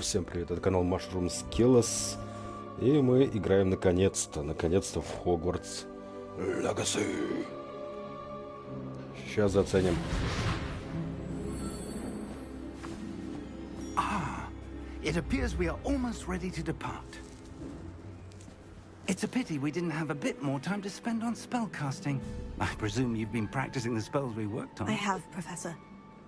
всем привет, это канал Mushroomskillazz. И мы играем наконец-то в Hogwarts Legacy. Сейчас заценим. It appears we are almost ready to depart. It's a pity we didn't have a bit more time to spend on spellcasting. I presume you've been practicing the spells we worked on. I have, Professor.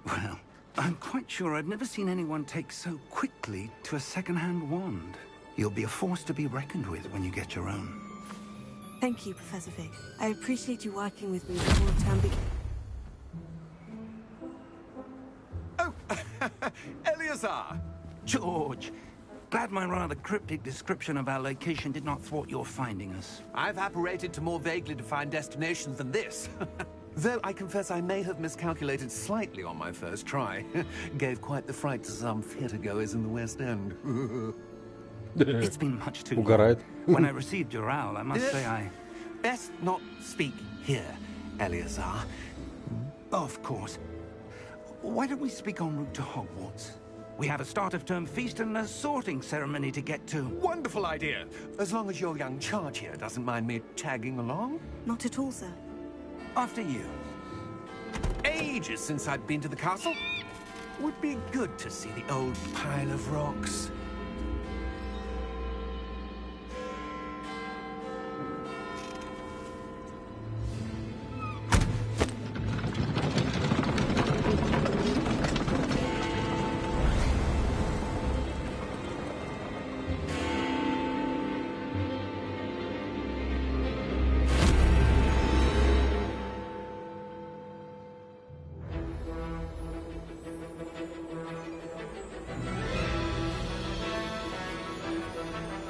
Well, I'm quite sure I've never seen anyone take so quickly to a second-hand wand. You'll be a force to be reckoned with when you get your own. Thank you, Professor Fig. I appreciate you working with me before the term begins. Oh, Eleazar! George! Glad my rather cryptic description of our location did not thwart your finding us. I've apparated to more vaguely defined destinations than this. Though I confess I may have miscalculated slightly on my first try. Gave quite the fright to some theatre-goers in the West End. It's been much too long. When I received your owl, I must say I... Best not speak here, Eleazar. Of course. Why don't we speak en route to Hogwarts? We have a start-of-term feast and a sorting ceremony to get to. Wonderful idea! As long as your young charge here doesn't mind me tagging along. Not at all, sir. After you. Ages since I'd been to the castle. Would be good to see the old pile of rocks.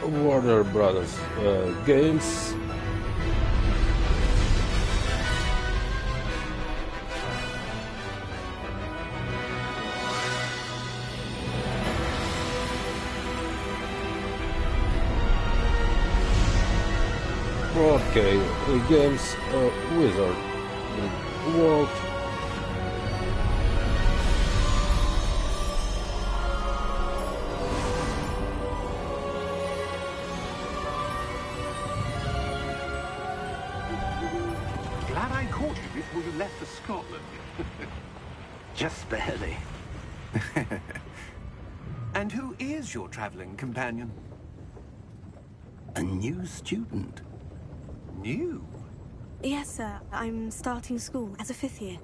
Warner Brothers Games. Okay, Games Wizard World. Before you left for Scotland. Just barely. And who is your traveling companion? A new student. New? Yes, sir. I'm starting school as a 5th year.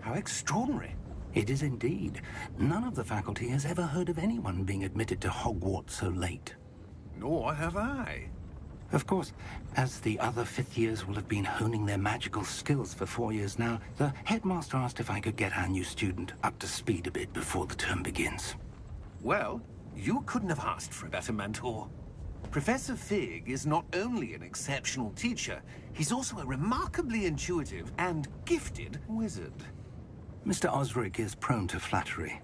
How extraordinary. It is indeed. None of the faculty has ever heard of anyone being admitted to Hogwarts so late. Nor have I. Of course, as the other 5th years will have been honing their magical skills for 4 years now, the headmaster asked if I could get our new student up to speed a bit before the term begins. Well, you couldn't have asked for a better mentor. Professor Fig is not only an exceptional teacher, he's also a remarkably intuitive and gifted wizard. Mr. Osric is prone to flattery.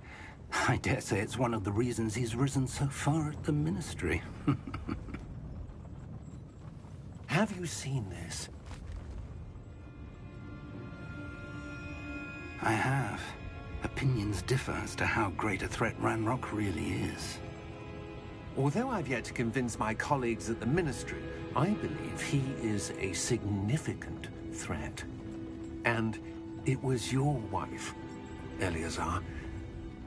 I dare say it's one of the reasons he's risen so far at the ministry. Have you seen this? I have. Opinions differ as to how great a threat Ranrock really is. Although I've yet to convince my colleagues at the Ministry, I believe he is a significant threat. And it was your wife, Eleazar,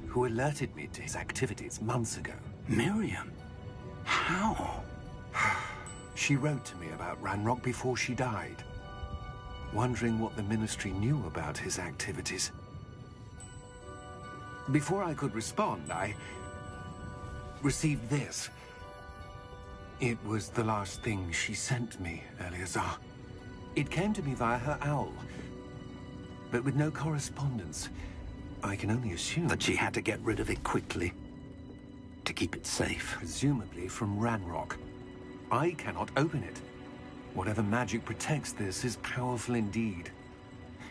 who alerted me to his activities months ago. Miriam? How? She wrote to me about Ranrock before she died, wondering what the Ministry knew about his activities. Before I could respond, I received this. It was the last thing she sent me, Eleazar. It came to me via her owl, but with no correspondence. I can only assume that she had to get rid of it quickly, to keep it safe. Presumably from Ranrock. I cannot open it. Whatever magic protects this is powerful indeed.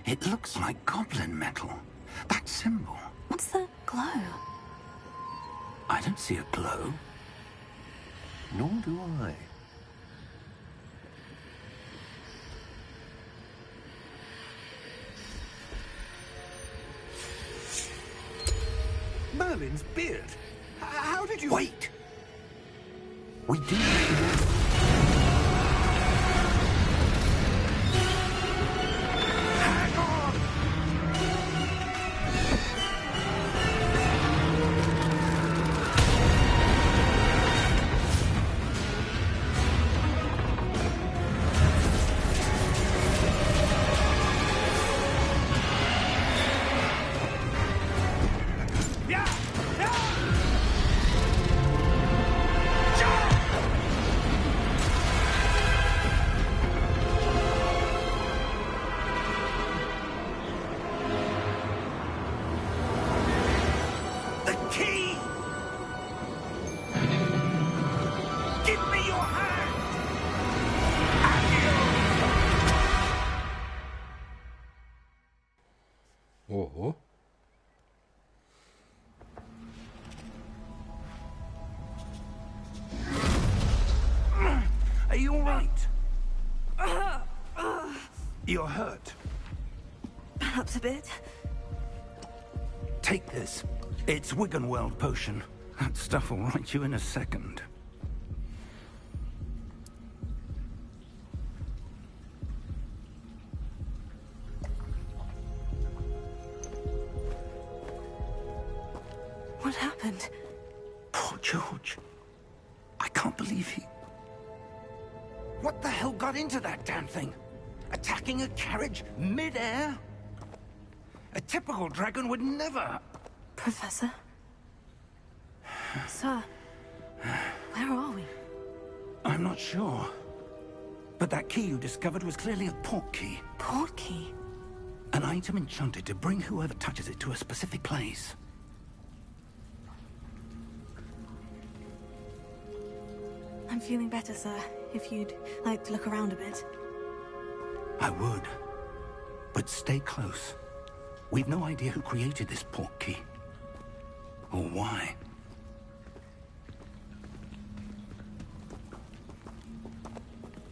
It looks like goblin metal. That symbol. What's the glow? I don't see a glow. Nor do I. Merlin's beard. How did you... Wait! We do... Hang on! Ого. Are you all right? You're hurt. Perhaps a bit. Take this. It's Wiggenweld potion. That stuff will right you in a second. What happened? Poor George. I can't believe he... What the hell got into that damn thing? Attacking a carriage mid-air? A typical dragon would never... Professor? Sir, where are we? I'm not sure. But that key you discovered was clearly a port key. Port key? An item enchanted to bring whoever touches it to a specific place. I'm feeling better, sir. If you'd like to look around a bit. I would. But stay close. We've no idea who created this port key. Or why.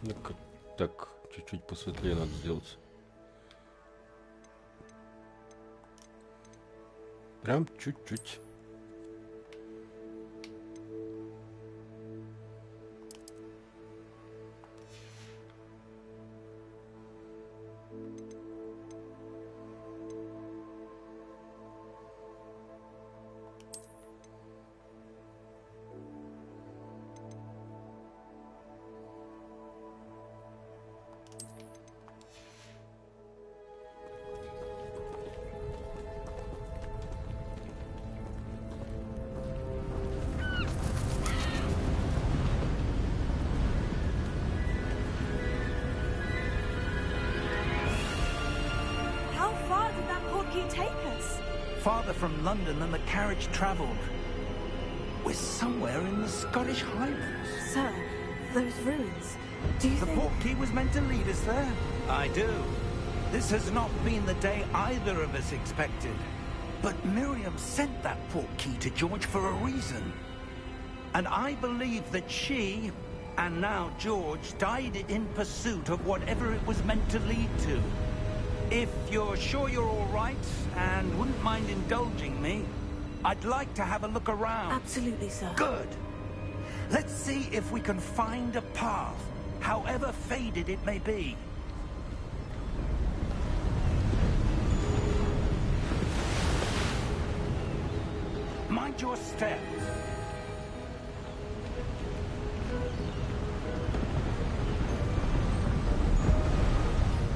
Ну-ка, так, чуть-чуть посветлее надо сделать. Прям чуть-чуть. Farther from London than the carriage travelled. We're somewhere in the Scottish Highlands. Sir, those ruins. Do you The think... port key was meant to lead us there? I do. This has not been the day either of us expected. But Miriam sent that port key to George for a reason. And I believe that she, and now George, died in pursuit of whatever it was meant to lead to. If you're sure you're all right, and wouldn't mind indulging me, I'd like to have a look around. Absolutely, sir. Good. Let's see if we can find a path, however faded it may be. Mind your step.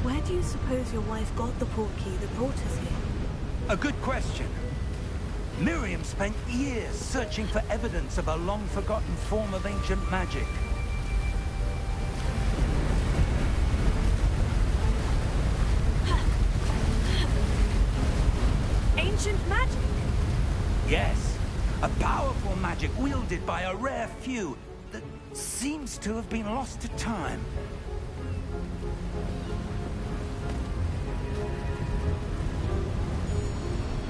Where do you suppose your wife got the port key that brought us here? A good question. Miriam spent years searching for evidence of a long-forgotten form of ancient magic. Ancient magic? Yes, a powerful magic wielded by a rare few that seems to have been lost to time.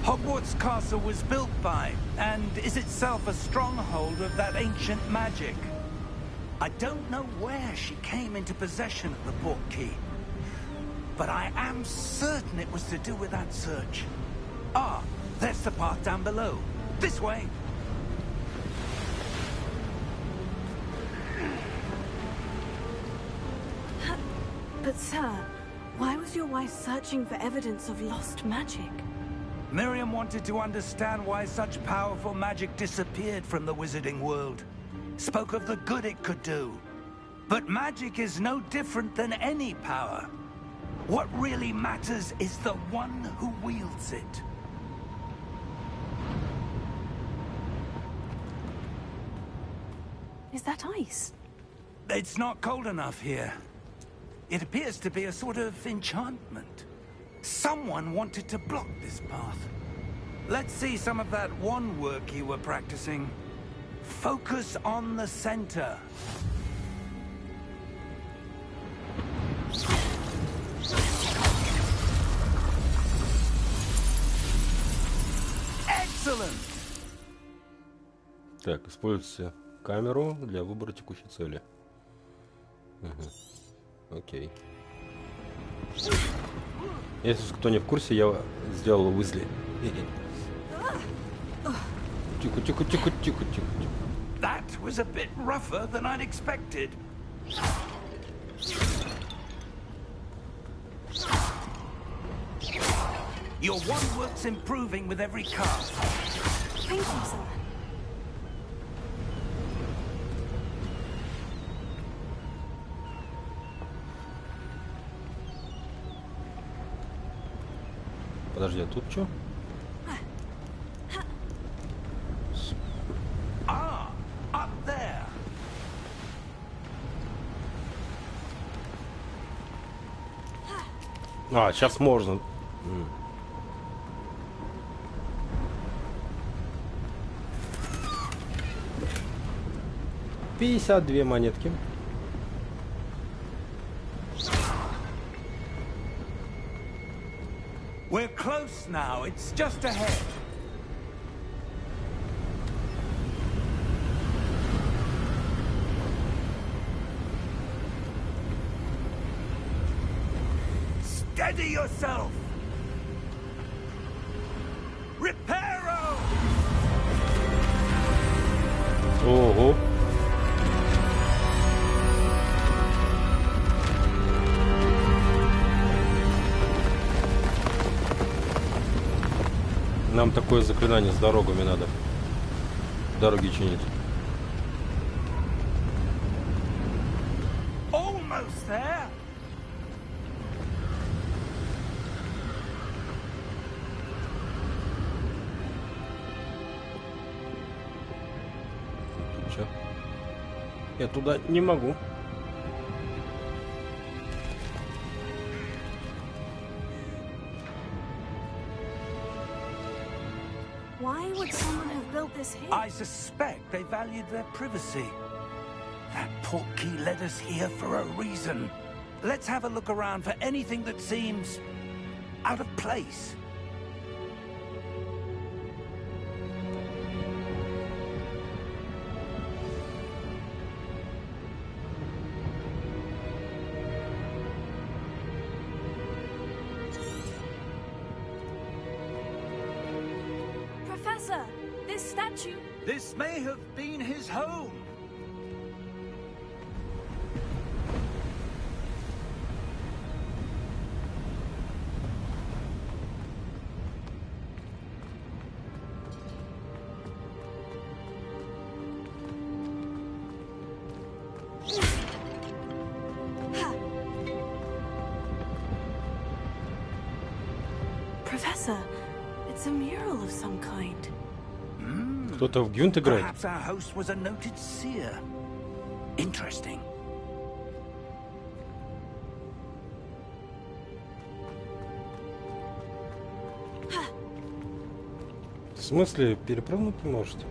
Hogwarts Castle was built by, and is itself a stronghold of that ancient magic. I don't know where she came into possession of the port key, but I am certain it was to do with that search. Ah, there's the path down below. This way. But sir, why was your wife searching for evidence of lost magic? Miriam wanted to understand why such powerful magic disappeared from the wizarding world. Spoke of the good it could do. But magic is no different than any power. What really matters is the one who wields it. Is that ice? It's not cold enough here. It appears to be a sort of enchantment. Someone wanted to block this path. Let's see some of that one work you were practicing. Focus on the center. Excellent. Так, используйте камеру для выбора текущей цели. Угу. Окей. Если кто не в курсе, я сделал Уизли. Тихо, тихо, тихо, тихо, тихо. That was a bit rougher than I'd expected. Your one work's improving with every cast. Thank you, sir. Подожди, а тут что? Ah, up there. А, сейчас можно. 52 монетки. We're close now. It's just ahead. Steady yourself. Reparo. Ого. Нам такое заклинание с дорогами надо. Дороги чинить. Almost there. Чё? Я туда не могу. Why would someone have built this here? I suspect they valued their privacy. That portkey led us here for a reason. Let's have a look around for anything that seems out of place. Professor, this statue... This may have been his home. Professor, it's a mural of some kind. Кто-то в Гюнт играет. Perhaps our host was a noted seer. Interesting. В смысле, перепрыгнуть не можете?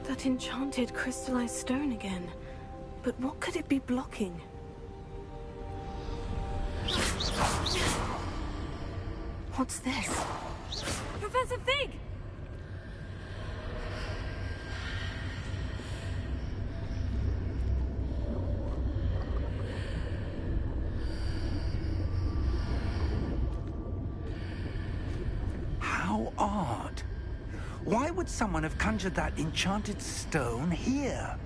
That enchanted crystallized stone again. But what could it be blocking? What's this? Professor Fig! odd. Why would someone have conjured that enchanted stone here?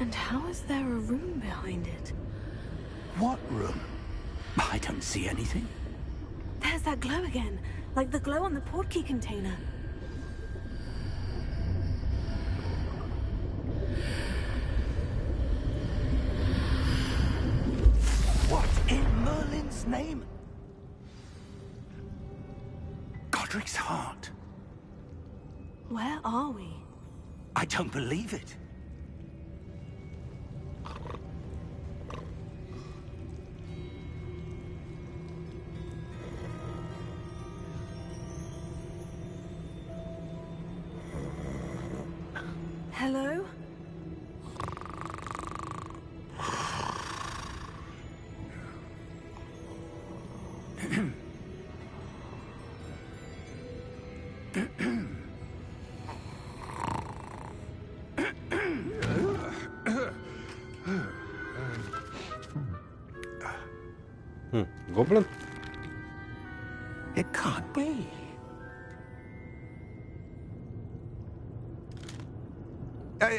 And how is there a room behind it? What room? I don't see anything. There's that glow again, like the glow on the portkey container. What in Merlin's name? Godric's heart. Where are we? I don't believe it. Hello? Гоблин? It can't be.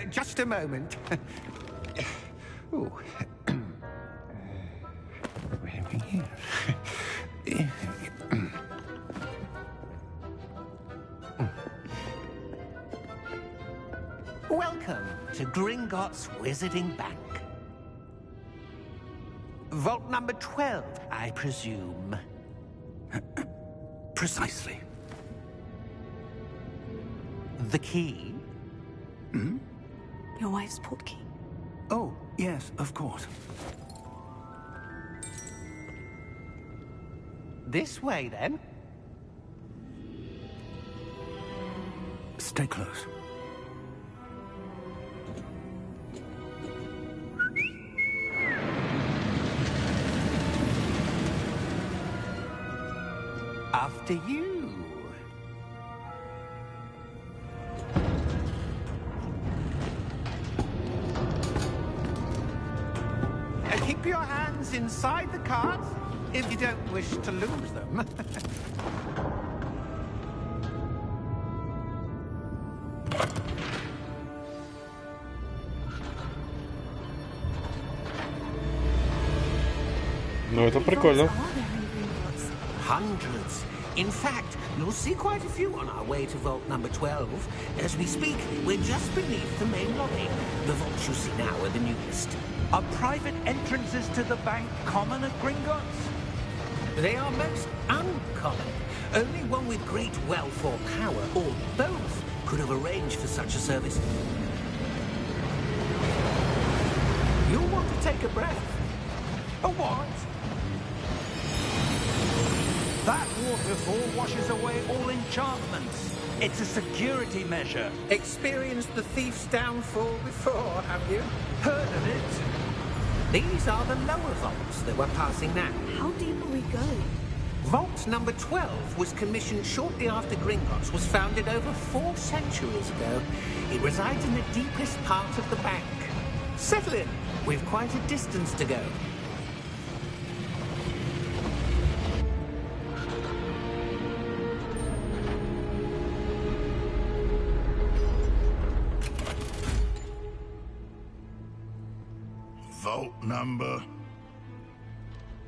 Just a moment. Ooh. Wait a minute here. Welcome to Gringotts Wizarding Bank. Vault number 12, I presume. Precisely. The key? Hmm? Your wife's portkey. Oh, yes, of course. This way, then. Stay close. After you. Keep your hands inside the carts if you don't wish to lose them. Ну, это прикольно. Hundreds. In fact, you'll see quite a few on our way to vault number 12. As we speak, we're just beneath the main lobby. The vaults you see now are the newest. Are private entrances to the bank common at Gringotts? They are most uncommon. Only one with great wealth or power, or both, could have arranged for such a service. You'll want to take a breath. A what? That waterfall washes away all enchantments. It's a security measure. Experienced the thief's downfall before, have you? Heard of it? These are the lower vaults that we're passing now. How deep are we going? Vault number 12 was commissioned shortly after Gringotts was founded over 4 centuries ago. It resides in the deepest part of the bank. Settle in. We've quite a distance to go. Vault number?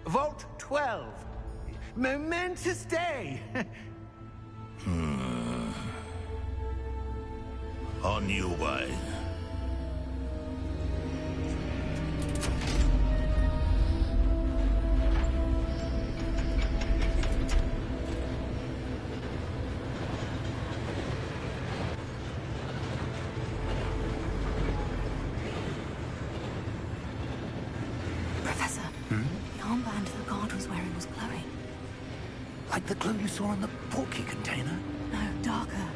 Vault 12. Momentous day. On your way. Professor, the armband the guard was wearing was glowing. Like the glow you saw on the portkey container? No, darker.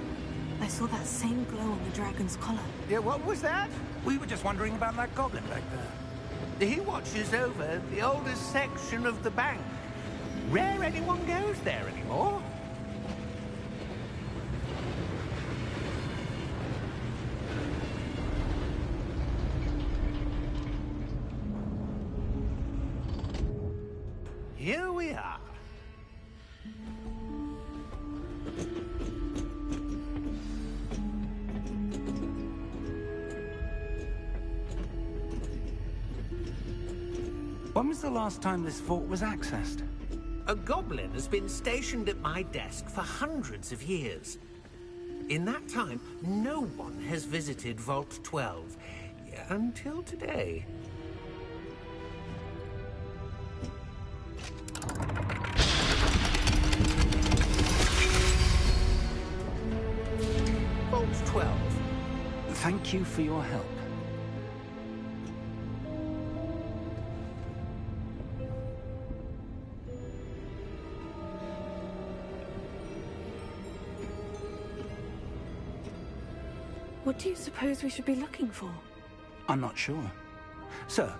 I saw that same glow on the dragon's collar. Yeah, what was that? We were just wondering about that goblin back there. He watches over the oldest section of the bank. Rare anyone goes there anymore. Here we are. When was the last time this vault was accessed? A goblin has been stationed at my desk for hundreds of years. In that time, no one has visited Vault 12 until today. Vault 12. Thank you for your help. What do you suppose we should be looking for? I'm not sure. Sir,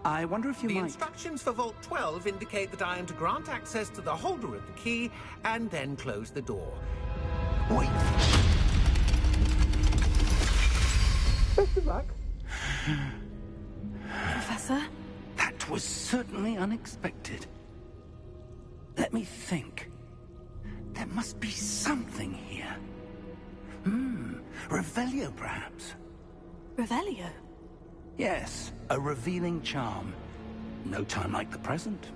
I wonder if you The might... instructions for Vault 12 indicate that I am to grant access to the holder of the key and then close the door. Wait! Best of luck. Professor? That was certainly unexpected. Let me think. There must be something here. Revelio, perhaps? Revelio? Yes, a revealing charm. No time like the present.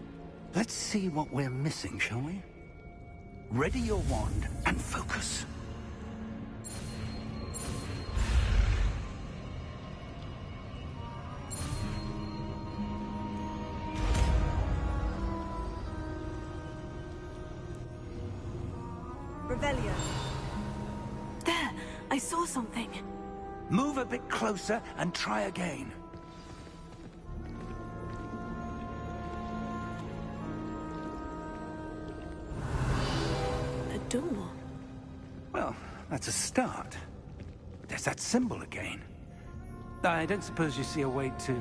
Let's see what we're missing, shall we? Ready your wand and focus. Revelio. There! I saw something. Move a bit closer and try again. A door. Well, that's a start. There's that symbol again. I don't suppose you see a way to...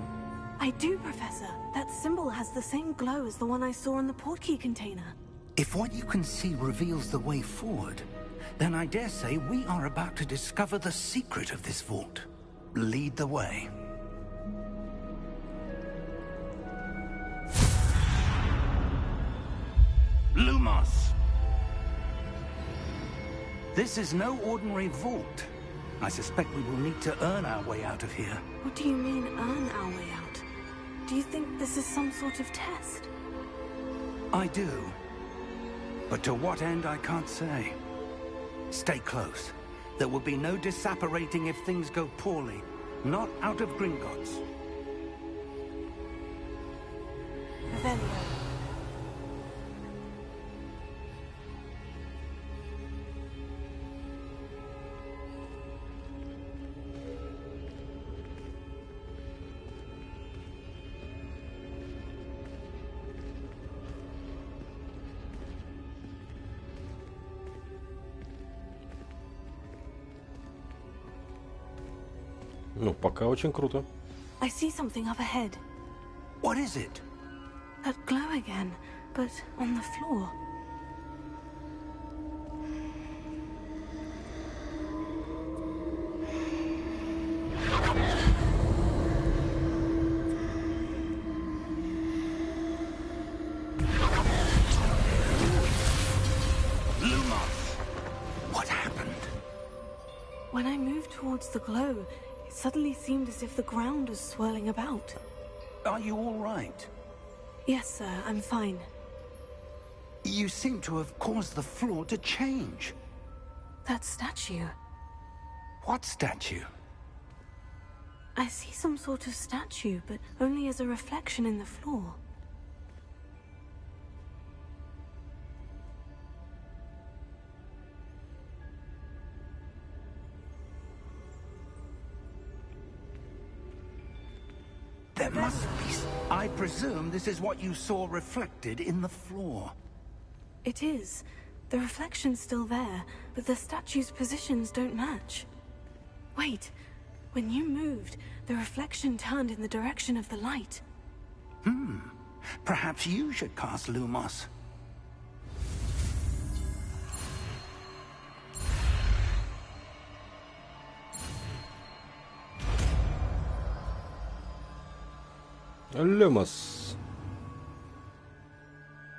I do, Professor. That symbol has the same glow as the one I saw in the portkey container. If what you can see reveals the way forward, then I dare say we are about to discover the secret of this vault. Lead the way. Lumos! This is no ordinary vault. I suspect we will need to earn our way out of here. What do you mean, earn our way out? Do you think this is some sort of test? I do. But to what end, I can't say. Stay close. There will be no disapparating if things go poorly. Not out of Gringotts. Revelio. Ну, пока очень круто. I see something up ahead. What is it? That glow again, but on the floor. Lumos! What happened? When I moved towards the glow, it suddenly seemed as if the ground was swirling about. Are you all right? Yes, sir, I'm fine. You seem to have caused the floor to change. That statue. What statue? I see some sort of statue, but only as a reflection in the floor. There must be... I presume this is what you saw reflected in the floor. It is. The reflection's still there, but the statue's positions don't match. Wait. When you moved, the reflection turned in the direction of the light. Perhaps you should cast Lumos. Люмос,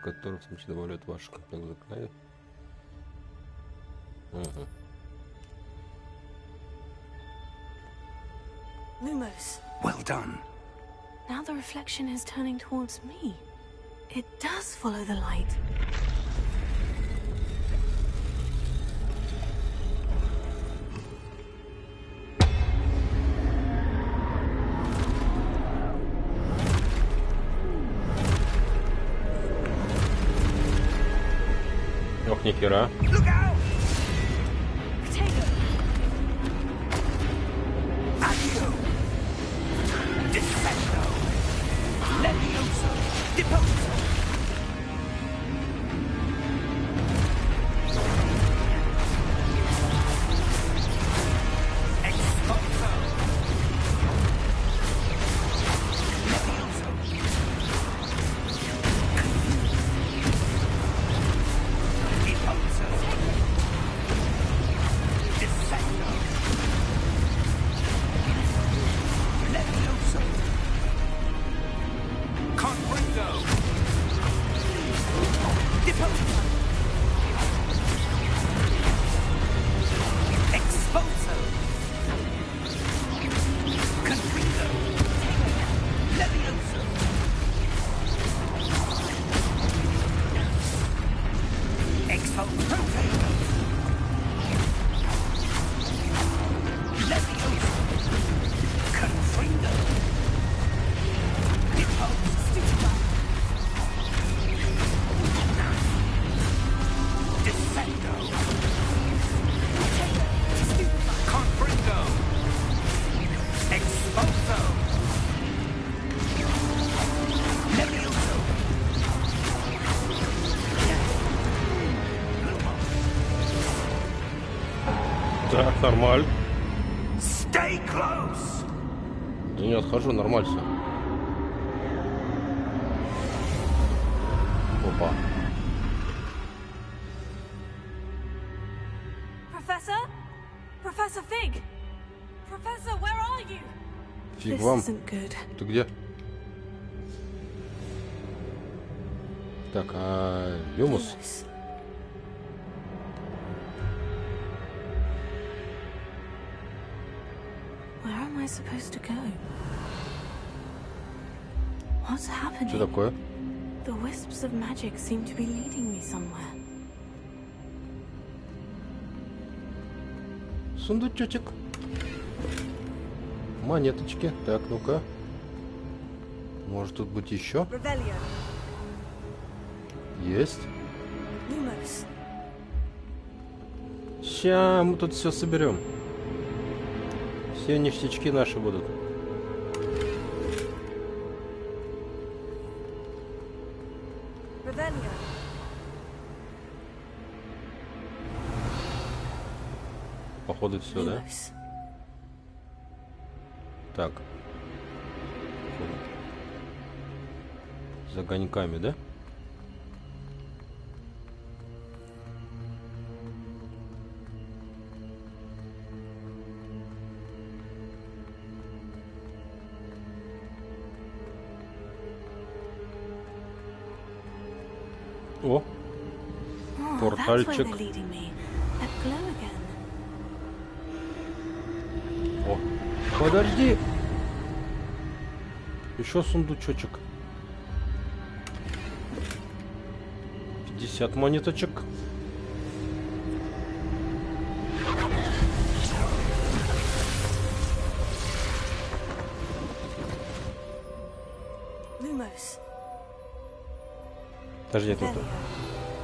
который в случае добавляет вашу комплект заклятия. Lumos. Well done. Now the reflection is turning towards me. It does follow the light. Ох, нихера. Look out! Potato! Accio! Descendo! Levioso! Deposo! Exposo! Levioso! Deposo! Descendo! Levioso! Confringo! Deposo! Exposo! Confringo! Levioso! Exposo! Levioso! Confringo! Descendo! Confringo! Exposo! Levioso! Так, нормально. Stay close! Да не отхожу, нормально все. Опа. Professor? Professor Fig? Professor, where are you? Фиг This вам. isn't good. Ты где? Так, а Юмус? Lumos. Where am I supposed to go? What's Что happening? такое? The wisps of magic seem to be leading me somewhere. Сундучочек. Монеточки. Так, ну-ка. Может тут быть еще? Revelio. Есть. Lumos. Ща мы тут все соберем. Все ништячки наши будут. Revelio. Походу все, да? Lumos. Так. За огоньками, да? О, Oh, that's where портальчик. they're leading me. That glow again. О, подожди. Еще сундучочек. 50 монеточек. Lumos. Подожди, тут. Revelio.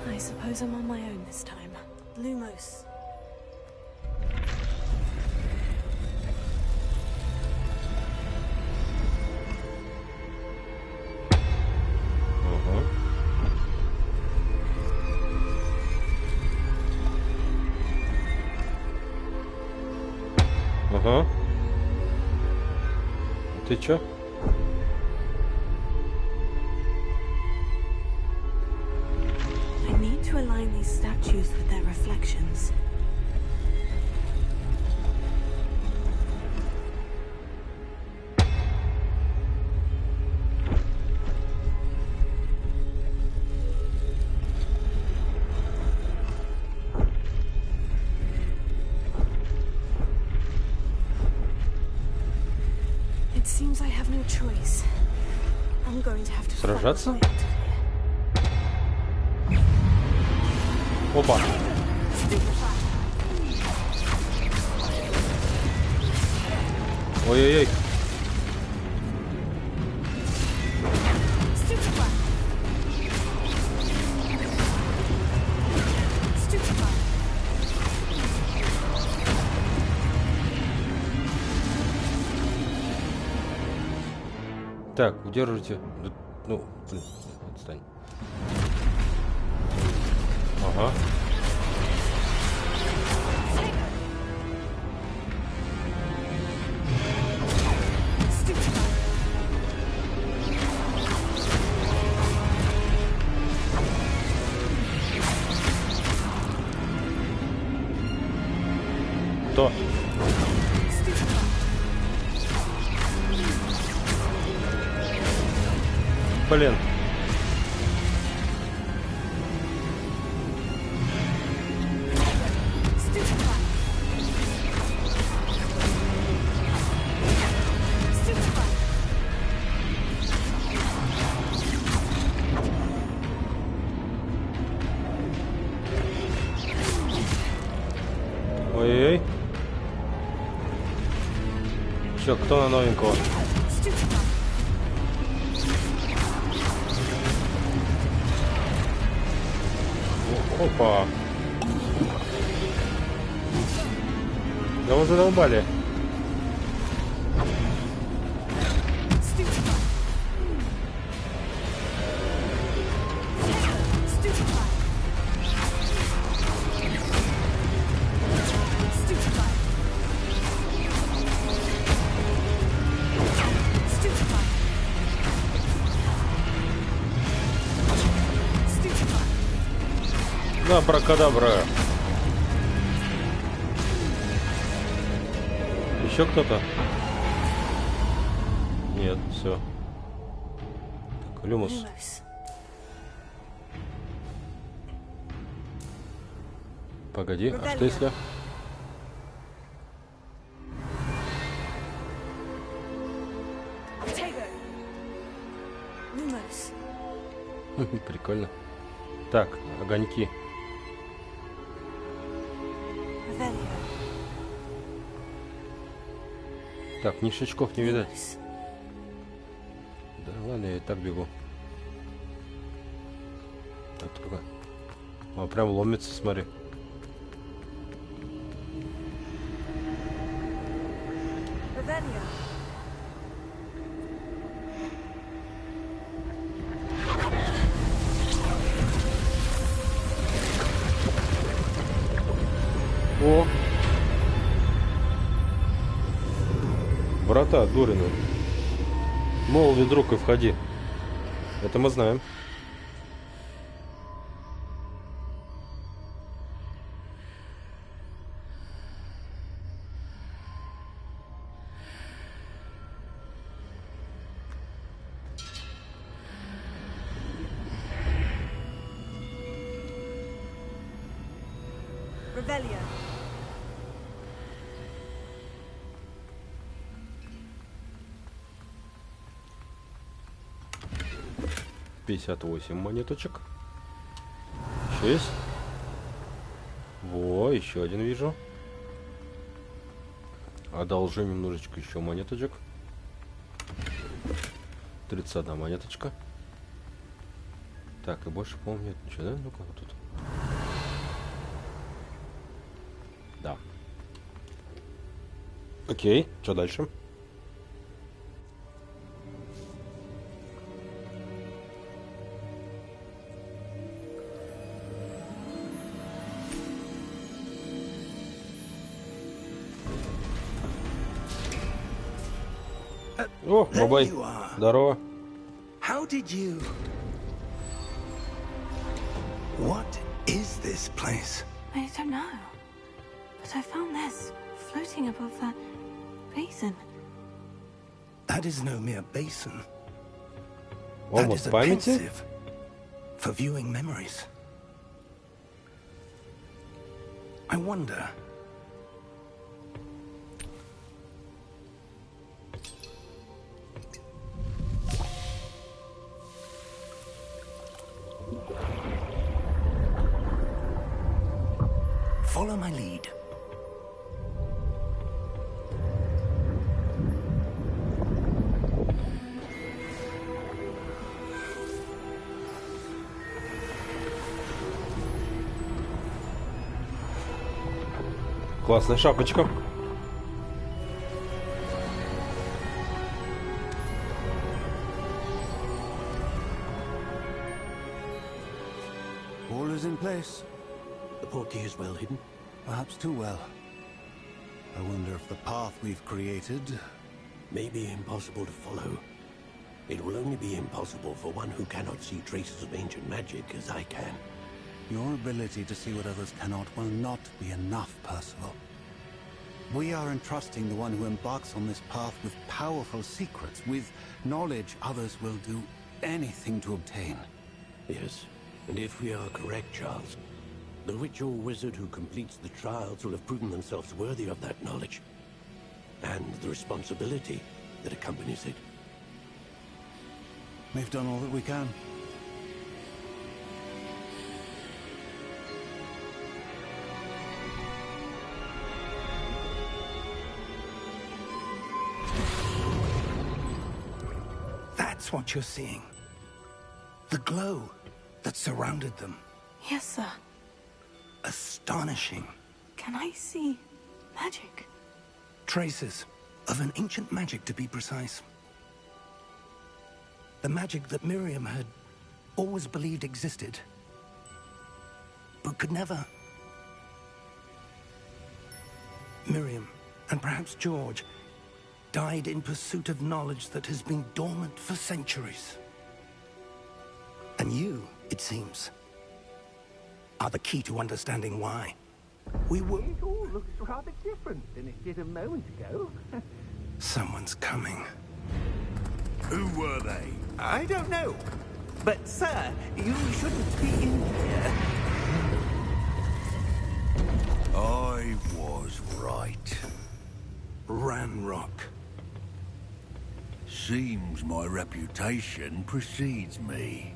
I suppose I'm on my own this time. Lumos. Ага. Ага. Ты чё? I need to align these statues with their reflections. It seems I have no choice. I'm going to have to Сражаться? Опа. Ой-ой-ой. Так, удержите. Ну, блин, отстань. Ага. Кто? Блин. Ой-ой-ой. Чё, кто на новенького? Опа. Да вы задолбали. Абракадабра. Еще кто-то? Нет, все. Так, Люмус. Погоди, а что если? Прикольно. Так, огоньки. Так, ништячков не видать. Да ладно, я и так бегу. Так, только. А, прям ломится, смотри. О! Врата отдурены. Молви, друг, и входи. Это мы знаем. Revelio. 58 монеточек. Еще есть? Во, еще один вижу. Одолжи немножечко еще монеточек. 31 монеточка. Так, и больше, по-моему, нет ничего, да? Ну-ка, вот тут. Да. Окей, что дальше? О, бабай, здорово. How did you? What is this place? I don't know. But I found this floating above that basin. That is no mere basin. О, That is a памяти? pensive for viewing memories. I wonder. Follow my lead. Классная шапочка. All is in place. The portkey is well hidden. Perhaps too well. I wonder if the path we've created... May be impossible to follow. It will only be impossible for one who cannot see traces of ancient magic as I can. Your ability to see what others cannot will not be enough, Percival. We are entrusting the one who embarks on this path with powerful secrets, with knowledge others will do anything to obtain. Yes, and if we are correct, Charles, the witch or wizard who completes the trials will have proven themselves worthy of that knowledge, and the responsibility that accompanies it. We've done all that we can. That's what you're seeing. The glow that surrounded them. Yes, sir. Astonishing. Can I see magic? Traces of an ancient magic, to be precise. The magic that Miriam had always believed existed, but could never. Miriam, and perhaps George, died in pursuit of knowledge that has been dormant for centuries. And you, it seems, are the key to understanding why. We were... It all looks rather different than it did a moment ago. Someone's coming. Who were they? I don't know. But, sir, you shouldn't be in here. I was right. Ranrock. Seems my reputation precedes me.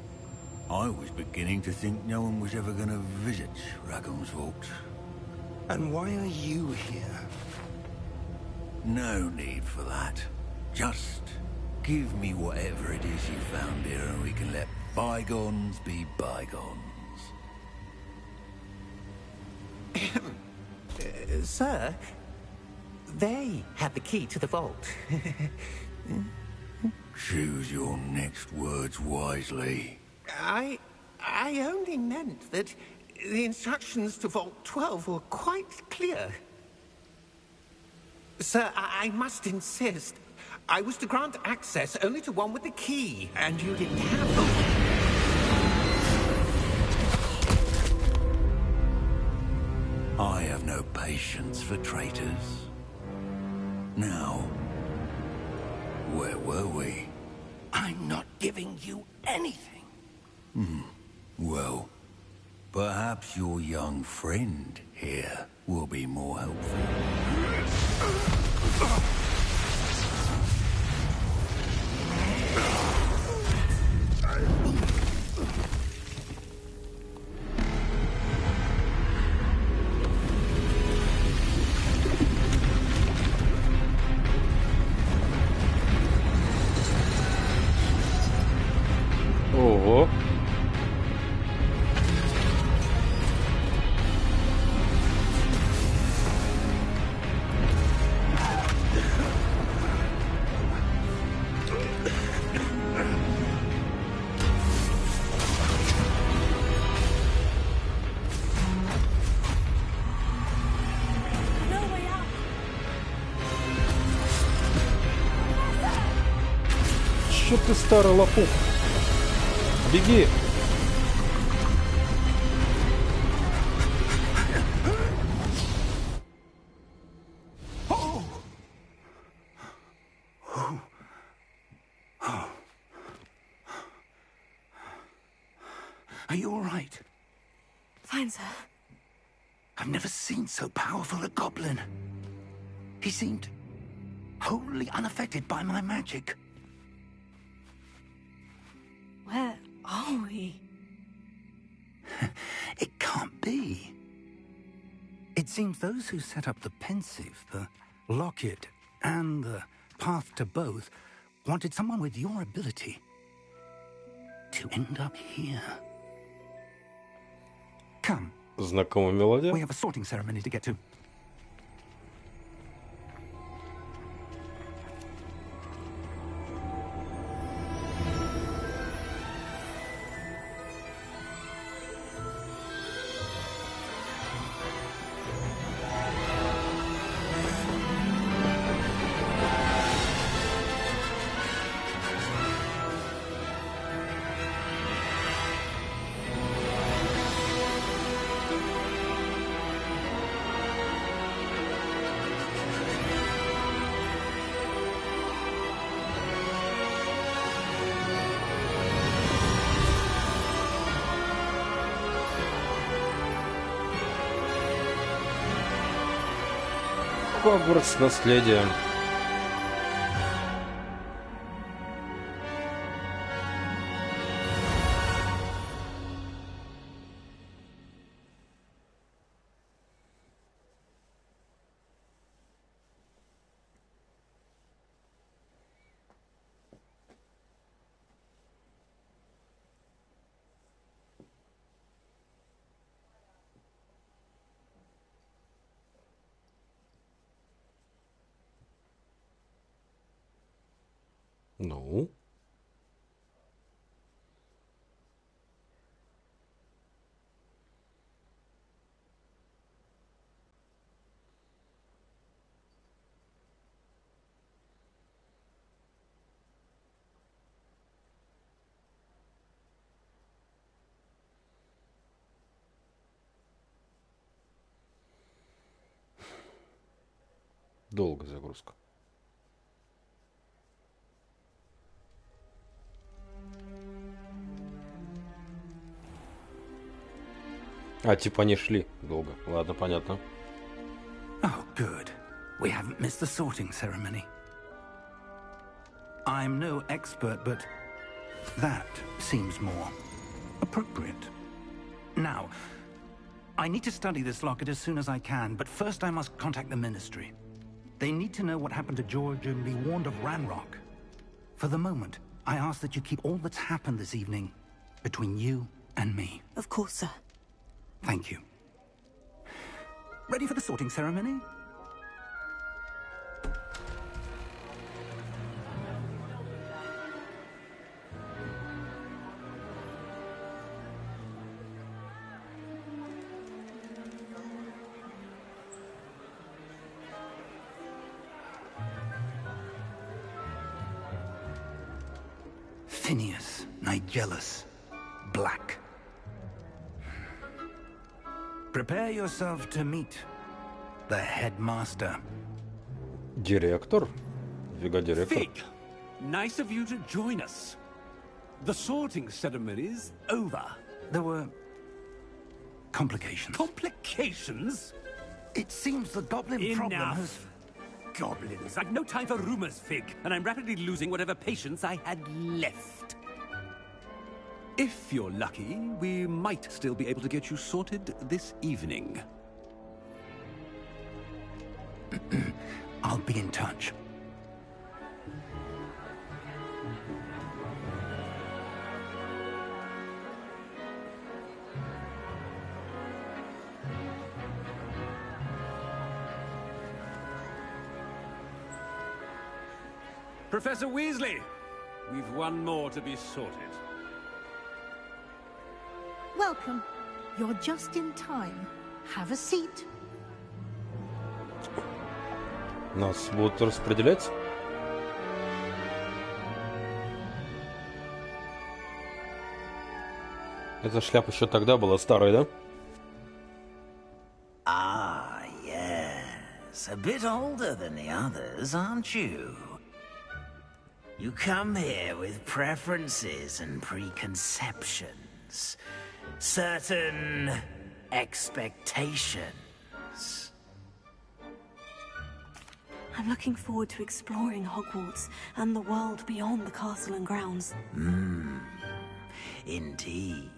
I was beginning to think no one was ever going to visit Rackham's Vault. And why are you here? No need for that. Just give me whatever it is you found here and we can let bygones be bygones. Sir, they had the key to the vault. Choose your next words wisely. I only meant that the instructions to Vault 12 were quite clear. Sir, I must insist. I was to grant access only to one with the key, and you didn't have them. I have no patience for traitors. Now, where were we? I'm not giving you anything. Well, perhaps your young friend here will be more helpful. Ого. No way out. Чё ты, старый лопух? Беги! Are you all right? Fine, sir. I've never seen so powerful a goblin. He seemed wholly unaffected by my magic. Where are we? It can't be. It seems those who set up the pensive, the locket, and the path to both wanted someone with your ability to end up here. Come. Знакомая мелодия. We have a sorting ceremony to get to. Хогвартс наследие. Ну? Долго загрузка. А, типа они шли долго. Ладно, понятно. Oh, good. We haven't missed the sorting ceremony. I'm no expert, but that seems more appropriate. Now, I need to study this locket as soon as I can, but first I must contact the Ministry. They need to know what happened to George and be warned of Ranrock. For the moment, I ask that you keep all that's happened this evening between you and me. Of course, sir. Thank you. Ready for the sorting ceremony? Phineas, Nigellus, Black. Prepare yourself to meet the headmaster. Директор? Фига директор. Fig, nice of you to join us. The sorting ceremony's over. There were complications. Complications? It seems the goblin problem has... Enough. Goblins. I've no time for rumors, Fig, and I'm rapidly losing whatever patience I had left. If you're lucky, we might still be able to get you sorted this evening. I'll be in touch. Professor Weasley, we've one more to be sorted. Welcome. You're just in time. Have a seat. Нас будут распределять? Эта шляпа еще тогда была старая, да? Ah, yes. A bit older than the others, aren't you? You come here with preferences and preconceptions. Certain expectations. I'm looking forward to exploring Hogwarts and the world beyond the castle and grounds. Indeed.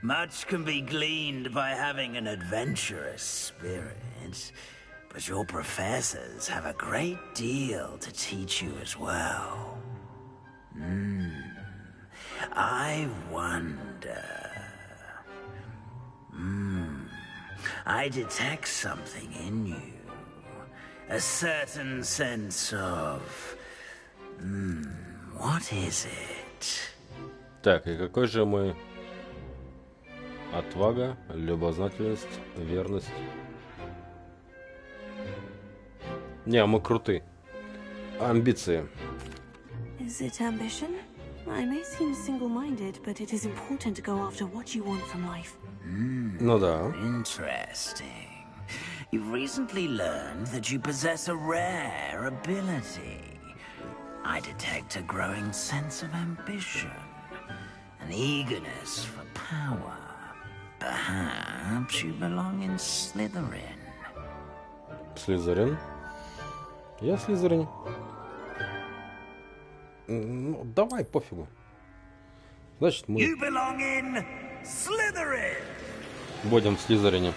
Much can be gleaned by having an adventurous spirit, but your professors have a great deal to teach you as well. I wonder... I detect something in you. A certain sense of... what is it? Так, и какой же мы... Отвага, любознательность, верность. Не, мы круты. Амбиции. Is it ambition? I may seem single-minded, but it is important to go after what you want from life. Ну да. Interesting. You've recently learned that you possess a rare ability. I detect a growing sense of ambition, an eagerness for power. Perhaps you belong in Slytherin. Слизерин. Я Слизерин. Ну, давай, пофигу. Значит, мы You belong in Slytherin. будем в Слизерине.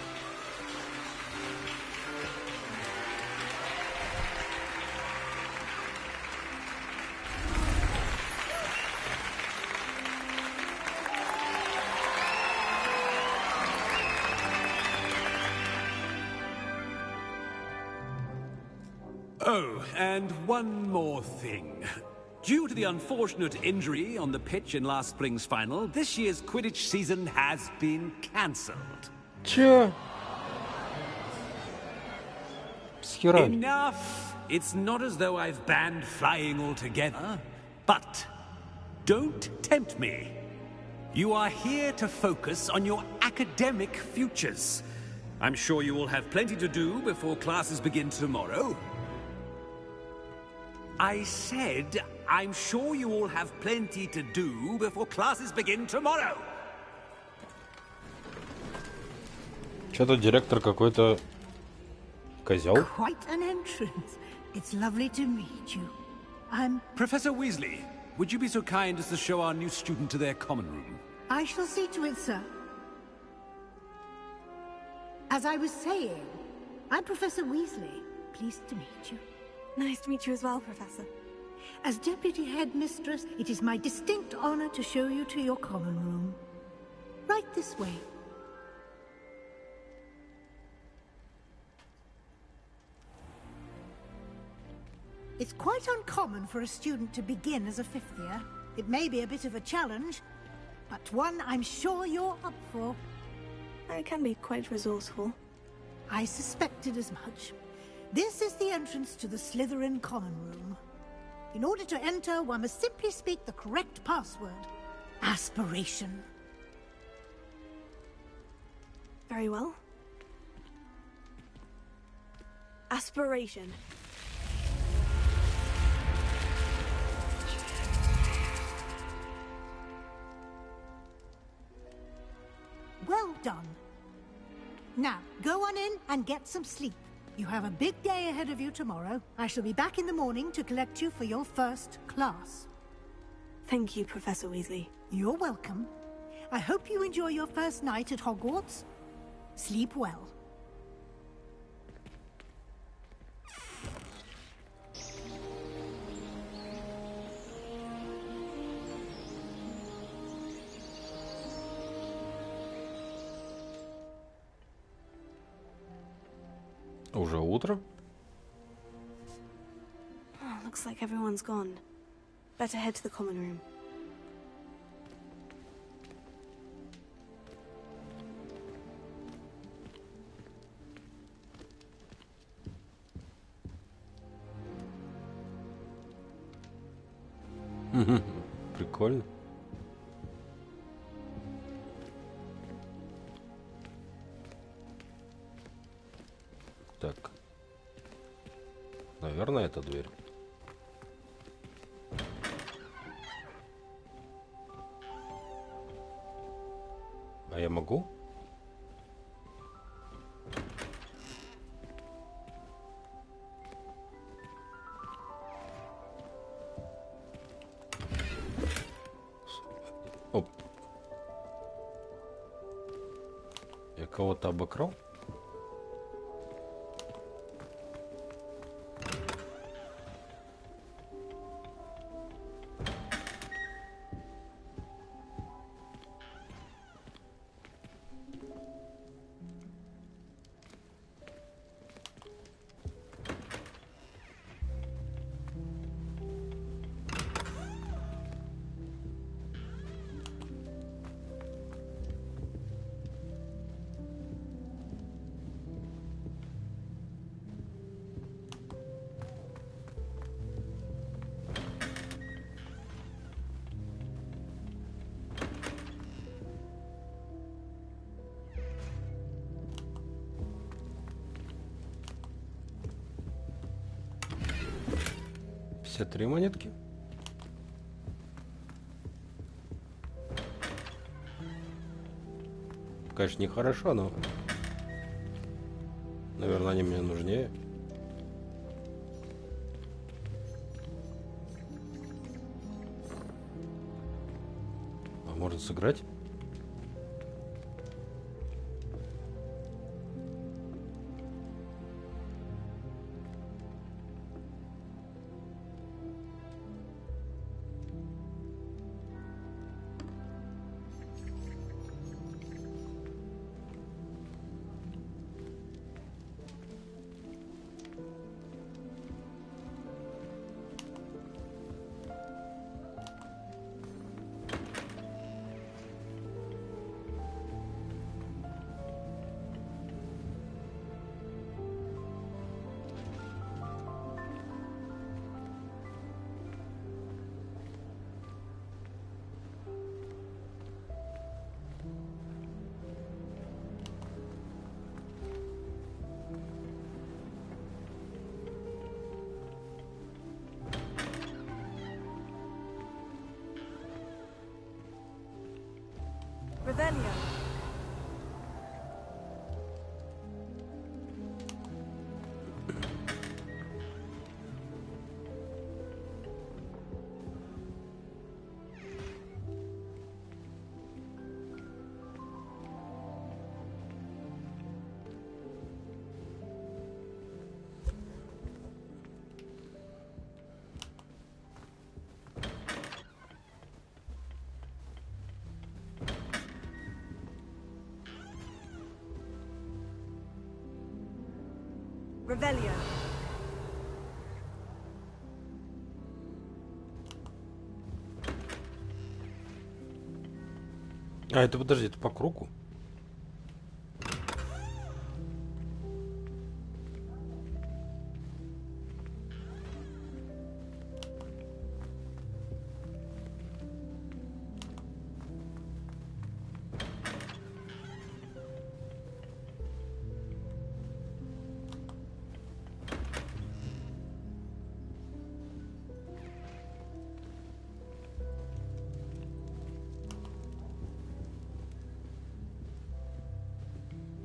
Oh, and one more thing. Due to the unfortunate injury on the pitch in last spring's final, this year's Quidditch season has been cancelled. Чё? С хера? Enough! It's not as though I've banned flying altogether, but don't tempt me. You are here to focus on your academic futures. I'm sure you will have plenty to do before classes begin tomorrow. I said, I'm sure you all have plenty to do before classes begin tomorrow. Что-то директор какой-то козел. Quite an entrance. It's lovely to meet you. I'm... Professor Weasley, would you be so kind as to show our new student to their common room? I shall see to it, sir. As I was saying, I'm Professor Weasley. Pleased to meet you. Nice to meet you as well, Professor. As Deputy Headmistress, it is my distinct honor to show you to your common room. Right this way. It's quite uncommon for a student to begin as a fifth year. It may be a bit of a challenge, but one I'm sure you're up for. I can be quite resourceful. I suspected as much. This is the entrance to the Slytherin common room. In order to enter, one must simply speak the correct password. Aspiration. Very well. Aspiration. Well done. Now, go on in and get some sleep. You have a big day ahead of you tomorrow. I shall be back in the morning to collect you for your first class. Thank you, Professor Weasley. You're welcome. I hope you enjoy your first night at Hogwarts. Sleep well. Уже утро? Oh, looks like everyone's gone. Better head to the common room. Прикольно. Так. Наверное, это дверь. А я могу? Оп. Я кого-то обокрал? Все 3 монетки. Конечно, нехорошо, но, наверное, они мне нужнее. А можно сыграть? Revelio. Revelio. А, это подожди, это по кругу?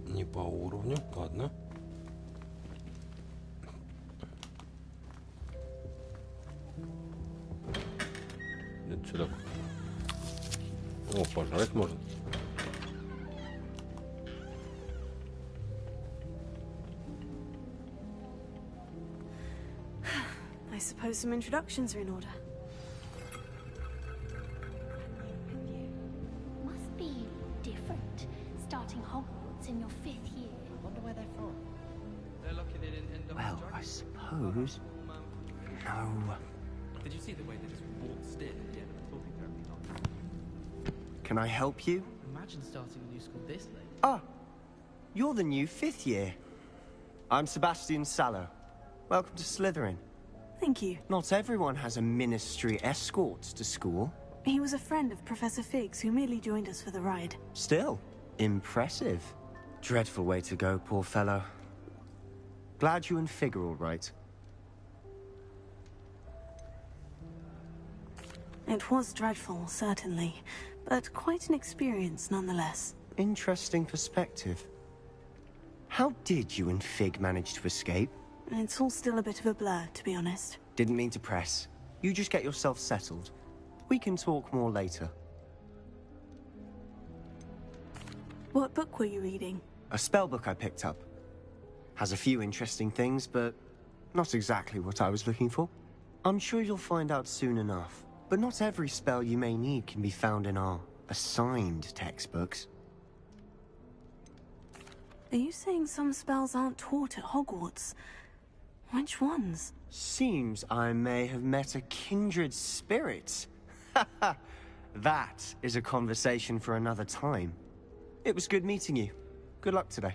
Не по уровню, ладно. Это что такое? О, пожрать можно. I suppose some introductions are in order. Must be different, starting Hogwarts in your 5th year. I wonder where they're from. They're lucky they didn't end up. Well, I suppose. No. Did you see the way they just waltzed in at the end of a talking therapy class? Can I help you? Imagine starting a new school this late. Ah, you're the new 5th year. I'm Sebastian Sallow. Welcome to Slytherin. Thank you. Not everyone has a ministry escort to school. He was a friend of Professor Figgs who merely joined us for the ride. Still, impressive. Dreadful way to go, poor fellow. Glad you and Fig are all right. It was dreadful, certainly, but quite an experience nonetheless. Interesting perspective. How did you and Fig manage to escape? It's all still a bit of a blur, to be honest. Didn't mean to press. You just get yourself settled. We can talk more later. What book were you reading? A spell book I picked up. Has a few interesting things, but not exactly what I was looking for. I'm sure you'll find out soon enough. But not every spell you may need can be found in our assigned textbooks. Are you saying some spells aren't taught at Hogwarts? Which ones? Seems I may have met a kindred spirit. That is a conversation for another time. It was good meeting you. Good luck today.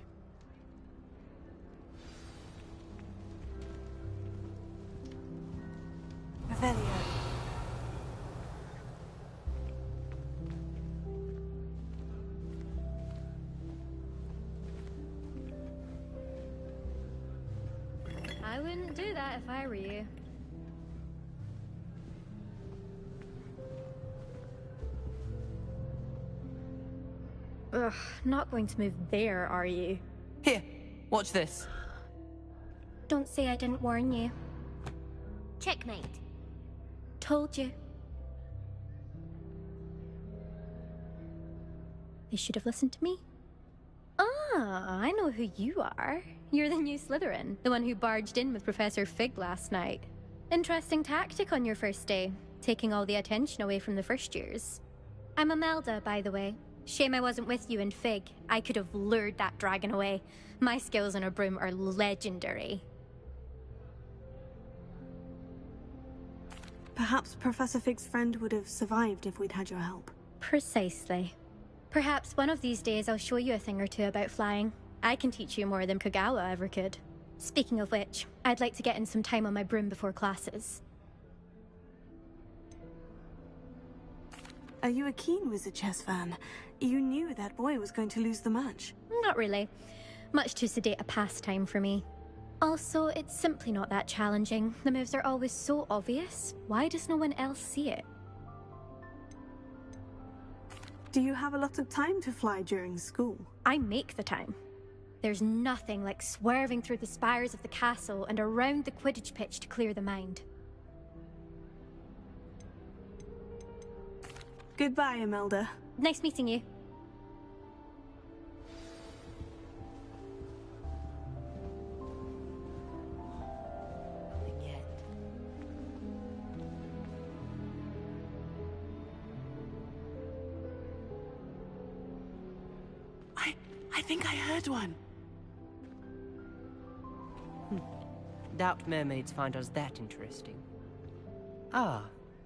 Revelio. I wouldn't do that if I were you. Ugh, not going to move there, are you? Here, watch this. Don't say I didn't warn you. Checkmate. Told you. They should have listened to me. Ah, I know who you are. You're the new Slytherin, the one who barged in with Professor Fig last night. Interesting tactic on your first day, taking all the attention away from the first years. I'm Imelda, by the way. Shame I wasn't with you in Fig. I could have lured that dragon away. My skills on a broom are legendary. Perhaps Professor Fig's friend would have survived if we'd had your help. Precisely. Perhaps one of these days I'll show you a thing or two about flying. I can teach you more than Kagawa ever could. Speaking of which, I'd like to get in some time on my broom before classes. Are you a keen Wizard Chess fan? You knew that boy was going to lose the match. Not really. Much too sedate a pastime for me. Also, it's simply not that challenging. The moves are always so obvious. Why does no one else see it? Do you have a lot of time to fly during school? I make the time. There's nothing like swerving through the spires of the castle and around the Quidditch pitch to clear the mind. Goodbye, Imelda. Nice meeting you. I think I heard one. Doubt mermaids find us that interesting. Ah,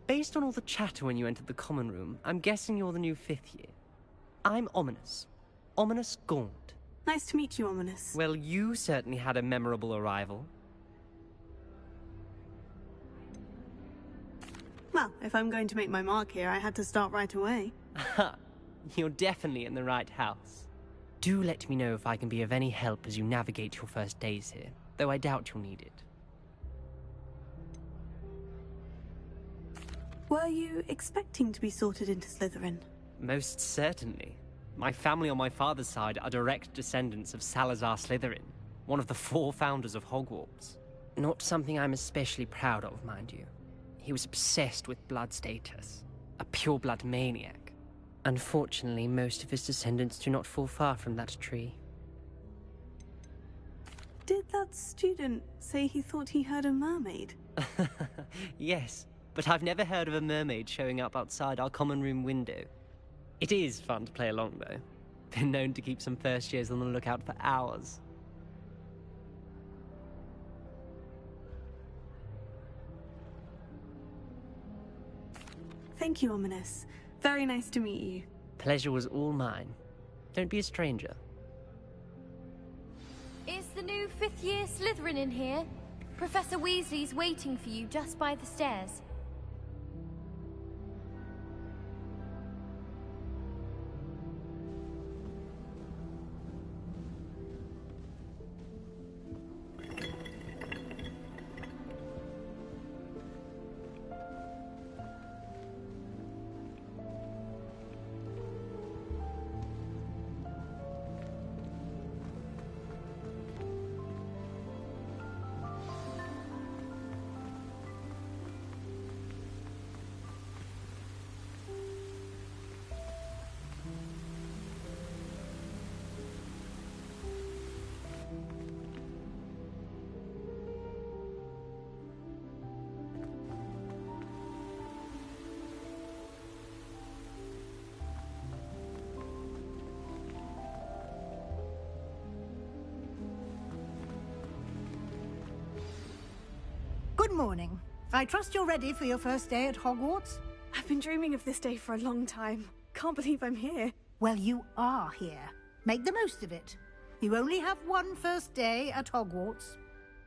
based on all the chatter when you entered the common room, I'm guessing you're the new 5th year. I'm Ominous. Ominous Gaunt. Nice to meet you, Ominous. Well, you certainly had a memorable arrival. Well, if I'm going to make my mark here, I had to start right away. Ha! You're definitely in the right house. Do let me know if I can be of any help as you navigate your first days here, though I doubt you'll need it. Were you expecting to be sorted into Slytherin? Most certainly. My family on my father's side are direct descendants of Salazar Slytherin, one of the 4 founders of Hogwarts. Not something I'm especially proud of, mind you. He was obsessed with blood status, a pure-blood maniac. Unfortunately, most of his descendants do not fall far from that tree. Did that student say he thought he heard a mermaid? Yes, but I've never heard of a mermaid showing up outside our common room window. It is fun to play along, though. Been known to keep some first years on the lookout for hours. Thank you, Ominous. Very nice to meet you. Pleasure was all mine. Don't be a stranger. Is the new 5th year Slytherin in here? Professor Weasley's waiting for you just by the stairs. Good morning. I trust you're ready for your first day at Hogwarts? I've been dreaming of this day for a long time. Can't believe I'm here. Well, you are here. Make the most of it. You only have one first day at Hogwarts.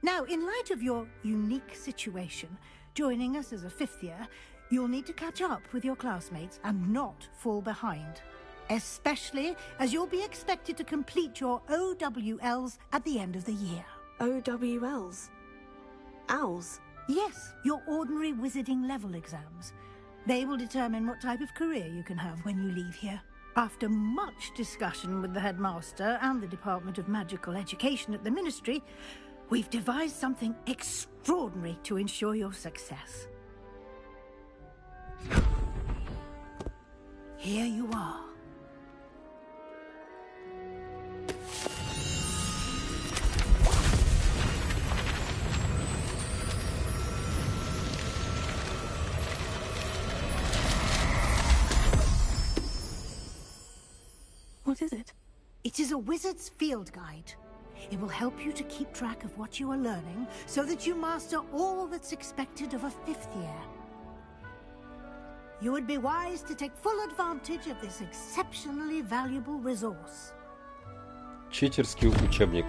Now, in light of your unique situation, joining us as a fifth year, you'll need to catch up with your classmates and not fall behind. Especially as you'll be expected to complete your OWLs at the end of the year. OWLs? Owls? Yes, your ordinary wizarding level exams. They will determine what type of career you can have when you leave here. After much discussion with the headmaster and the Department of Magical Education at the Ministry, we've devised something extraordinary to ensure your success. Here you are. What is it? It is a wizard's field guide. It will help you to keep track of what you are learning so that you master all that's expected of a fifth year. You would be wise to take full advantage of this exceptionally valuable resource. Читерский учебник.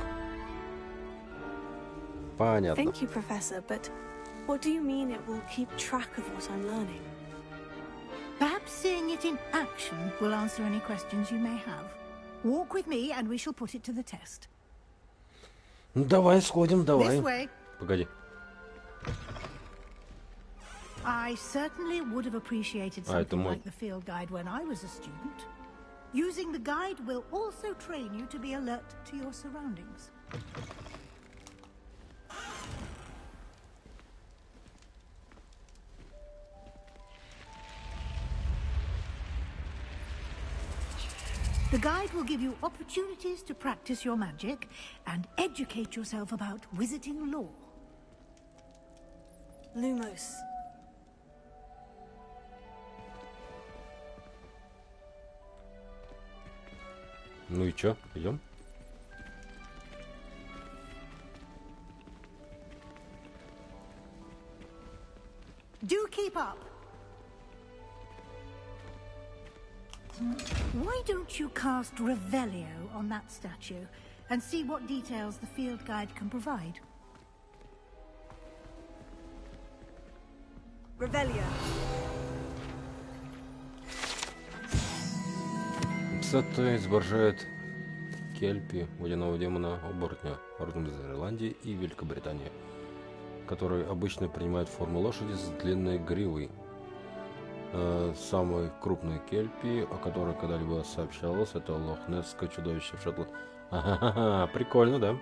Понятно. Thank you, Professor, but what do you mean it will keep track of what I'm learning? Perhaps seeing it in action will answer any questions you may have. Walk with me and we shall put it to the test. Ну, давай сходим, давай. This way. Погоди. I certainly would have appreciated something like the field guide when I was a student. Using the guide will also train you to be alert to your surroundings. The guide will give you opportunities to practice your magic and educate yourself about wizarding lore. Lumos. Ну и чё, идем? Do keep up. Why don't you cast Revelio on that statue and see what details the field guide can provide? Revelio. Статуя изображает Кельпи, водяного демона-оборотня, родом из Ирландии и Великобритании, который обычно принимает форму лошади с длинной гривой. Самый крупный Кельпи, о которой когда-либо сообщалось, это лохнесское чудовище в Шотландии. Ага, прикольно, да?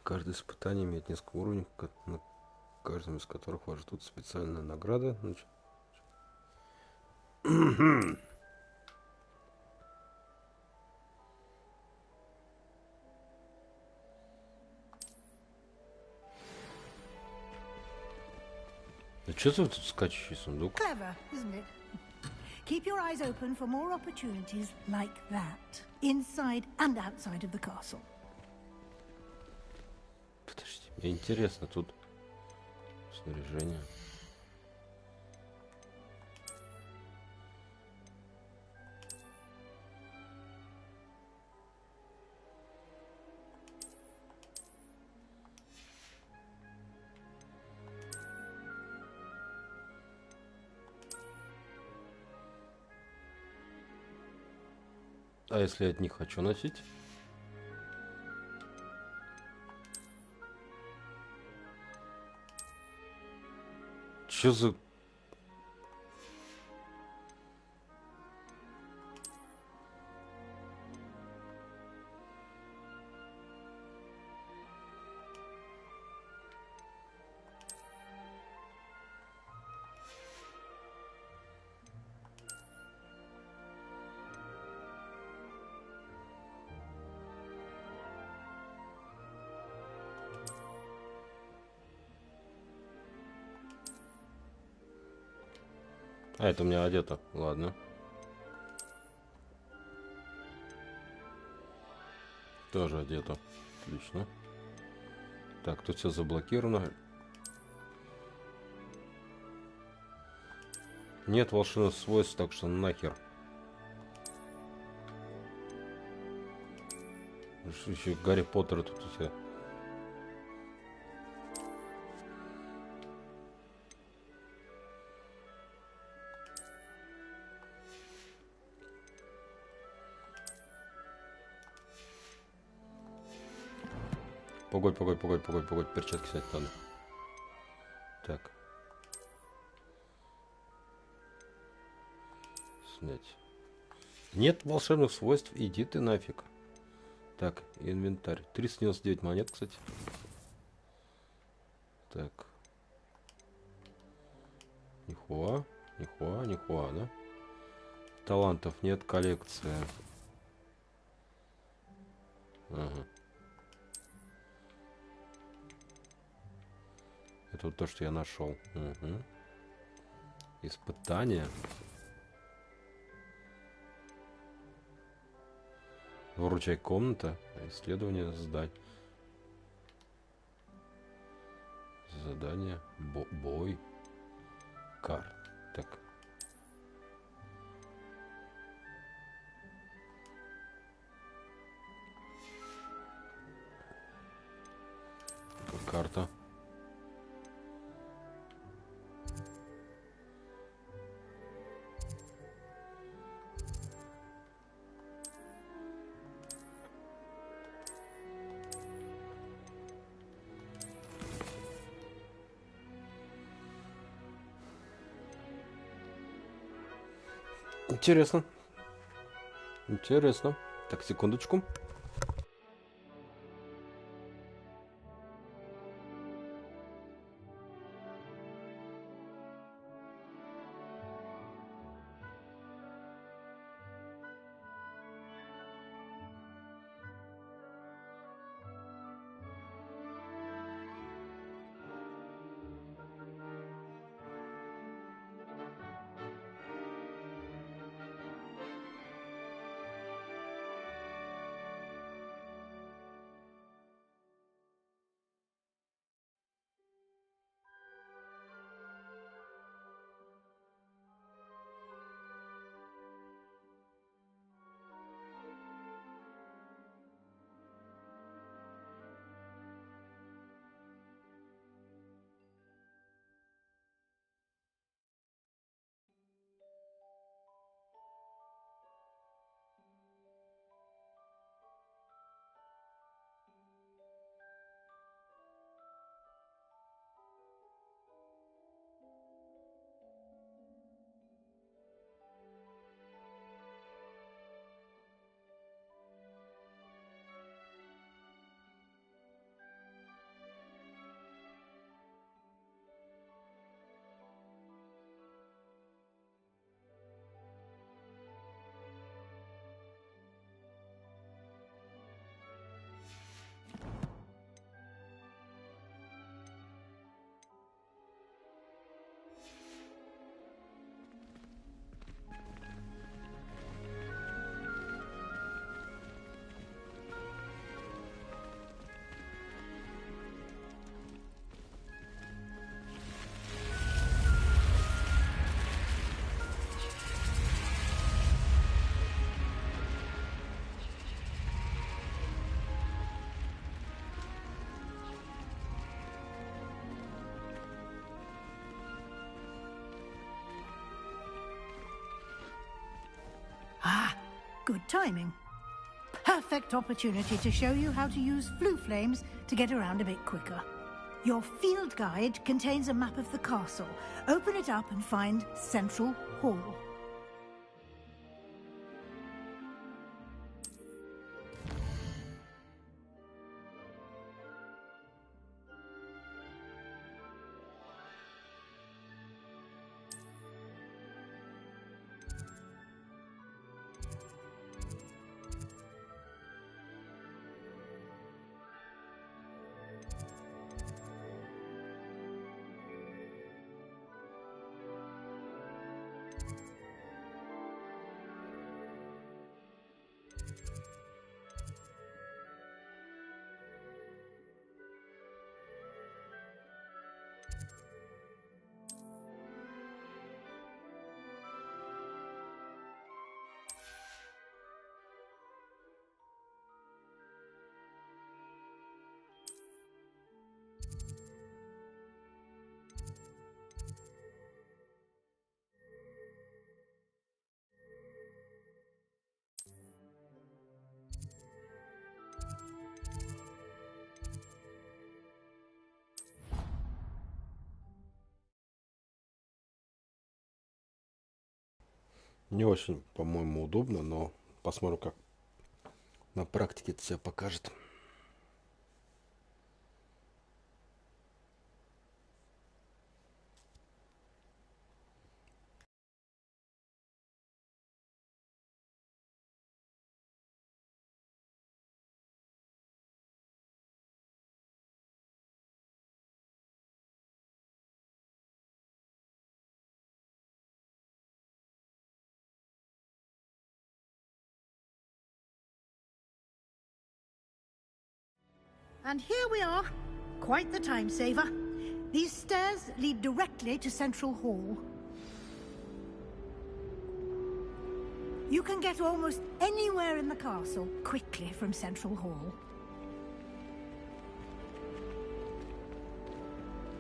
Каждое испытание имеет несколько уровней, на каждом из которых вас ждут специальная награда. Да что за тут скачущий сундук? Clever, isn't it? Keep your eyes open for more opportunities like that, inside and outside of the castle. Подожди, мне интересно тут снаряжение. А если я от них хочу носить? Чё за... А, это у меня одето. Ладно. Тоже одето. Отлично. Так, тут все заблокировано. Нет волшебных свойств, так что нахер. Еще Гарри Поттер тут у тебя. Погодь, перчатки снять надо. Так. Снять. Нет волшебных свойств, иди ты нафиг. Так, инвентарь. 399 монет, кстати. Так. Нихуа, да? Талантов нет, коллекция. Ага. Это вот то, что я нашел. Угу. Испытание. Выручай комната. Исследование сдать. Задание. Бой. Карт. Так. Карта. Интересно. Интересно. Так, секундочку. Good timing. Perfect opportunity to show you how to use flue flames to get around a bit quicker. Your field guide contains a map of the castle. Open it up and find Central Hall. Не очень, по-моему, удобно, но посмотрим, как на практике это себя покажет. And here we are. Quite the time saver. These stairs lead directly to Central Hall. You can get almost anywhere in the castle quickly from Central Hall.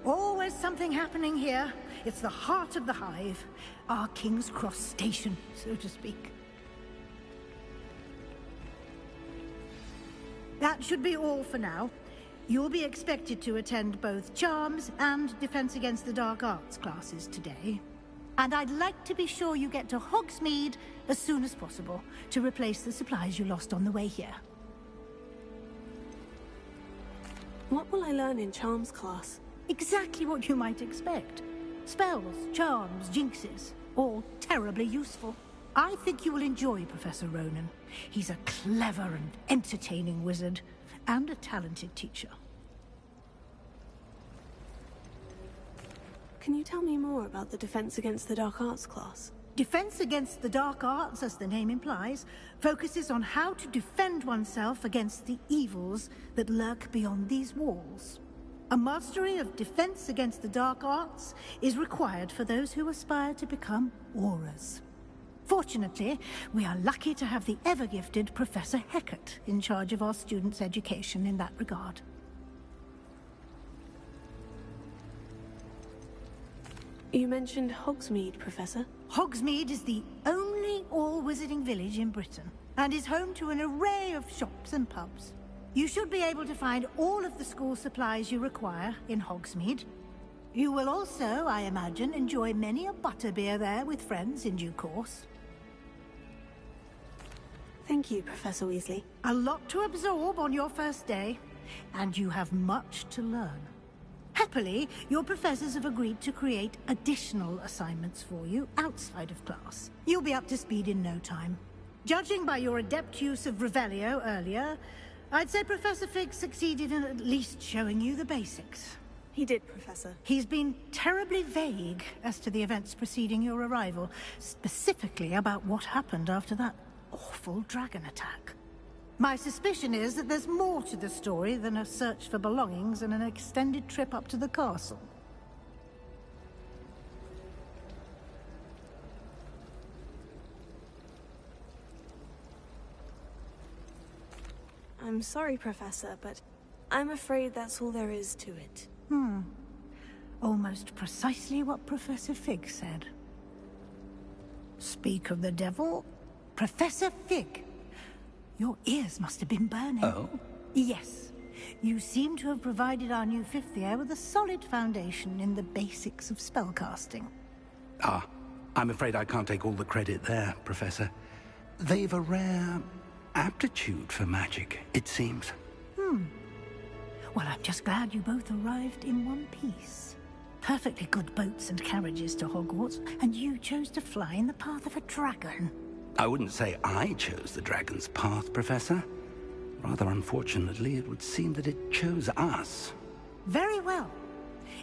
Always something happening here. It's the heart of the hive. Our King's Cross station, so to speak. That should be all for now. You'll be expected to attend both Charms and Defense Against the Dark Arts classes today. And I'd like to be sure you get to Hogsmeade as soon as possible to replace the supplies you lost on the way here. What will I learn in Charms class? Exactly what you might expect. Spells, charms, jinxes, all terribly useful. I think you will enjoy Professor Ronan. He's a clever and entertaining wizard, and a talented teacher. Can you tell me more about the Defense Against the Dark Arts class? Defense Against the Dark Arts, as the name implies, focuses on how to defend oneself against the evils that lurk beyond these walls. A mastery of Defense Against the Dark Arts is required for those who aspire to become Aurors. Fortunately, we are lucky to have the ever-gifted Professor Hecat in charge of our students' education in that regard. You mentioned Hogsmeade, Professor. Hogsmeade is the only all-wizarding village in Britain, and is home to an array of shops and pubs. You should be able to find all of the school supplies you require in Hogsmeade. You will also, I imagine, enjoy many a butterbeer there with friends in due course. Thank you, Professor Weasley. A lot to absorb on your first day, and you have much to learn. Happily, your professors have agreed to create additional assignments for you outside of class. You'll be up to speed in no time. Judging by your adept use of Revelio earlier, I'd say Professor Fig succeeded in at least showing you the basics. He did, Professor. He's been terribly vague as to the events preceding your arrival, specifically about what happened after that awful dragon attack. My suspicion is that there's more to the story than a search for belongings and an extended trip up to the castle. I'm sorry, Professor, but I'm afraid that's all there is to it. Almost precisely what Professor Fig said. Speak of the devil, Professor Fig. Your ears must have been burning. Oh? Yes. You seem to have provided our new fifth year with a solid foundation in the basics of spellcasting. Ah, I'm afraid I can't take all the credit there, Professor. They've a rare aptitude for magic, it seems. Well, I'm just glad you both arrived in one piece. Perfectly good boats and carriages to Hogwarts, and you chose to fly in the path of a dragon. I wouldn't say I chose the dragon's path, Professor. Rather unfortunately, it would seem that it chose us. Very well.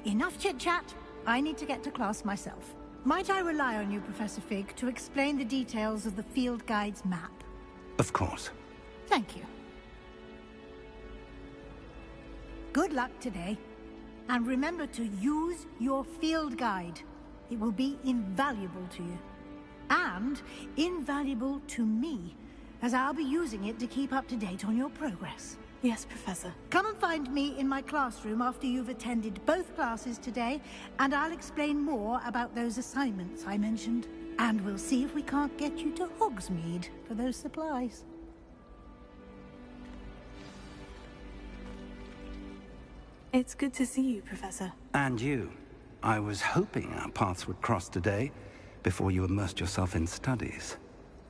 Enough chit-chat. I need to get to class myself. Might I rely on you, Professor Fig, to explain the details of the field guide's map? Of course. Thank you. Good luck today. And remember to use your field guide. It will be invaluable to you. And invaluable to me, as I'll be using it to keep up to date on your progress. Yes, Professor. Come and find me in my classroom after you've attended both classes today, and I'll explain more about those assignments I mentioned. And we'll see if we can't get you to Hogsmeade for those supplies. It's good to see you, Professor. And you. I was hoping our paths would cross today, before you immersed yourself in studies.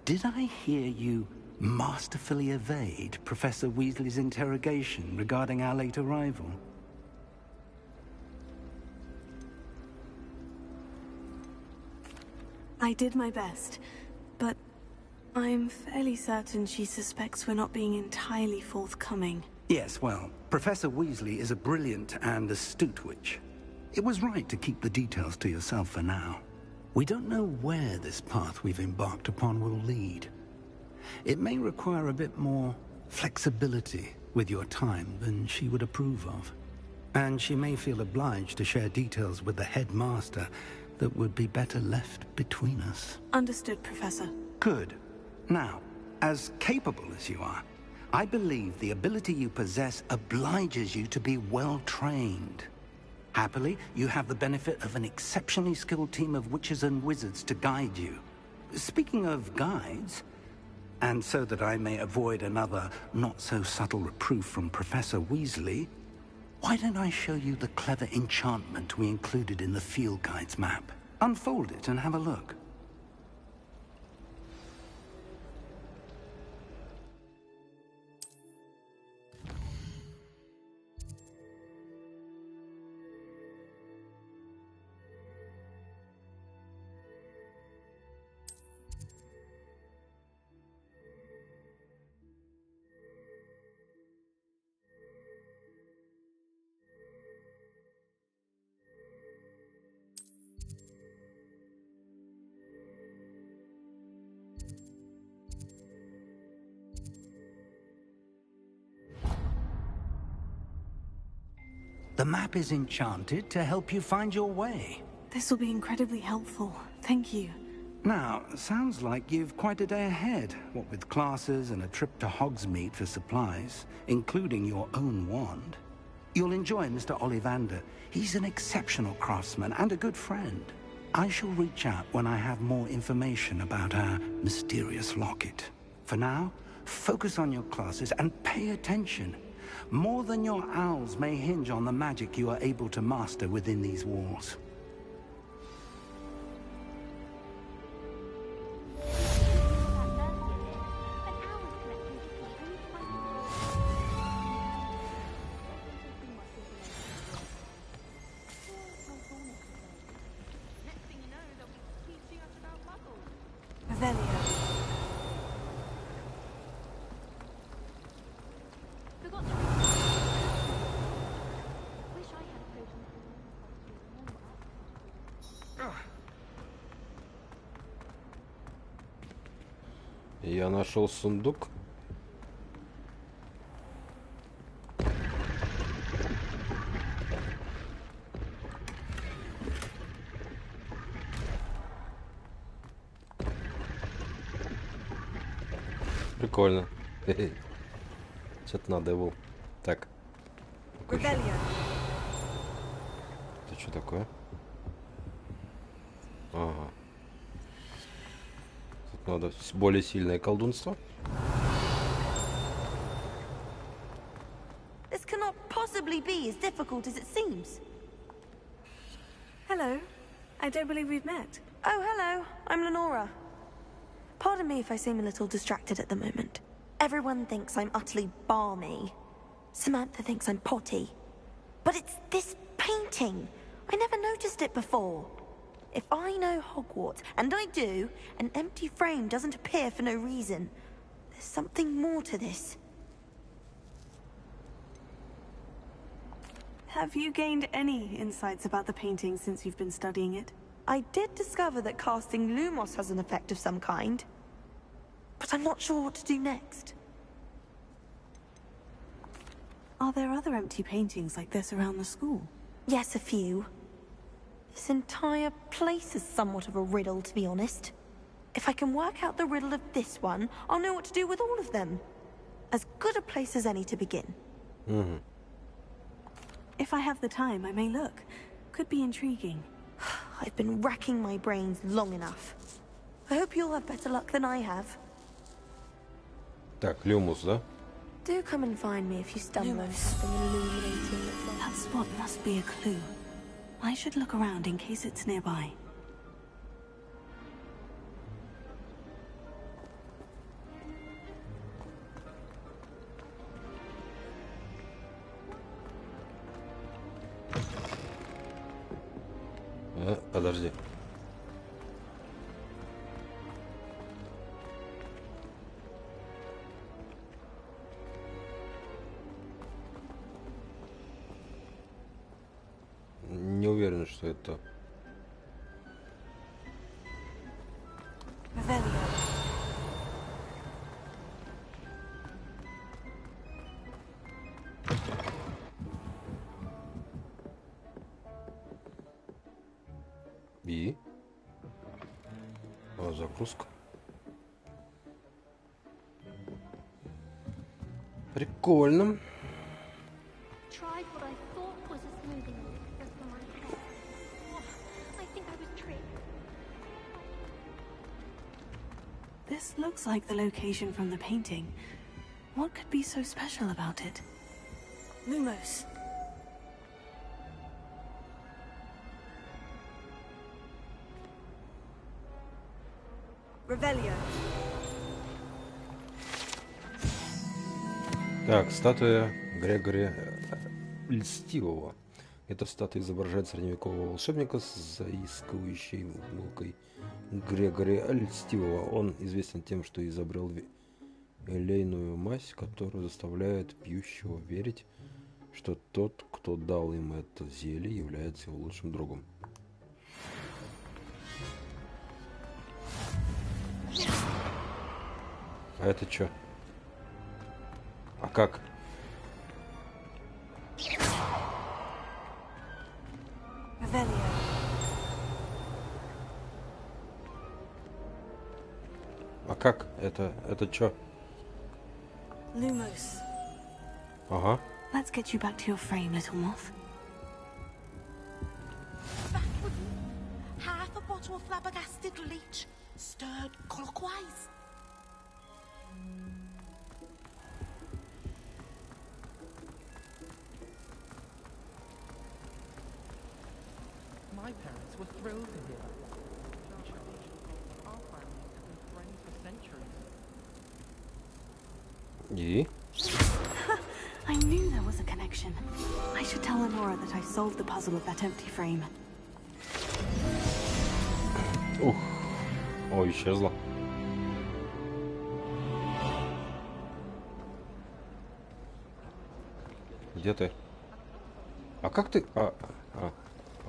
Did I hear you masterfully evade Professor Weasley's interrogation regarding our late arrival? I did my best, but I'm fairly certain she suspects we're not being entirely forthcoming. Yes, well, Professor Weasley is a brilliant and astute witch. It was right to keep the details to yourself for now. We don't know where this path we've embarked upon will lead. It may require a bit more flexibility with your time than she would approve of. And she may feel obliged to share details with the headmaster that would be better left between us. Understood, Professor. Good. Now, as capable as you are, I believe the ability you possess obliges you to be well-trained. Happily, you have the benefit of an exceptionally skilled team of witches and wizards to guide you. Speaking of guides, and so that I may avoid another not-so-subtle reproof from Professor Weasley, why don't I show you the clever enchantment we included in the field guide's map? Unfold it and have a look. The map is enchanted to help you find your way. This will be incredibly helpful. Thank you. Now, sounds like you've quite a day ahead, what with classes and a trip to Hogsmeade for supplies, including your own wand. You'll enjoy Mr. Ollivander. He's an exceptional craftsman and a good friend. I shall reach out when I have more information about our mysterious locket. For now, focus on your classes and pay attention. More than your owls may hinge on the magic you are able to master within these walls. Я нашел сундук. Прикольно. Что-то надо его. Так. Это что такое? Ага. Тут надо более сильное колдунство. This cannot possibly be as difficult as it seems. Hello. I don't believe we've met. Oh, hello. I'm Lenora. Pardon me if I seem a little distracted at the moment. Everyone thinks I'm utterly balmy. Samantha thinks I'm potty. But it's this painting. I never noticed it before. If I know Hogwarts, and I do, an empty frame doesn't appear for no reason. There's something more to this. Have you gained any insights about the painting since you've been studying it? I did discover that casting Lumos has an effect of some kind. But I'm not sure what to do next. Are there other empty paintings like this around the school? Yes, a few. This entire place is somewhat of a riddle, to be honest. If I can work out the riddle of this one, I'll know what to do with all of them. As good a place as any to begin. Mm-hmm. If I have the time, I may look. Could be intriguing. I've been racking my brains long enough. I hope you'll have better luck than I have. Так, Люмус, да? Do come and find me if you stumble on something illuminating. That spot must be a clue. I should look around in case it's nearby. Подожди. Не уверен, что это. И загрузка. Прикольно. This looks like the location from the painting. What could be so special about it? Lumos. Revelio. Так, статуя Грегори Льстивого. Эта статуя изображает средневекового волшебника с заискивающей улыбкой Грегори Льстивого. Он известен тем, что изобрел элейную мазь, которая заставляет пьющего верить, что тот, кто дал им это зелье, является его лучшим другом. А это чё? А как? А как? Это чё? Lumos. Ага. Let's get you back to your frame, little moth. Half a bottle of flabbergasted leech, stirred clockwise. My parents were thrilled to hear that. Our families have been friends for centuries. И? I knew there was a connection. I should tell Lenora that I solved the puzzle of that empty frame. Ух. О, исчезла. Где ты? А как ты? Как?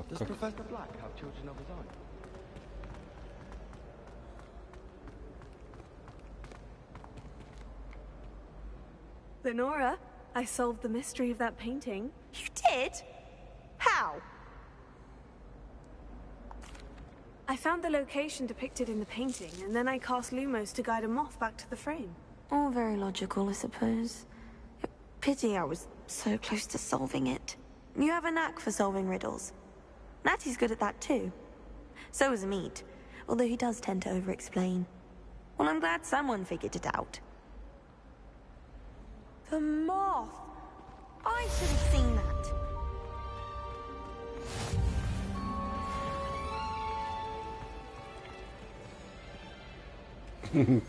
Does Professor Black have children of his own? Lenora, I solved the mystery of that painting. You did? How? I found the location depicted in the painting, and then I cast Lumos to guide a moth back to the frame. All very logical, I suppose. Pity I was so close to solving it. You have a knack for solving riddles. Natty's good at that too. So is Meat, although he does tend to over-explain. Well, I'm glad someone figured it out. The moth! I should have seen that.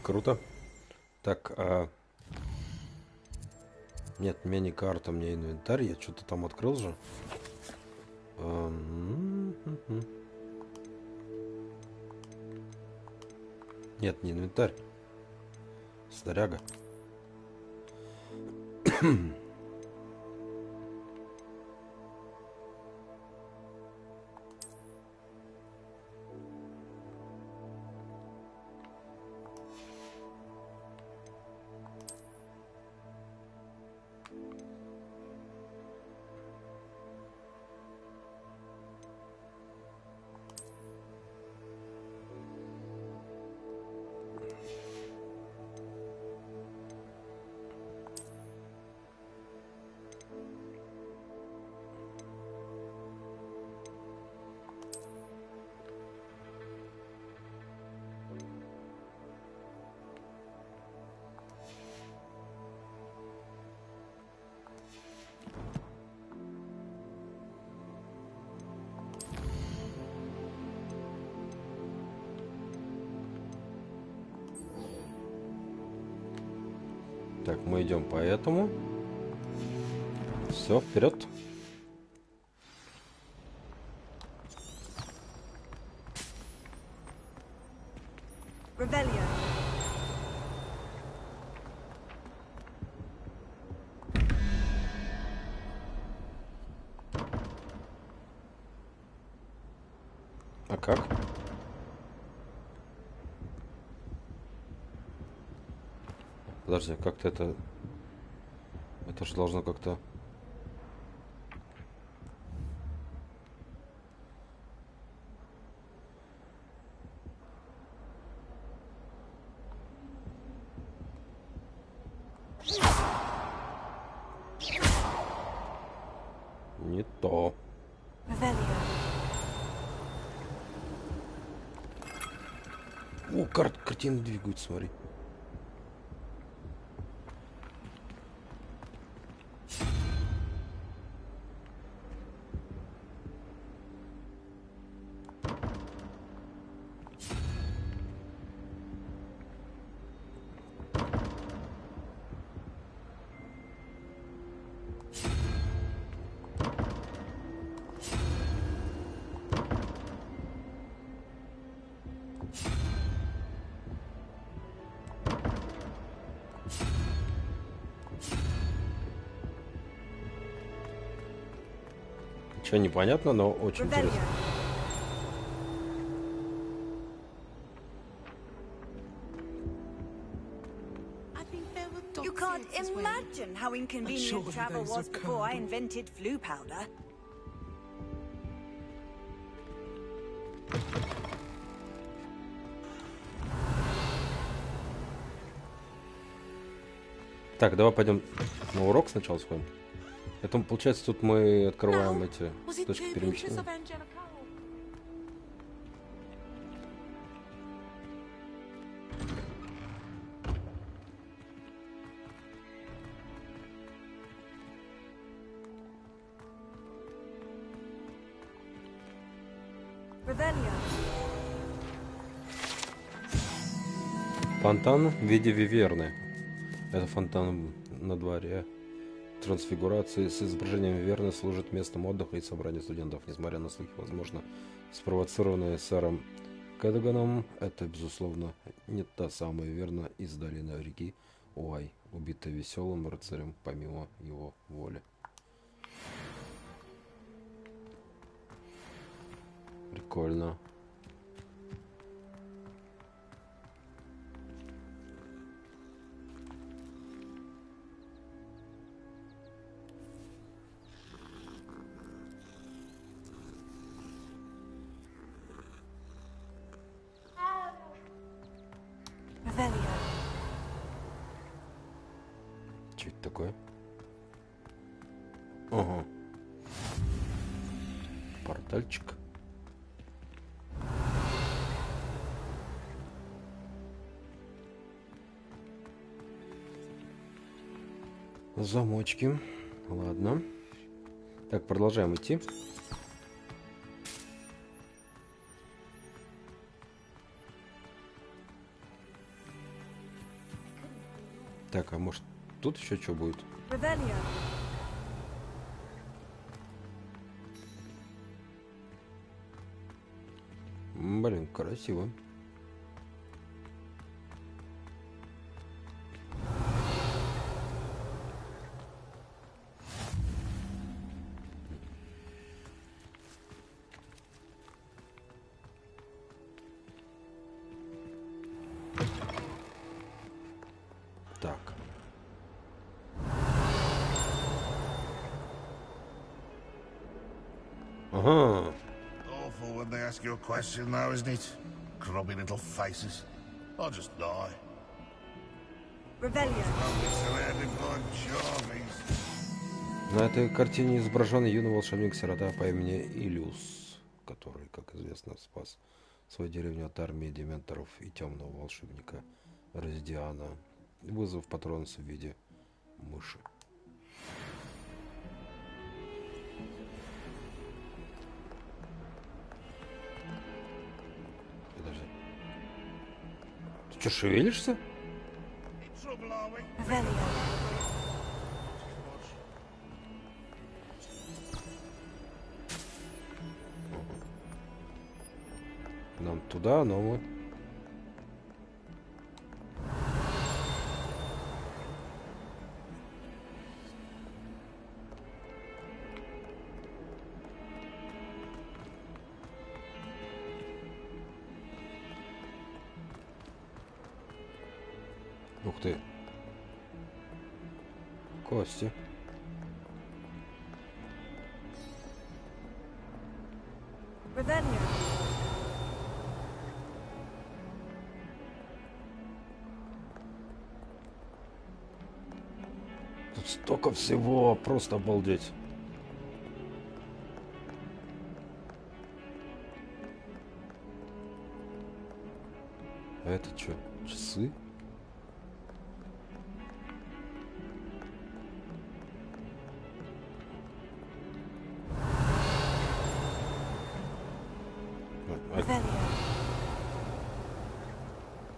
Круто. Так, нет, мини-карта, мне инвентарь. Я что-то там открыл же. Нет, не инвентарь. Снаряга. Так, мы идем по этому. Все, вперед. Rebellion. А как? Подожди, как-то это... Это же должно как-то... Не то. О, картины двигаются, смотри. Ничего непонятно, но очень интересно. You can't imagine how inconvenient travel was before I invented flu powder. Так, давай пойдем на урок сначала сходим. Это, получается, тут мы открываем эти точки перемещения. Фонтан в виде виверны. Это фонтан на дворе трансфигурации с изображением виверны служит местом отдыха и собрания студентов. Несмотря на слухи, возможно, спровоцированные сэром Кэдганом, это, безусловно, не та самая виверна из долины реки Уай, убитая веселым рыцарем помимо его воли. Прикольно. Что это такое? Ага. Портальчик. Замочки. Ладно. Так, продолжаем идти. Так, а может тут еще что будет? Блин, красиво. Так. Ага. Awful when they ask you a question now, isn't it? Grubby little faces. I'll just die. На этой картине изображен юный волшебник-сирота по имени Илюс, который, как известно, спас свою деревню от армии дементоров и темного волшебника Раздиана, вызвав патронус в виде мыши. Подожди. Ты что, шевелишься? Нам туда, но мы... Ух ты. Кости. Тут столько всего, просто обалдеть. А это что, часы?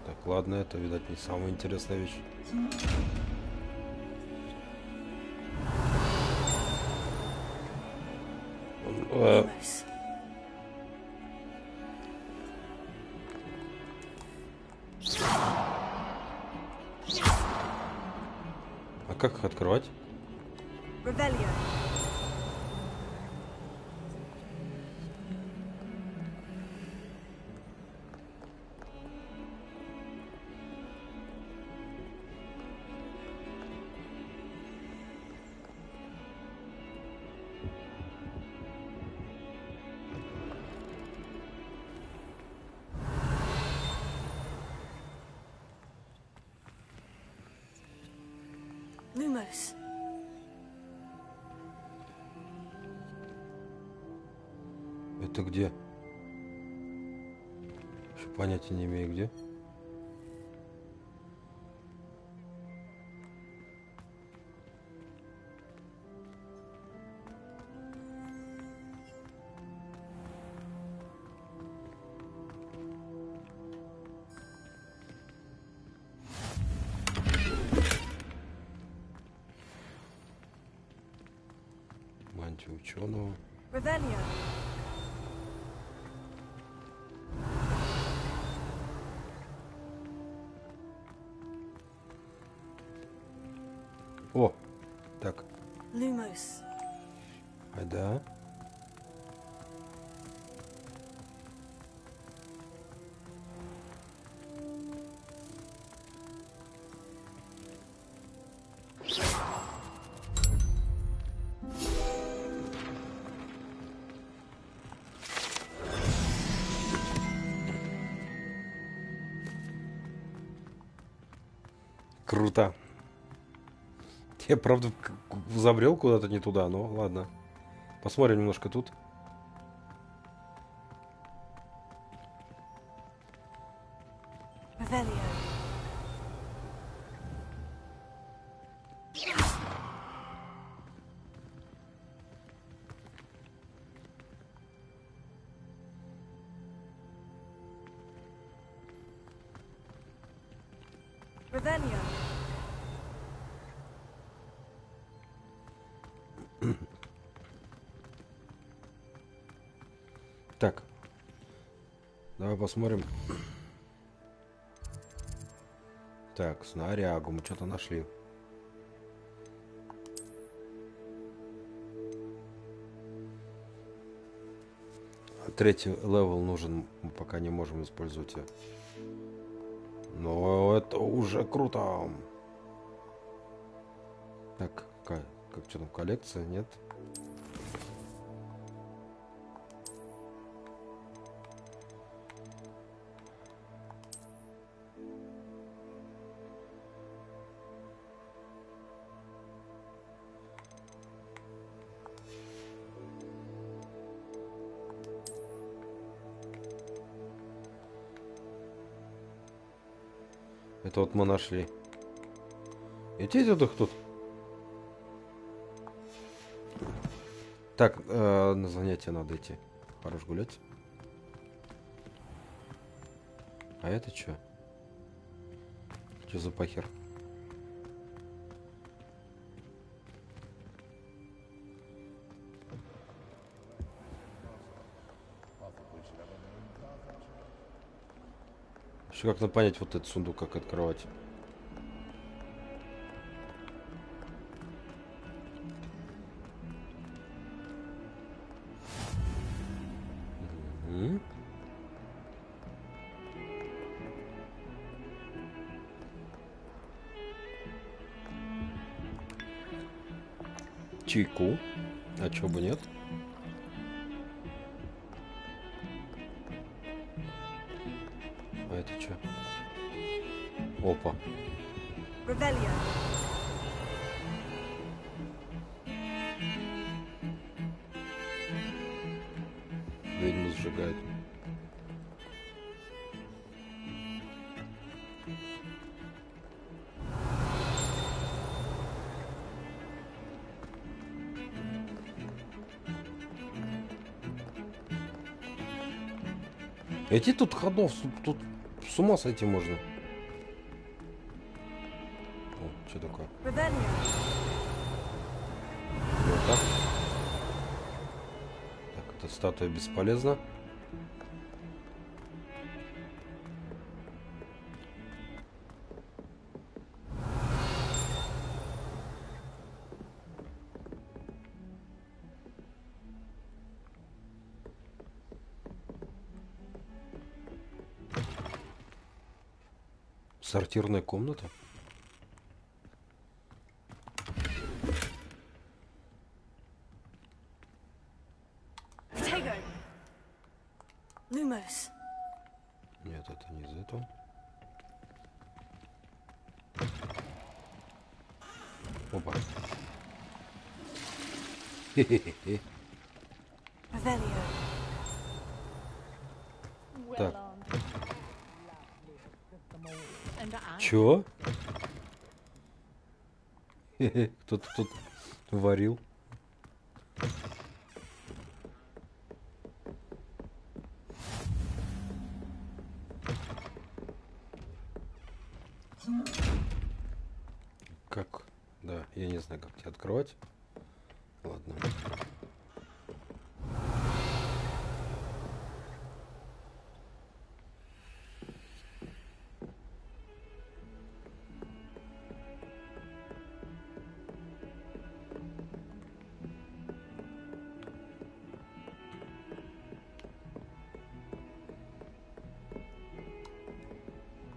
Так, ладно, это, видать, не самая интересная вещь. А как их открывать? Lumos. Это где? Еще понятия не имею, где. Мантия ученого. О, так. Lumos. А да. Круто. Я, правда, забрел куда-то не туда, но ладно. Посмотрим немножко тут. Так, давай посмотрим. Так, снарягу мы что-то нашли. Третий левел нужен, мы пока не можем использовать ее. Но это уже круто. Так, как что там, коллекция, нет? Это вот мы нашли. Идите тут тут. Так, на занятия надо идти. Хорош гулять. А это что? Что за похер? Еще как-то понять вот этот сундук, как открывать. Чайку. А чё бы нет? А это чё? Опа. Ведьму сжигает. Эти тут ходов, тут с ума сойти можно. О, что такое? Вот так. Так, эта статуя бесполезна. Сортирная комната. Нет, это не из этого. Опа. Хе-хе-хе. Так. Чё? Кто-то тут варил. Как? Да, я не знаю, как тебя открывать. Ладно.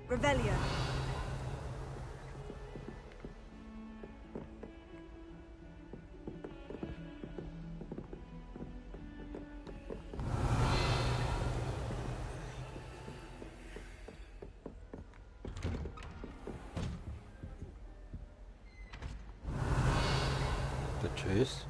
Revelio. Это что есть?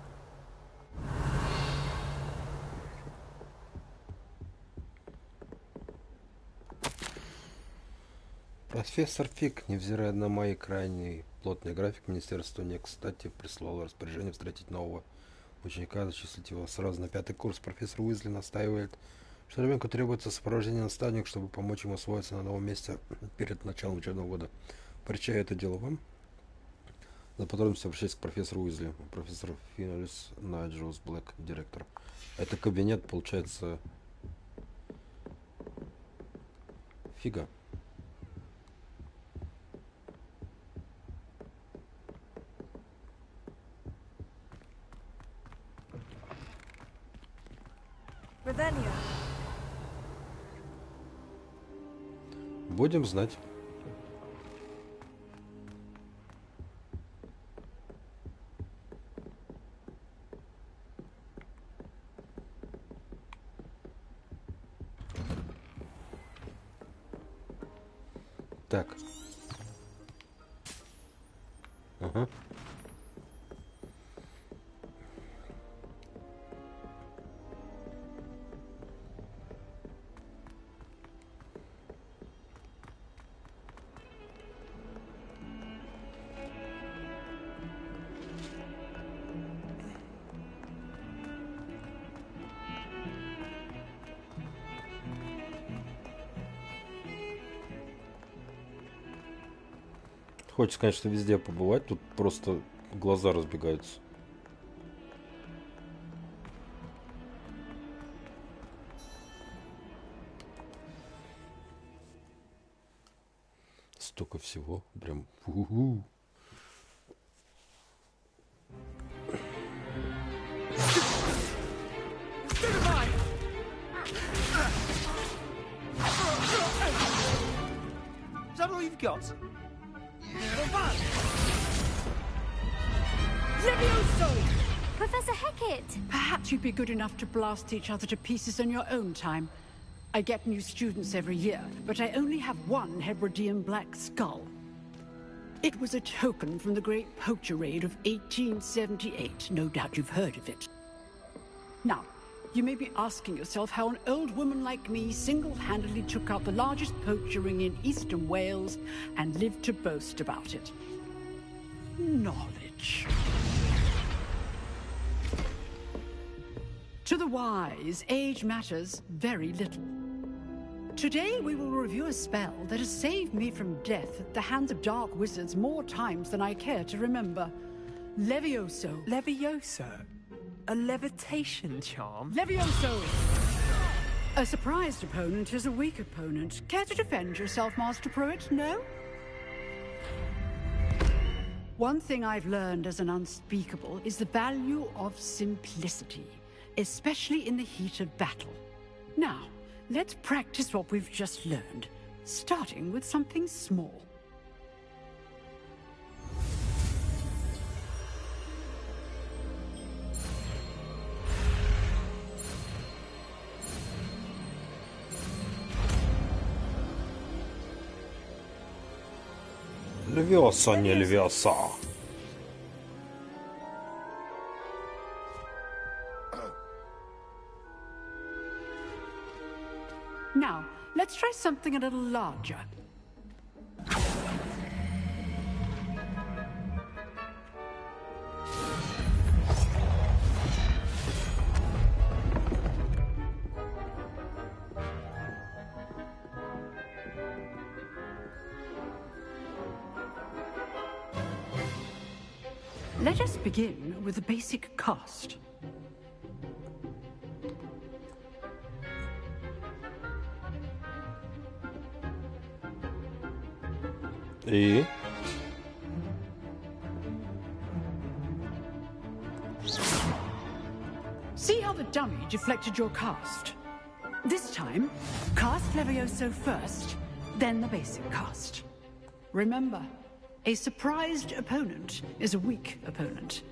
Профессор Фиг, невзирая на мои крайне плотный график, министерство не кстати прислало распоряжение встретить нового ученика, зачислить его сразу на 5-й курс. Профессор Уизли настаивает, что ребенку требуется сопровождение наставника, чтобы помочь ему освоиться на новом месте перед началом учебного года. Поручаю это дело вам. За подробностью обращайтесь к профессору Уизли. Профессор Финалис Найджелс Блэк, директор. Это кабинет, получается, Фига. Будем знать. Так. Ага. Хочется, конечно, везде побывать, тут просто глаза разбегаются. Столько всего, прям. У-ху-ху. Is that all you've got? Levioso! Professor Hecat! Perhaps you'd be good enough to blast each other to pieces in your own time. I get new students every year, but I only have one Hebridean black skull. It was a token from the Great Poacher Raid of 1878. No doubt you've heard of it. Now, you may be asking yourself how an old woman like me single-handedly took out the largest poacher ring in eastern Wales and lived to boast about it. Knowledge. To the wise, age matters very little. Today we will review a spell that has saved me from death at the hands of dark wizards more times than I care to remember. Levioso. Levioso? A levitation charm? Levioso! A surprised opponent is a weak opponent. Care to defend yourself, Master Pruitt? No? One thing I've learned as an unspeakable is the value of simplicity, especially in the heat of battle. Now, let's practice what we've just learned, starting with something small. Leviosa, nie leviosa. Now, let's try something a little larger. Let us begin with a basic cast. И? See how the dummy deflected your cast? This time, cast Levioso first, then the basic cast. Remember, a surprised opponent is a weak opponent,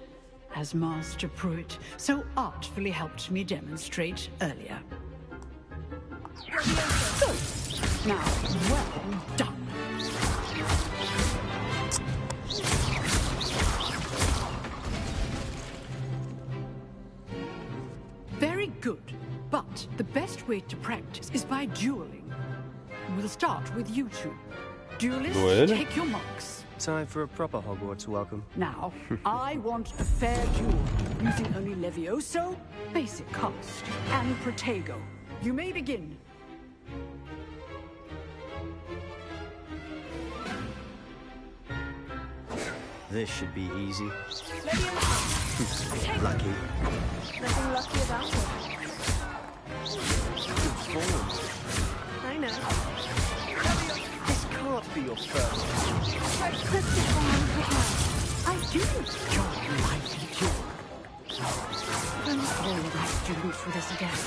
as Master Pruitt so artfully helped me demonstrate earlier. Good. Now, well done. Very good, but the best way to practice is by dueling. We'll start with you two. Duelists, Duel? take your marks. Time for a proper Hogwarts welcome. Now, I want a fair duel, using only Levioso, basic cast, and Protego. You may begin. This should be easy. Levioso. Lucky. Nothing lucky about it. Good form. I know. This can't be your first. I do enjoy lively duel. I'm all my students for this again.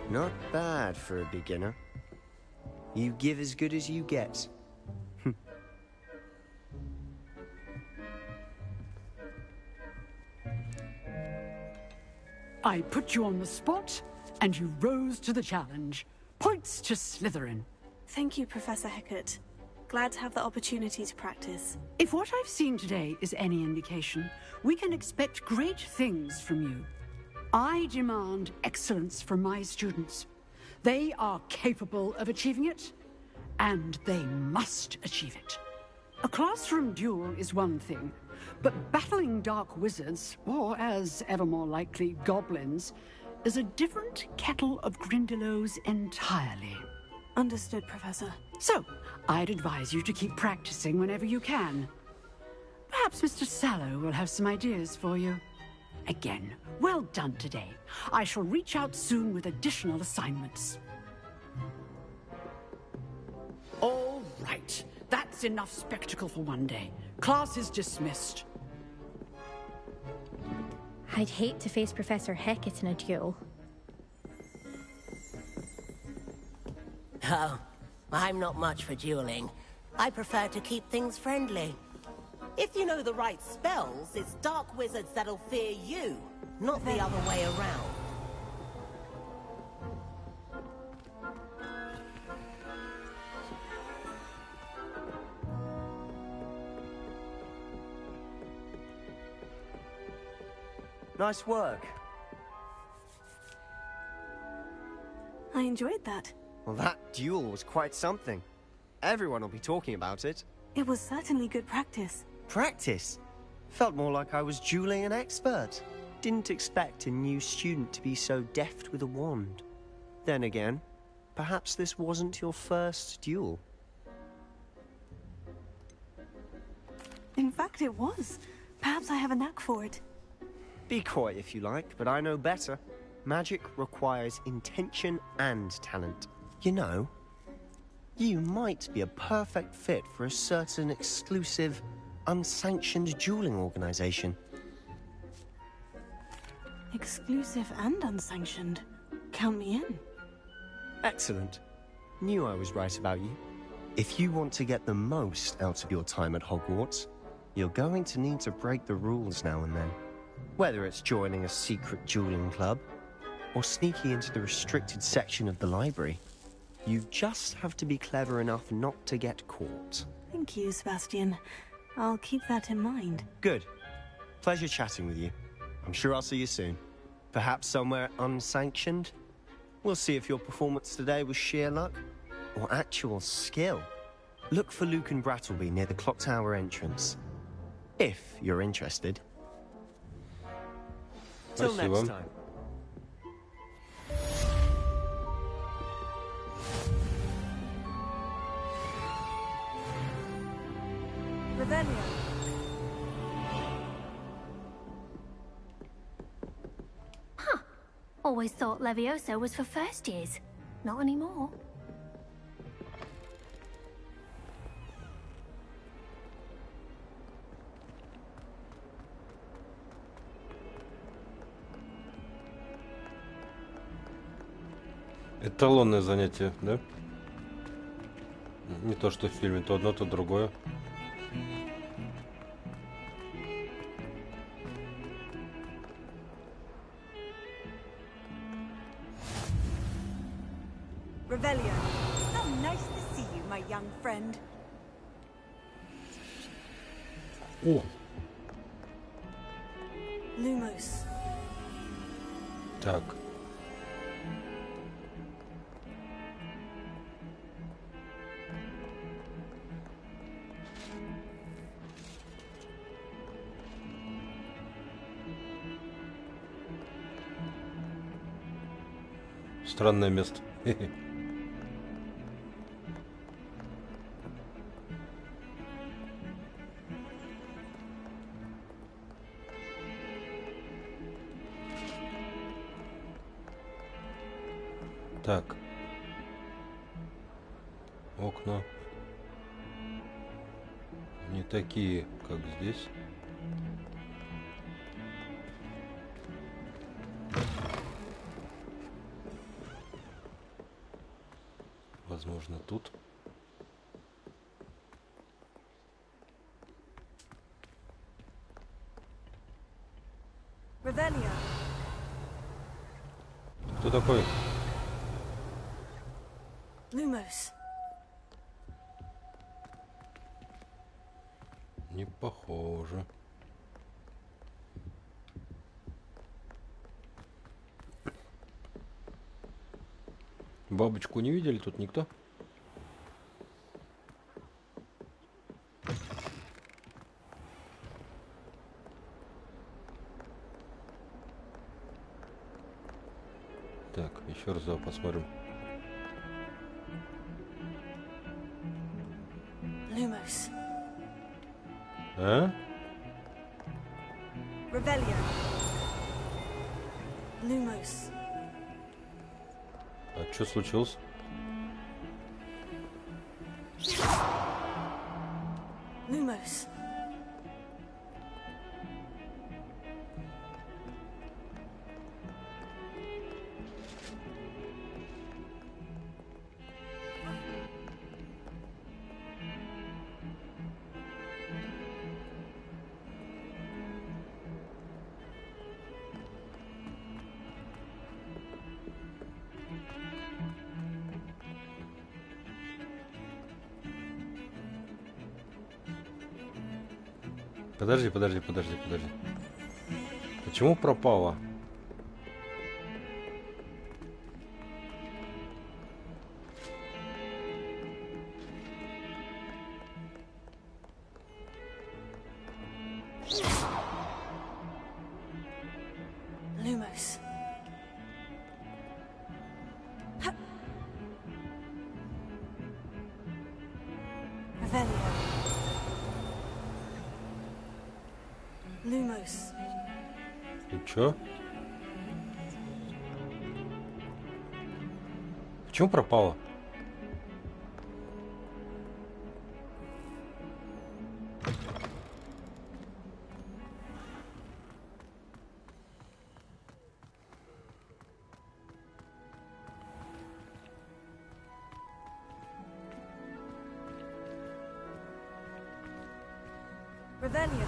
Not bad for a beginner. You give as good as you get. I put you on the spot, and you rose to the challenge. Points to Slytherin. Thank you, Professor Hecat. Glad to have the opportunity to practice. If what I've seen today is any indication, we can expect great things from you. I demand excellence from my students. They are capable of achieving it, and they must achieve it. A classroom duel is one thing, but battling dark wizards, or as ever more likely, goblins, is a different kettle of Grindylows entirely. Understood, Professor. So, I'd advise you to keep practicing whenever you can. Perhaps Mr. Sallow will have some ideas for you. Again, well done today. I shall reach out soon with additional assignments. All right. That's enough spectacle for one day. Class is dismissed. I'd hate to face Professor Hecat in a duel. Oh, I'm not much for dueling. I prefer to keep things friendly. If you know the right spells, it's dark wizards that'll fear you, not the other way around. Nice work. I enjoyed that. Well, that duel was quite something. Everyone will be talking about it. It was certainly good practice. Practice? Felt more like I was dueling an expert. Didn't expect a new student to be so deft with a wand. Then again, perhaps this wasn't your first duel. In fact, it was. Perhaps I have a knack for it. Be coy if you like, but I know better. Magic requires intention and talent. You know, you might be a perfect fit for a certain exclusive, unsanctioned dueling organization. Exclusive and unsanctioned. Count me in. Excellent. Knew I was right about you. If you want to get the most out of your time at Hogwarts, you're going to need to break the rules now and then. Whether it's joining a secret dueling club, or sneaking into the restricted section of the library, you just have to be clever enough not to get caught. Thank you, Sebastian. I'll keep that in mind. Good. Pleasure chatting with you. I'm sure I'll see you soon. Perhaps somewhere unsanctioned? We'll see if your performance today was sheer luck or actual skill. Look for Luke and Brattleby near the clock tower entrance. If you're interested. Till next time. Revelio. Huh. Always thought Levioso was for first years. Not anymore. Эталонное занятие, да? Не то, что в фильме, то одно, то другое. Revelio. So nice to see you, my young friend. О! Lumos. Так. Странное место. Так. Окна. Не такие, как здесь. Возможно, тут. Revelio. Кто такой? Lumos. Не похоже. Бабочку не видели тут никто? Так, еще раз давай посмотрим. Lumos. А? Revelio. Lumos. А что случилось? Lumos. Подожди. Почему пропала? Lumos. Revelio. Lumos. И чё? Почему пропала? Revelio.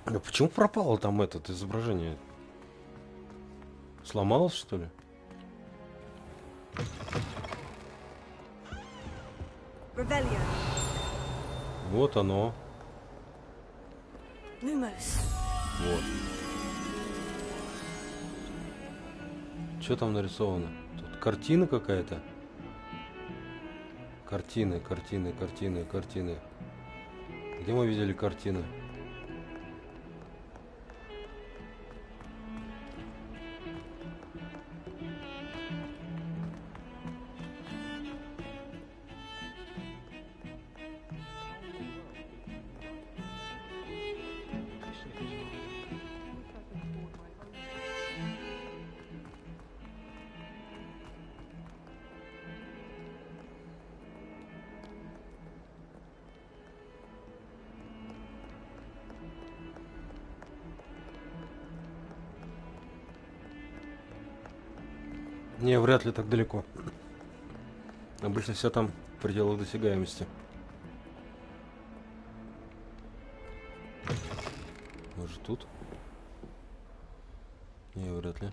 А почему пропало там это изображение? Сломалось, что ли? Revelio. Вот оно. Lumos. Вот. Что там нарисовано? Тут картина какая-то. Картины. Где мы видели картины? Не, вряд ли так далеко. Обычно все там в пределах досягаемости. Может тут? Не, вряд ли.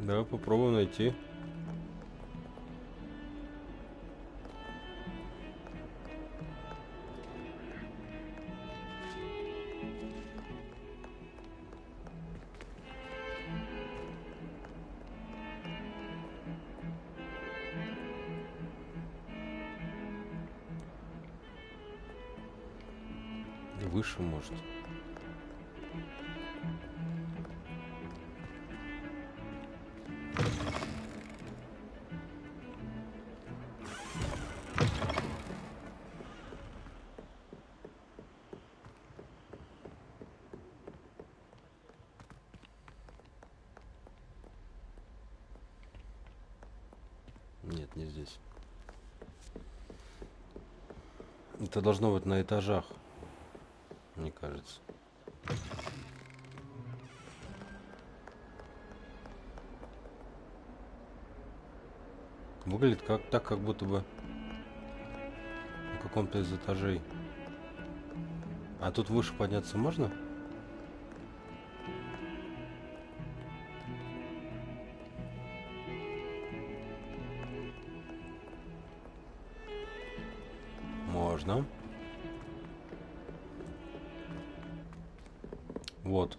Давай попробуем найти. Выше, может. Нет, не здесь. Это должно быть на этажах, мне кажется. Выглядит как будто бы на каком-то из этажей. А тут выше подняться можно? Можно. Вот.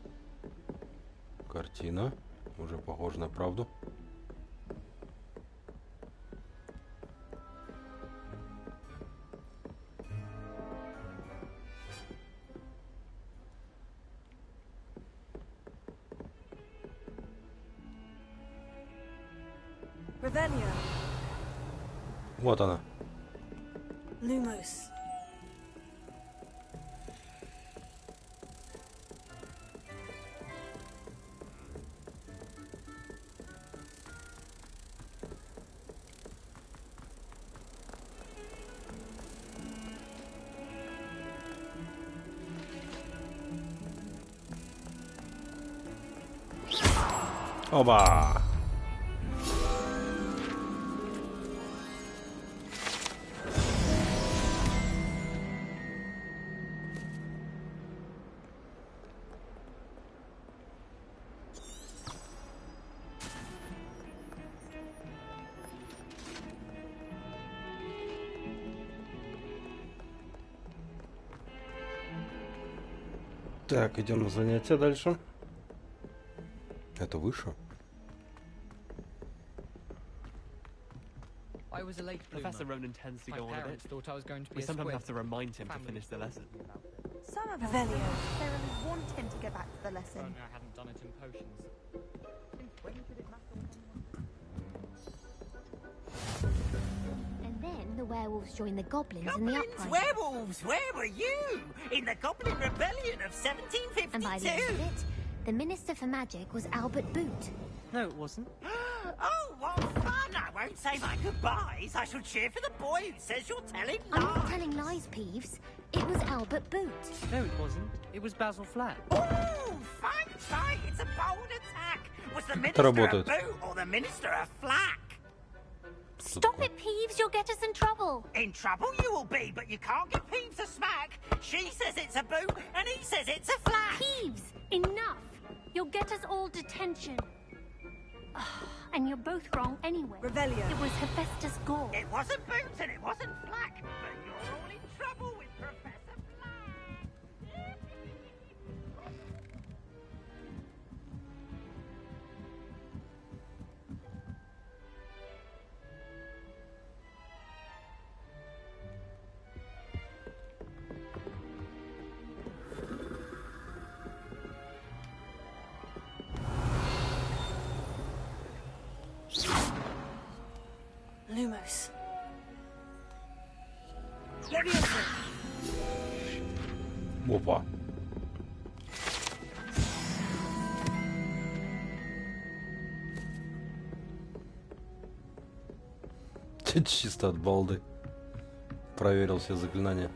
Картина. Уже похожа на правду. Revelio. Вот она. Lumos. Оба! Так, идем на занятия дальше. Это выше. I was a late bloomer. Professor Ronan tends to My go on a bit. parents thought I was going to be We a sometimes squid. have to remind him to Family finish the lesson. Some of us don't necessarily want him to go back to the lesson. Only I hadn't done it in potions. When did it matter what And then the werewolves joined the goblins in the Goblins, uprising. werewolves, where were you? In the Goblin Rebellion of 1752? And by the end of it, the Minister for Magic was Albert Boot. No, it wasn't. Oh, what fun! I won't say my goodbyes. I shall cheer for the boy who says you're telling I'm lies. not telling lies, Peeves. It was Albert Boot. No, it wasn't. It was Basil Flat. Ooh, fight, fight! It's a bold attack. Was the Это minister a работает. boot or the minister a flack? Stop it, Peeves. You'll get us in trouble. In trouble you will be, but you can't give Peeves a smack. She says it's a boot, and he says it's a flack. Peeves, enough. You'll get us all detention. And you're both wrong anyway. Revelio. It was Hephaestus Gore. It wasn't boot and it wasn't flack, but you're all in trouble with Professor Flack. Lumos. Опа. Чисто от балды. Проверил все заклинания.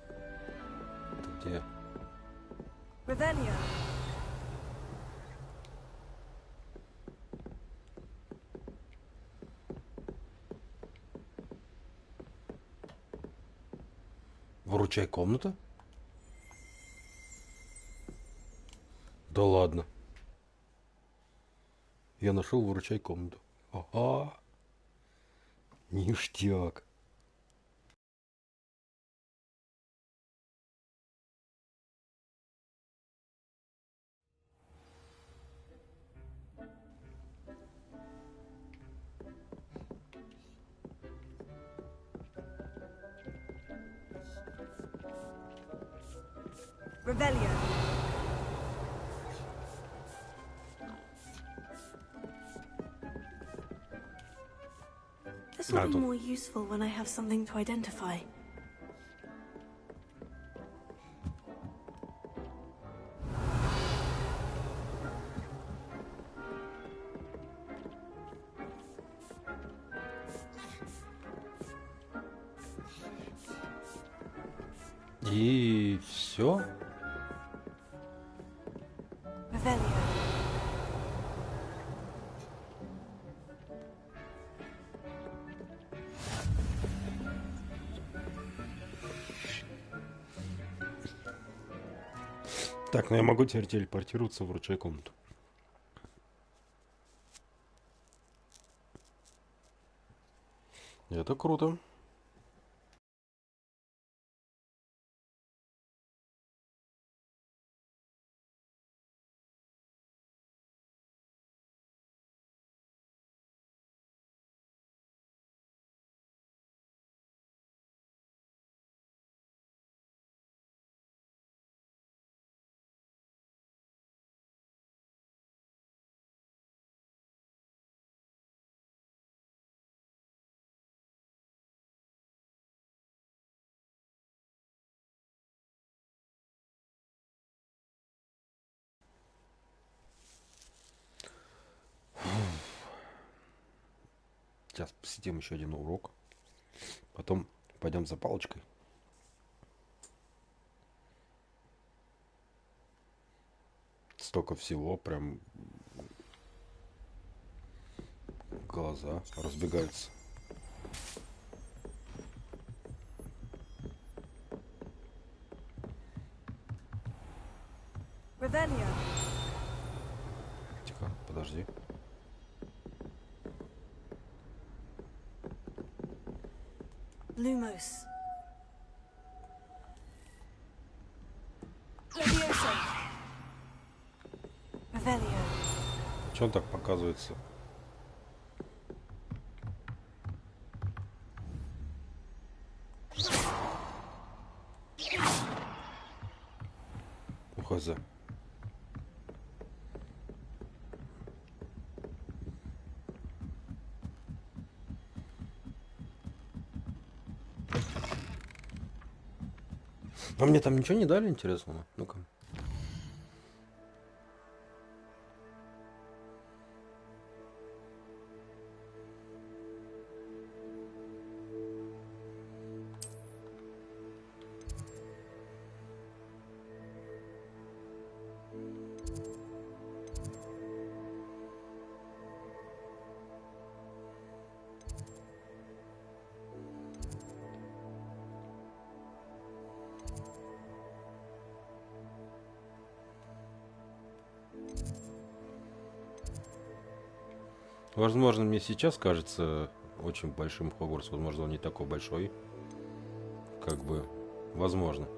Это где? Revelio. Выручай комната? Да ладно. Я нашел выручай комнату. Ага. Ништяк. Revelio. This will be more useful when I have something to identify. И все? Revelio. Так, ну я могу теперь телепортироваться в вручай комнату. Это круто. Сейчас посетим еще один урок. Потом пойдем за палочкой. Столько всего, прям глаза разбегаются. Тихо, подожди. Lumos. Че он так показывается? Ухз. А мне там ничего не дали интересного? Ну-ка. Возможно, мне сейчас кажется очень большим Хогвартс. Возможно, он не такой большой. Как бы, возможно.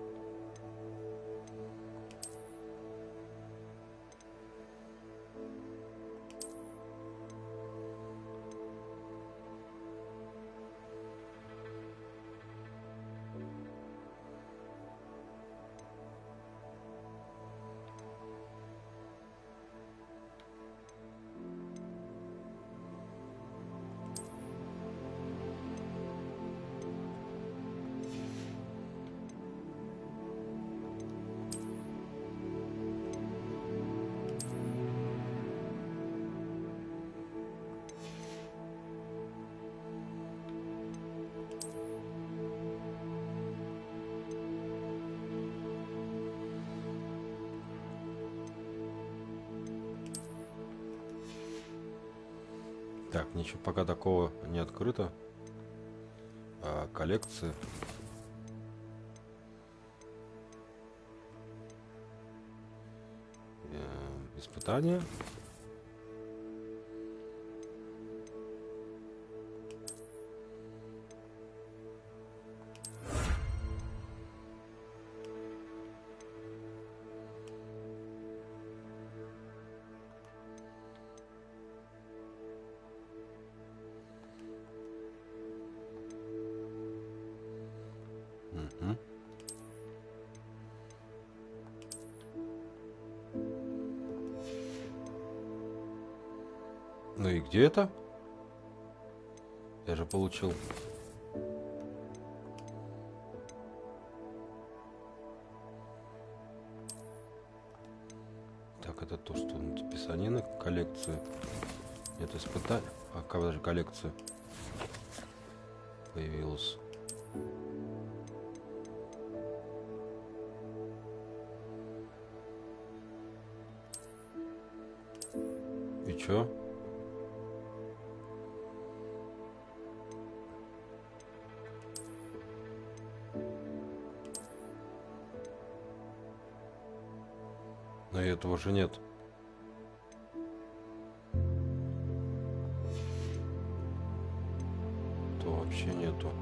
Так, ничего пока такого не открыто. Коллекции. Испытания. Ну и где это? Я же получил. Так, это то, что писанины, коллекции. Это испытание. А когда же коллекция появилась? И чё? Но этого же нет. То вообще нету.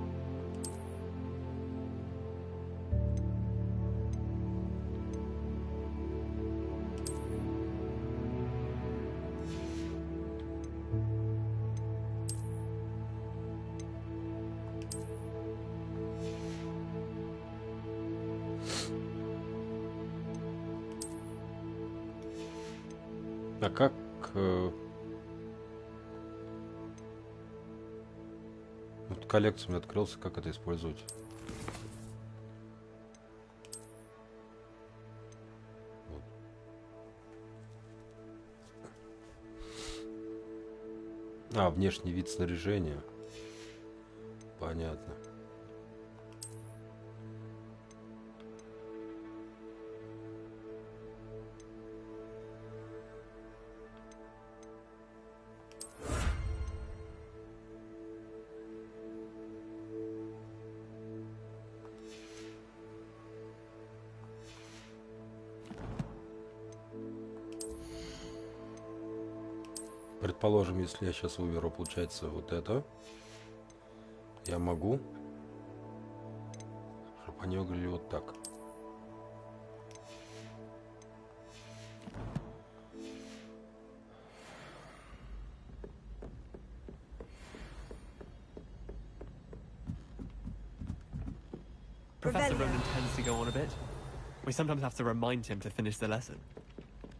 А как вот коллекцию мне открылся, как это использовать? Вот. А, внешний вид снаряжения. Понятно. Предположим, если я сейчас выберу, получается, вот это, я могу, чтобы они выглядели вот так. Professor Ronan tends to go on a bit. We sometimes have to remind him to finish the lesson.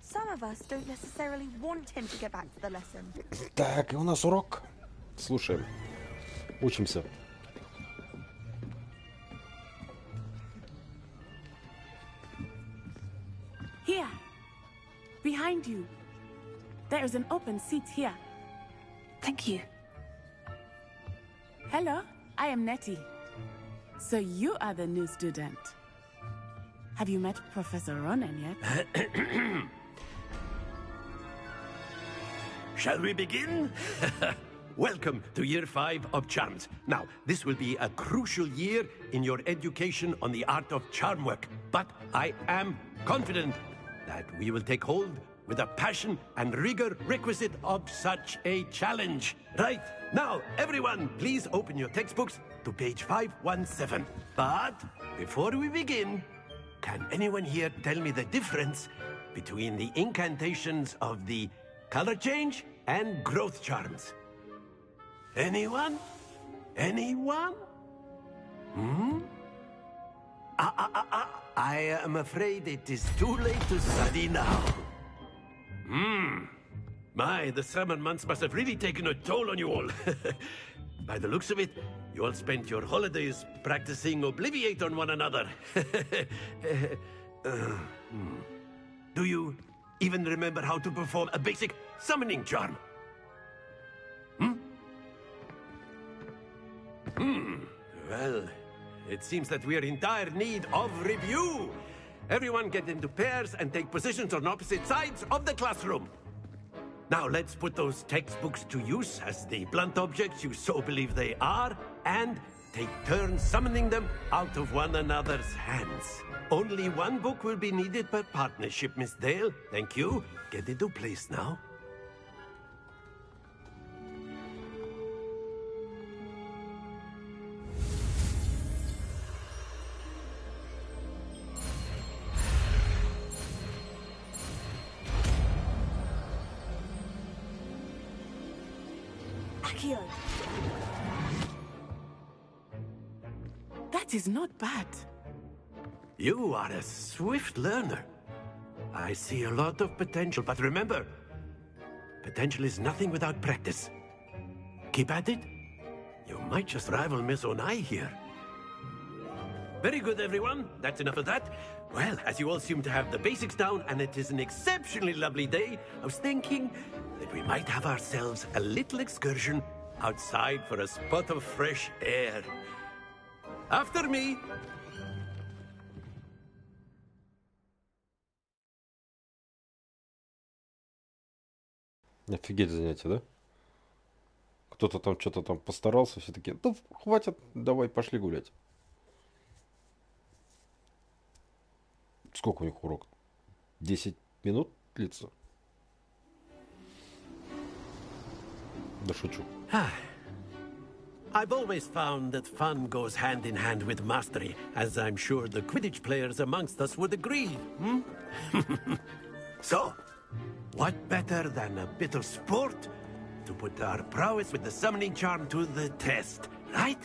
Some of us don't necessarily want him to get back to the lesson. Так, и у нас урок. Слушаем. Учимся. Here. Behind you. There's an open seat here. Thank you. Hello, I am Nettie. So you are the new student. Have you met Professor Ronan yet? Shall we begin? Welcome to Year 5 of Charms. Now, this will be a crucial year in your education on the art of charm work. But I am confident that we will take hold with the passion and rigor requisite of such a challenge. Right, now, everyone, please open your textbooks to page 517. But before we begin, can anyone here tell me the difference between the incantations of the color change and growth charms? Anyone? Anyone? Hmm? I am afraid it is too late to study now. My, the summer months must have really taken a toll on you all. By the looks of it, you all spent your holidays practicing Obliviate on one another. Do you even remember how to perform a basic summoning charm? Well, it seems that we are in dire need of review. Everyone get into pairs and take positions on opposite sides of the classroom. Now let's put those textbooks to use as the blunt objects you so believe they are, and take turns summoning them out of one another's hands. Only one book will be needed per partnership, Miss Dale. Thank you. Get into place now. Akio. That is not bad. You are a swift learner. I see a lot of potential, but remember, potential is nothing without practice. Keep at it. You might just rival Miss Onai here. Very good, everyone. That's enough of that. Well, as you all seem to have the basics down, and it is an exceptionally lovely day, I was thinking that we might have ourselves a little excursion outside for a spot of fresh air. After me. Офигеть занятие, да? Кто-то там что-то там постарался, все таки, ну, хватит, давай, пошли гулять. Сколько у них урок? 10 минут длится? Да шучу. I've always found that fun goes hand in hand with mastery, as I'm sure the Quidditch players amongst us would agree. So, what better than a bit of sport to put our prowess with the summoning charm to the test, right?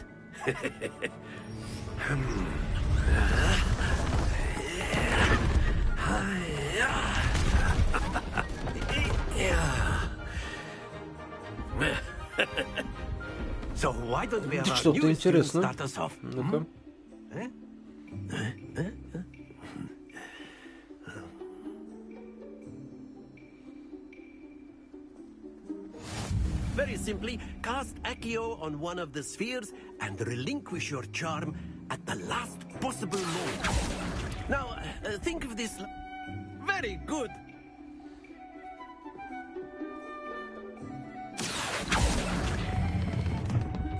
So why don't we have our new student start us off? Ну-ка. Very simply, cast Accio on one of the spheres and relinquish your charm at the last possible moment. Now, think of this... Very good!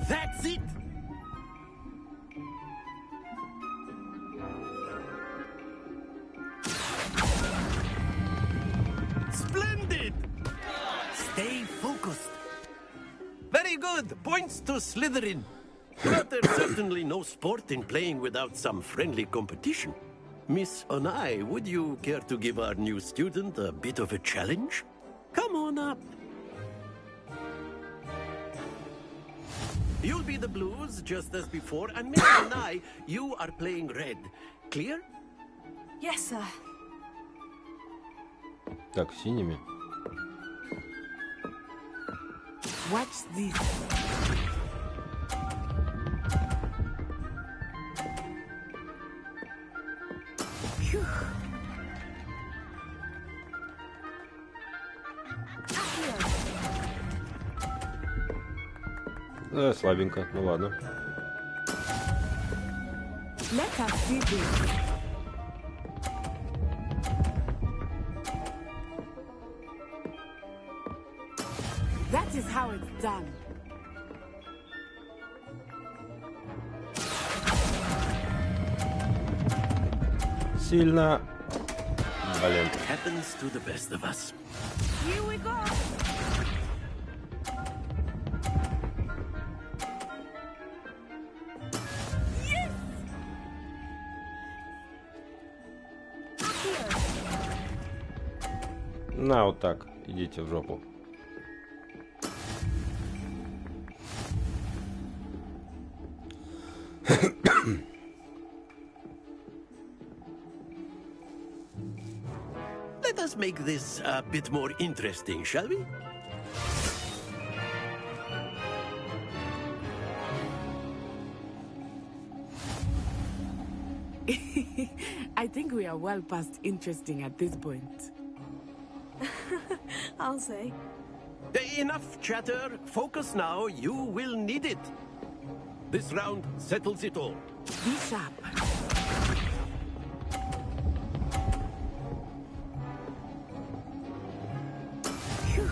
That's it! Splendid! Stay focused. Very good. Points to Slytherin. But there's certainly no sport in playing without some friendly competition. Miss Onai, would you care to give our new student a bit of a challenge? Come on up. You'll be the blues, just as before, and Miss Onai, you are playing red. Clear? Yes, sir. Так, синими. Watch this. Phew. Слабенько, ну ладно. Let us see this. That is how it's done. Сильно. Блин. Happens to the best of us. Here we go. Yes! На, вот так. Идите в жопу. Let us make this a bit more interesting, shall we? I think we are well past interesting at this point. I'll say. Enough chatter. Focus now. You will need it. This round settles it all. Be sharp. Phew.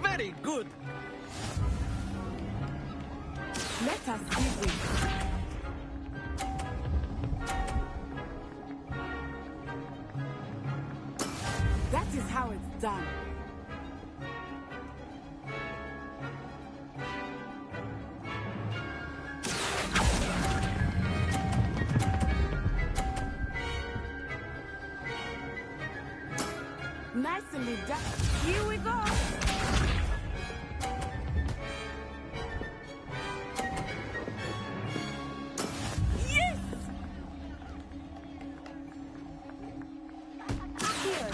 Very good. Let us see this. That is how it's done. Nicely done. Here we go. Yes! Here.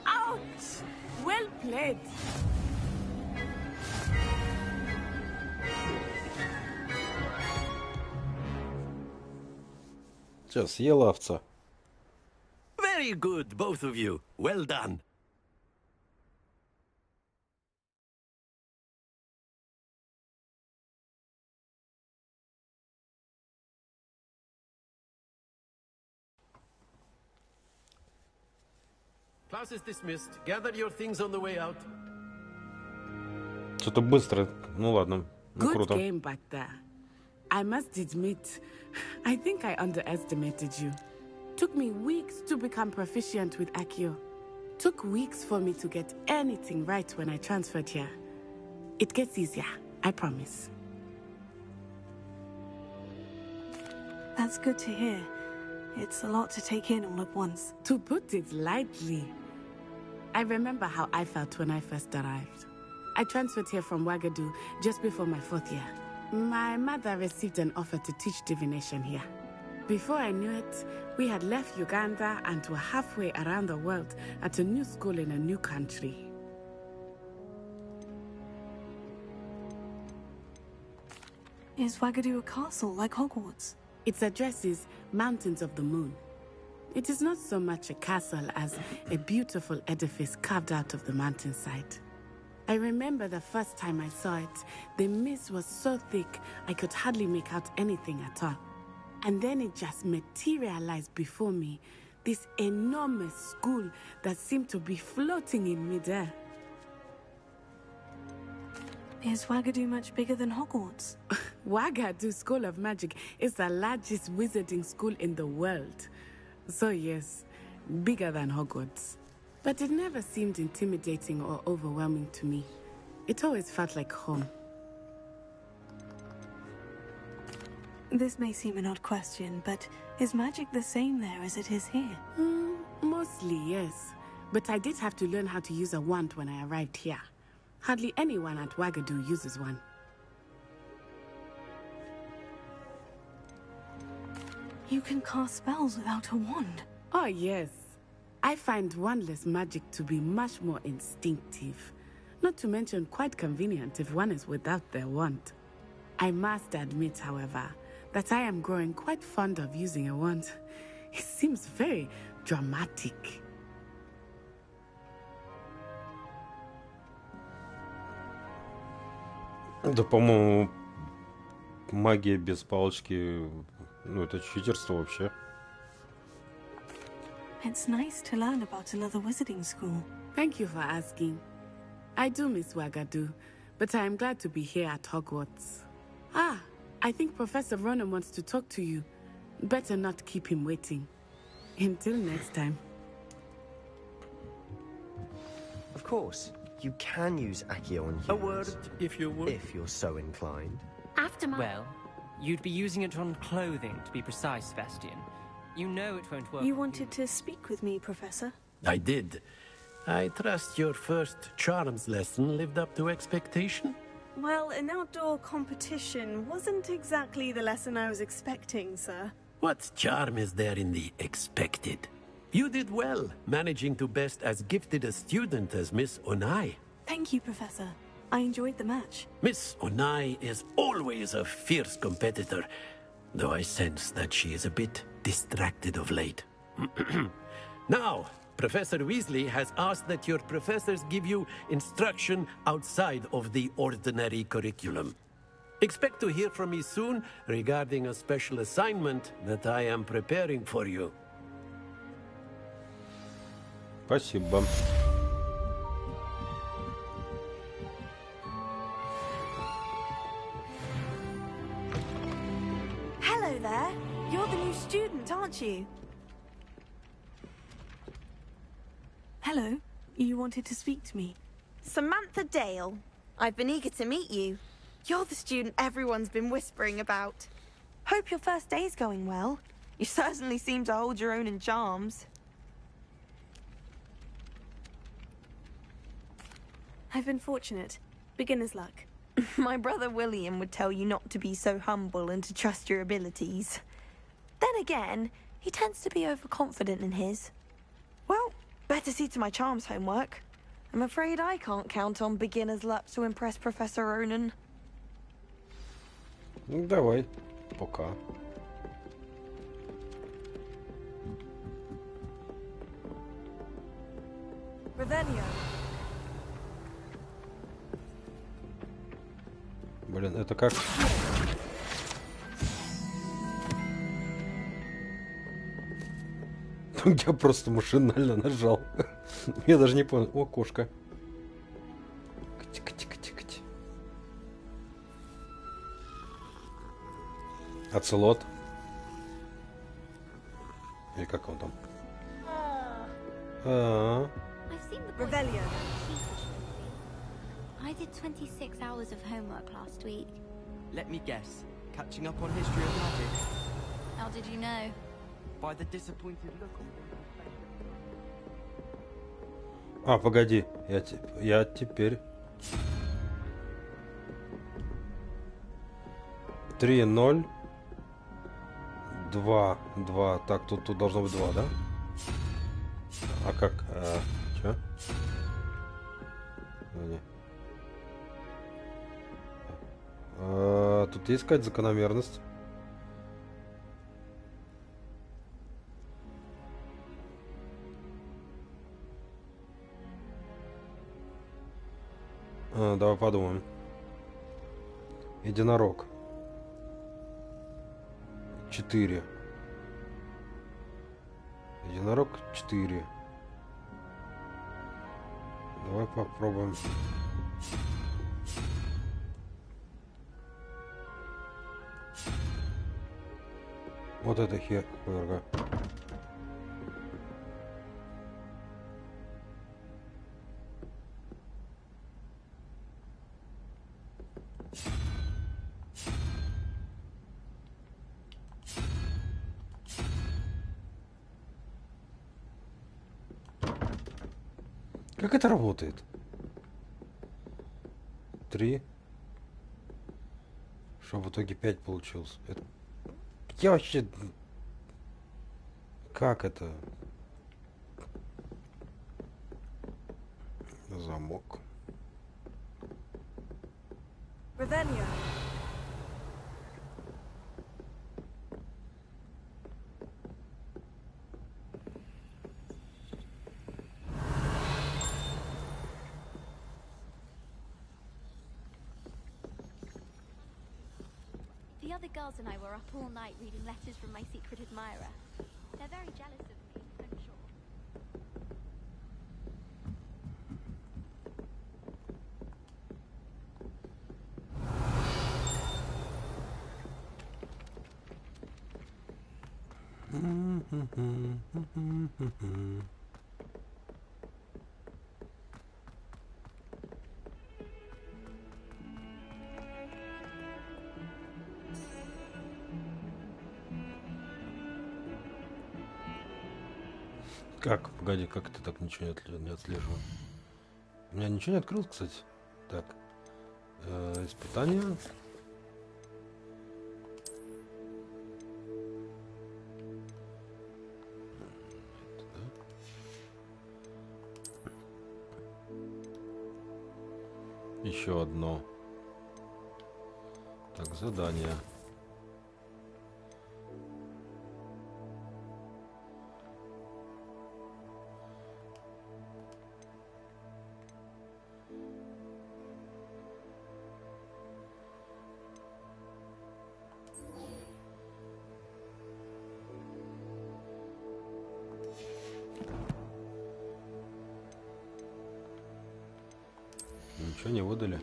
Ouch! Well played. Сейчас съела овца. Very good, both of you. Well done. Class is dismissed. Gather your things on the way out. Что-то быстро. Ну ладно. Ну Good круто. game back there. I must admit, I think I underestimated you. Took me weeks to become proficient with Accio. Took weeks for me to get anything right when I transferred here. It gets easier, I promise. That's good to hear. It's a lot to take in all at once. To put it lightly, I remember how I felt when I first arrived. I transferred here from Wagadu just before my 4th year. My mother received an offer to teach divination here. Before I knew it, we had left Uganda and were halfway around the world at a new school in a new country. Is Wagadu a castle like Hogwarts? Its address is Mountains of the Moon. It is not so much a castle as a beautiful edifice carved out of the mountainside. I remember the first time I saw it, the mist was so thick I could hardly make out anything at all. And then it just materialized before me, this enormous school that seemed to be floating in midair. Is Wagadu much bigger than Hogwarts? Wagadu School of Magic is the largest wizarding school in the world. So yes, bigger than Hogwarts. But it never seemed intimidating or overwhelming to me. It always felt like home. This may seem an odd question, but is magic the same there as it is here? Mostly, yes. But I did have to learn how to use a wand when I arrived here. Hardly anyone at Wagadu uses one. You can cast spells without a wand? Oh, yes. I find wandless magic to be much more instinctive. Not to mention quite convenient if one is without their wand. I must admit, however, that I am growing quite fond of using a wand. It seems very dramatic. Да, по-моему, магия без палочки, ну, это читерство вообще. It's nice to learn about another wizarding school. Thank you for asking. I do miss Wagadu, but I am glad to be here at Hogwarts. Ah, I think Professor Ronan wants to talk to you. Better not keep him waiting. Until next time. Of course, you can use Accio on humans. A word, if you would. If you're so inclined. After my... Well, you'd be using it on clothing, to be precise, Sebastian. You know it won't work. You wanted to speak with me, Professor? I did. I trust your first charms lesson lived up to expectation? Well, an outdoor competition wasn't exactly the lesson I was expecting, sir. What charm is there in the expected? You did well, managing to best as gifted a student as Miss Onai. Thank you, Professor. I enjoyed the match. Miss Onai is always a fierce competitor, though I sense that she is a bit distracted of late. Now, Professor Weasley has asked that your professors give you instruction outside of the ordinary curriculum. Expect to hear from me soon regarding a special assignment that I am preparing for you. Спасибо. Hello there. You're the new student, aren't you? Hello. You wanted to speak to me? Samantha Dale. I've been eager to meet you. You're the student everyone's been whispering about. Hope your first day's going well. You certainly seem to hold your own in charms. I've been fortunate. Beginner's luck. My brother William would tell you not to be so humble and to trust your abilities. Then again, he tends to be overconfident in his. Well, better see to my charms homework. I'm afraid I can't count on beginner's luck to impress Professor Ronan. Давай, пока. Revelio. Блин, это как? Я просто машинально нажал. Я даже не понял. О, кошка. Кати. Оцелот. Или как он там? Revelio. I did 26 hours of homework last week. Let me guess. Catching up on history of magic. How did you know? By the disappointed look on А, погоди. Я теперь... 3-0. 2. Так, тут должно быть 2, да? А как? Чё? Тут Где искать закономерность? Давай подумаем. Единорог. 4. Единорог 4. Давай попробуем. Вот это херга. Как это работает? 3. Что в итоге 5 получилось? Это... Я вообще... Как это? Замок. Revelio. The other girls and I were up all night reading letters from my secret admirer. They're very jealous of me, I'm sure. Как? Погоди, как это так ничего не отслеживаю? У меня ничего не открылось, кстати. Так. Испытания. Еще одно. Так, задание. Ничего не выдали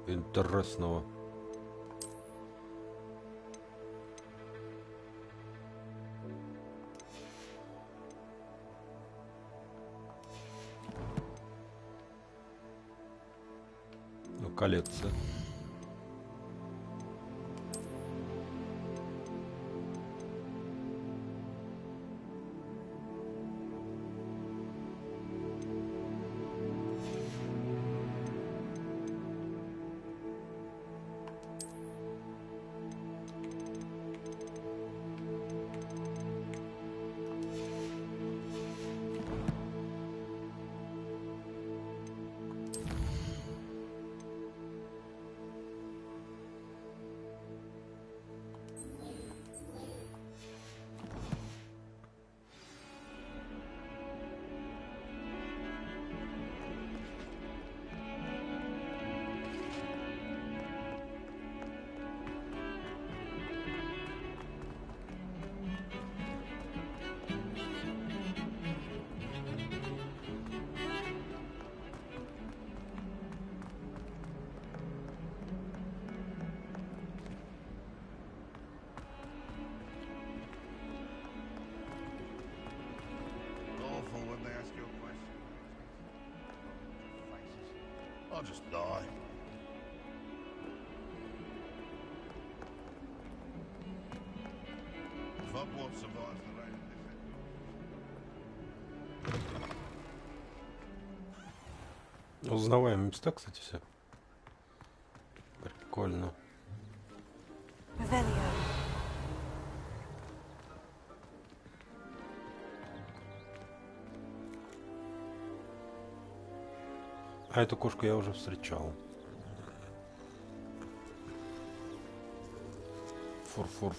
интересного. Ну, коллекция. I'll just die. If Hogwarts survives the rain of this... Узнаваемые места, кстати, все. Прикольно. Revelio. А эту кошку я уже встречал. Фур.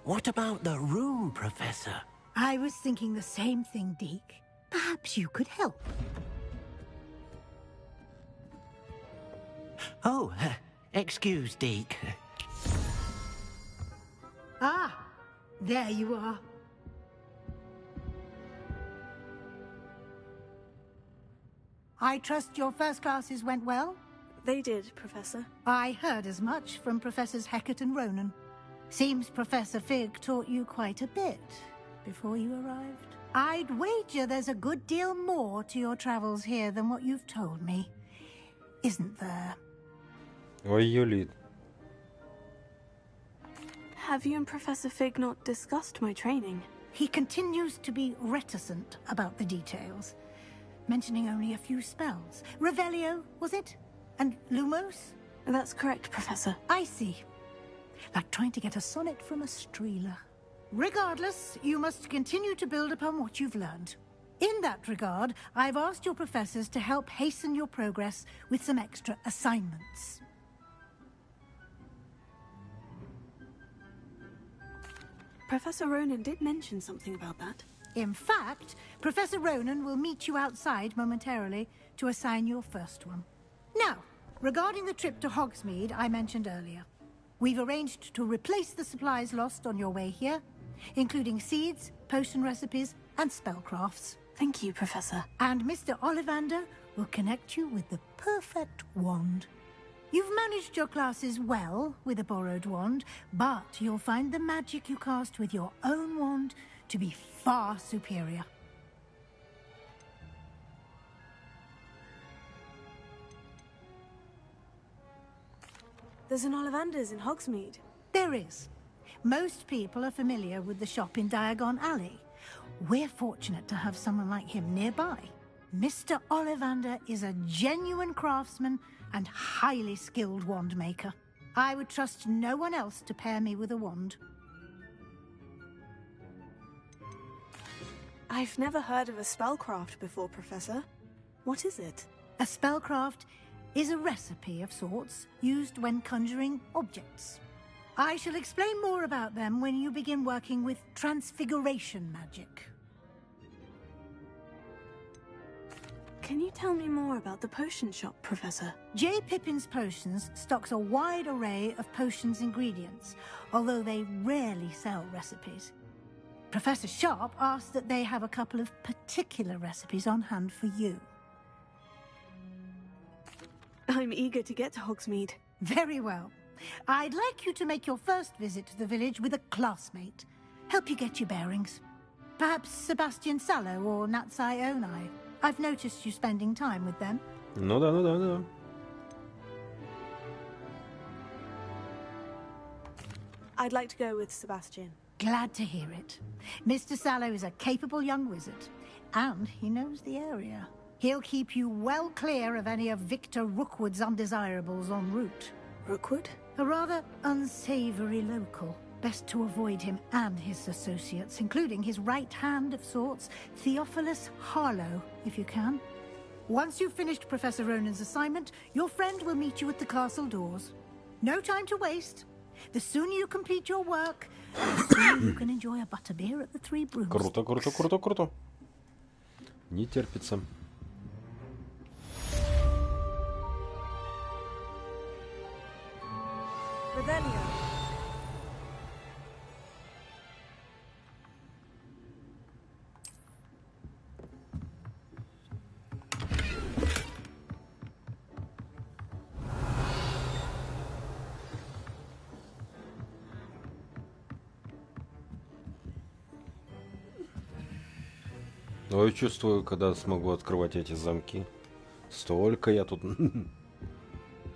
What about the room, Professor? I was thinking the same thing, Deke. Perhaps you could help. Oh, excuse, Deke. Ah, there you are. I trust your first classes went well? They did, Professor. I heard as much from Professors Hecat and Ronan. Seems Professor Fig taught you quite a bit before you arrived. I'd wager there's a good deal more to your travels here than what you've told me. Isn't there? Ой, Юлит. Have you and Professor Fig not discussed my training? He continues to be reticent about the details, mentioning only a few spells. Revelio, was it? And Lumos? That's correct, Professor. I see. Like trying to get a sonnet from a streeler. Regardless, you must continue to build upon what you've learned. In that regard, I've asked your professors to help hasten your progress with some extra assignments. Professor Ronan did mention something about that. In fact, Professor Ronan will meet you outside momentarily to assign your first one. Now, regarding the trip to Hogsmeade I mentioned earlier, we've arranged to replace the supplies lost on your way here, including seeds, potion recipes, and spellcrafts. Thank you, Professor. And Mr. Ollivander will connect you with the perfect wand. You've managed your classes well with a borrowed wand, but you'll find the magic you cast with your own wand to be far superior. There's an Ollivander's in Hogsmeade. There is. Most people are familiar with the shop in Diagon Alley. We're fortunate to have someone like him nearby. Mr. Ollivander is a genuine craftsman and highly skilled wand maker. I would trust no one else to pair me with a wand. I've never heard of a spellcraft before, Professor. What is it? A spellcraft is a recipe of sorts used when conjuring objects. I shall explain more about them when you begin working with transfiguration magic. Can you tell me more about the potion shop, Professor? J. Pippin's Potions stocks a wide array of potions ingredients, although they rarely sell recipes. Professor Sharp asked that they have a couple of particular recipes on hand for you. I'm eager to get to Hogsmeade. Very well. I'd like you to make your first visit to the village with a classmate. Help you get your bearings. Perhaps Sebastian Sallow or Natsai Onai. I've noticed you spending time with them. Ну да. I'd like to go with Sebastian. Glad to hear it. Mr. Sallow is a capable young wizard, and he knows the area. He'll keep you well clear of any of Victor Rookwood's undesirables en route. Rookwood? A rather unsavory local. Best to avoid him and his associates, including his right hand of sorts, Theophilus Harlow, if you can. Once you've finished Professor Ronan's assignment, your friend will meet you at the castle doors. No time to waste. The sooner you complete your work, the sooner you can enjoy a butterbeer at the Three Brooms. Круто. Не терпится. Revelio. Но я чувствую, когда смогу открывать эти замки. Столько я тут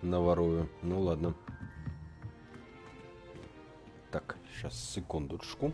наворую. Ну ладно. Так, сейчас, секундочку.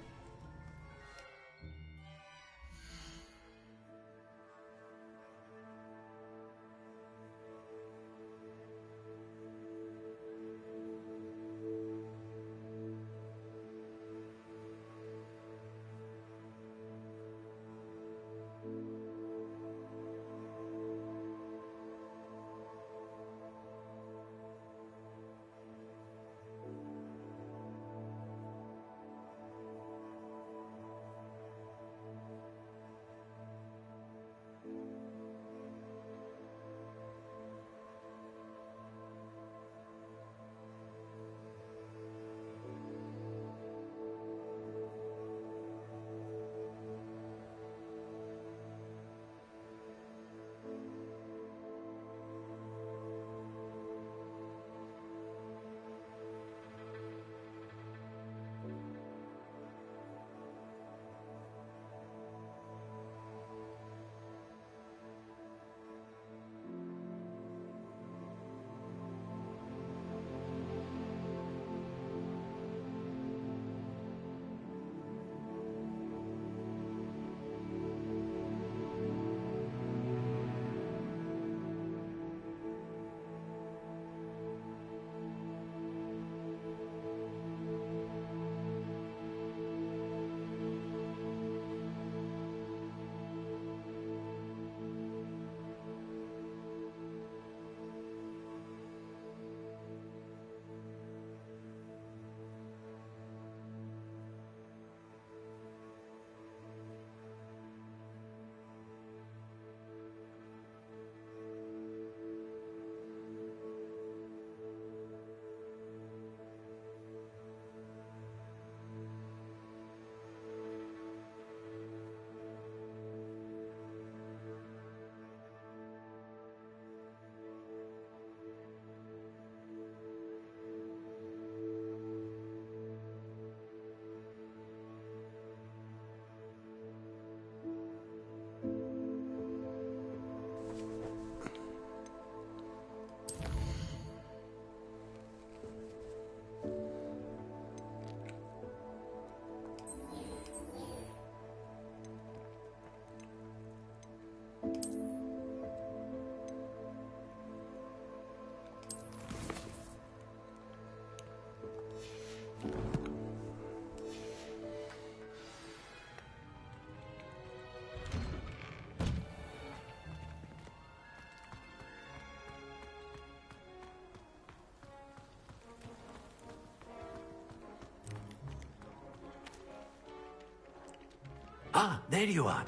Ah, there you are.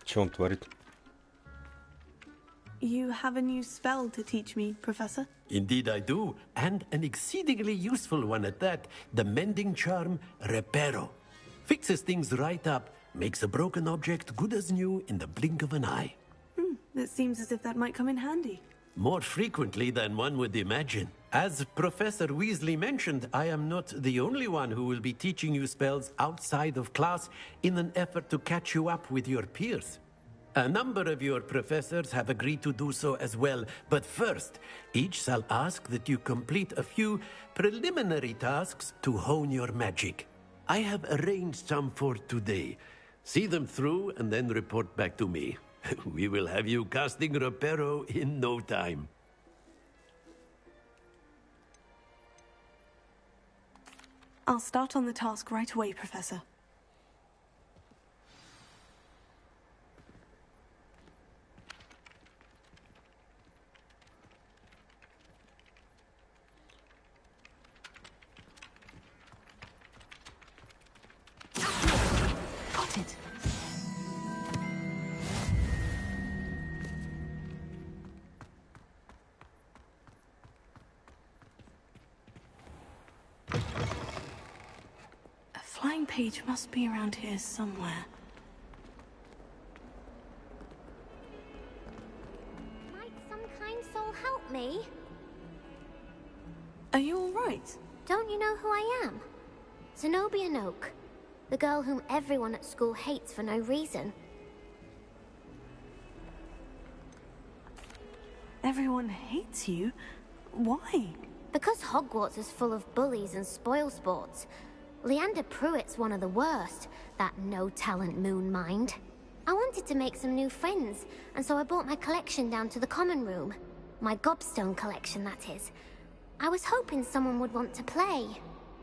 Что он творит? You have a new spell to teach me, Professor? Indeed I do, and an exceedingly useful one at that. The mending charm, Reparo. Fixes things right up, makes a broken object good as new in the blink of an eye. It seems as if that might come in handy. More frequently than one would imagine. As Professor Weasley mentioned, I am not the only one who will be teaching you spells outside of class in an effort to catch you up with your peers. A number of your professors have agreed to do so as well, but first, each shall ask that you complete a few preliminary tasks to hone your magic. I have arranged some for today. See them through and then report back to me. We will have you casting Reparo in no time. I'll start on the task right away, Professor. Got it. A flying page must be around here somewhere. Might some kind soul help me? Are you all right? Don't you know who I am? Zenobia Noak, the girl whom everyone at school hates for no reason. Everyone hates you? Why? Because Hogwarts is full of bullies and spoilsports. Leander Pruitt's one of the worst, that no-talent moon mind. I wanted to make some new friends, and so I brought my collection down to the common room. My gobstone collection, that is. I was hoping someone would want to play.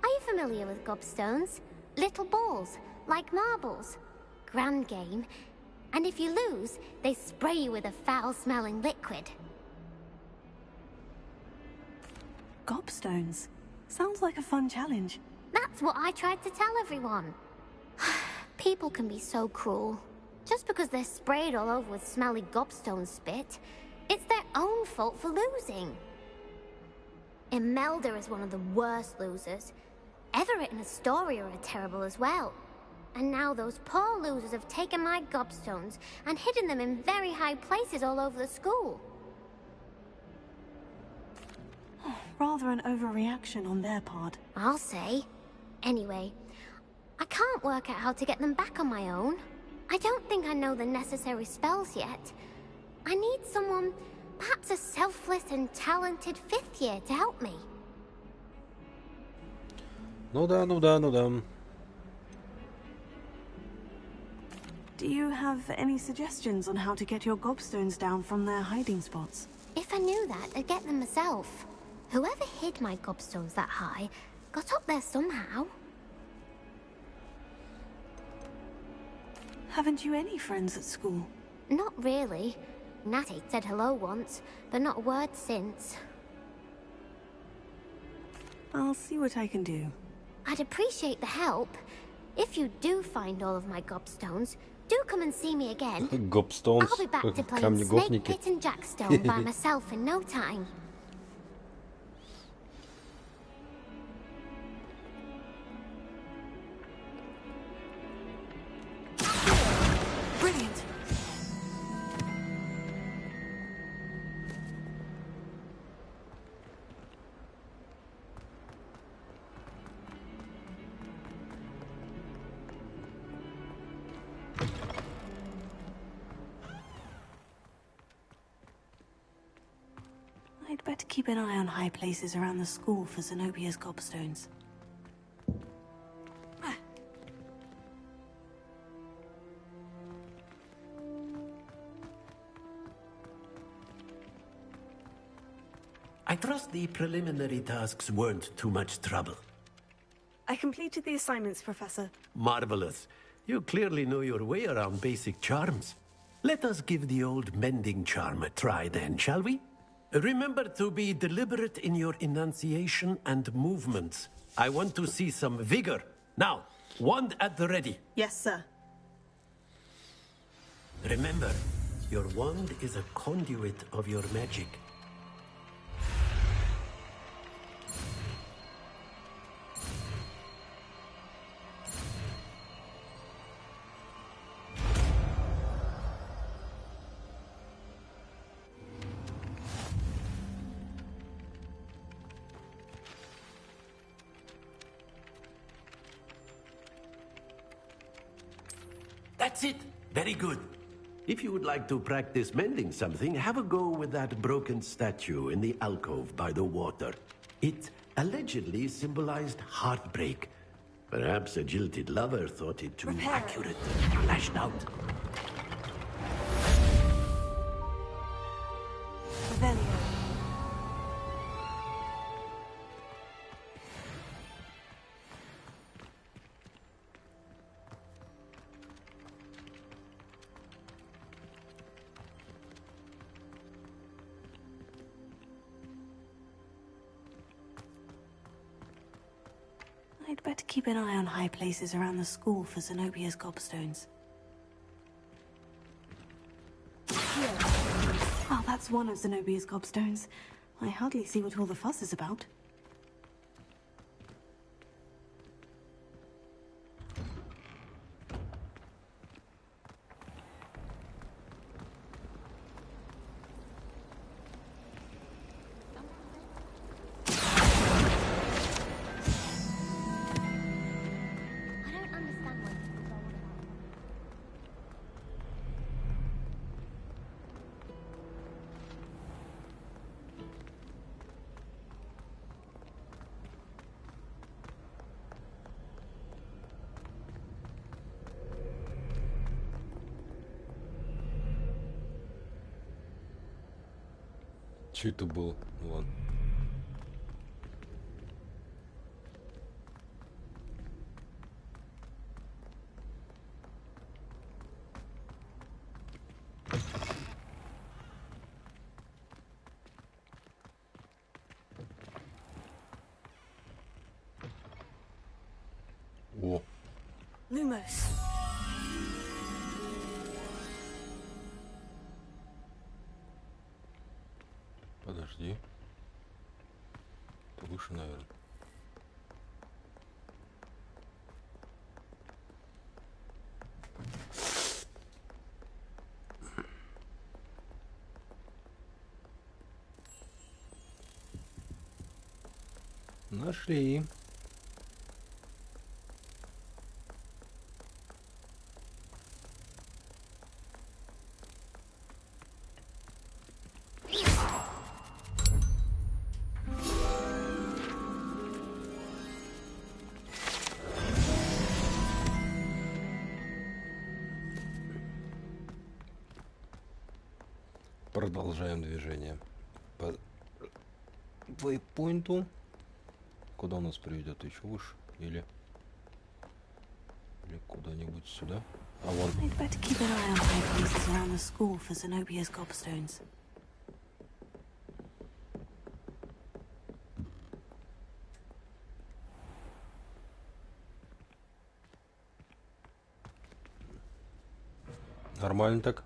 Are you familiar with gobstones? Little balls, like marbles. Grand game. And if you lose, they spray you with a foul-smelling liquid. Gobstones. Sounds like a fun challenge. That's what I tried to tell everyone. People can be so cruel. Just because they're sprayed all over with smelly gobstone spit, it's their own fault for losing. Imelda is one of the worst losers. Everett and Astoria are terrible as well. And now those poor losers have taken my gobstones and hidden them in very high places all over the school. Rather an overreaction on their part. I'll say. Anyway, I can't work out how to get them back on my own. I don't think I know the necessary spells yet. I need someone, perhaps a selfless and talented 5th year to help me. Ну да. Do you have any suggestions on how to get your gobstones down from their hiding spots? If I knew that, I'd get them myself. Whoever hid my gobstones that high got up there somehow. Haven't you any friends at school? Not really. Natty said hello once, but not a word since. I'll see what I can do. I'd appreciate the help. If you do find all of my gobstones, do come and see me again. Gobstones. I'll be back to playing Камни Snake гопники. Pit and Jackstone by myself in no time. Brilliant. I'd better keep an eye on high places around the school for Zenobia's gobstones. I trust the preliminary tasks weren't too much trouble. I completed the assignments, Professor. Marvelous. You clearly know your way around basic charms. Let us give the old mending charm a try then, shall we? Remember to be deliberate in your enunciation and movements. I want to see some vigor, Now, wand at the ready. Yes, sir. Remember, your wand is a conduit of your magic. That's it. Very good. If you would like to practice mending something, have a go with that broken statue in the alcove by the water. It allegedly symbolized heartbreak. Perhaps a jilted lover thought it too accurate and lashed out. I'd better keep an eye on high places around the school for Zenobia's gobstones. Oh, that's one of Zenobia's gobstones. I hardly see what all the fuss is about. Че это было? Ну ладно. О. Lumos. Подожди. Повыше, наверное. Нашли. Продолжаем движение по вейпоинту. Куда у нас приведет? Еще выше? Или куда-нибудь сюда? А вон. I'd better keep an eye on high places around the school for Zenobia's gobstones. Нормально так.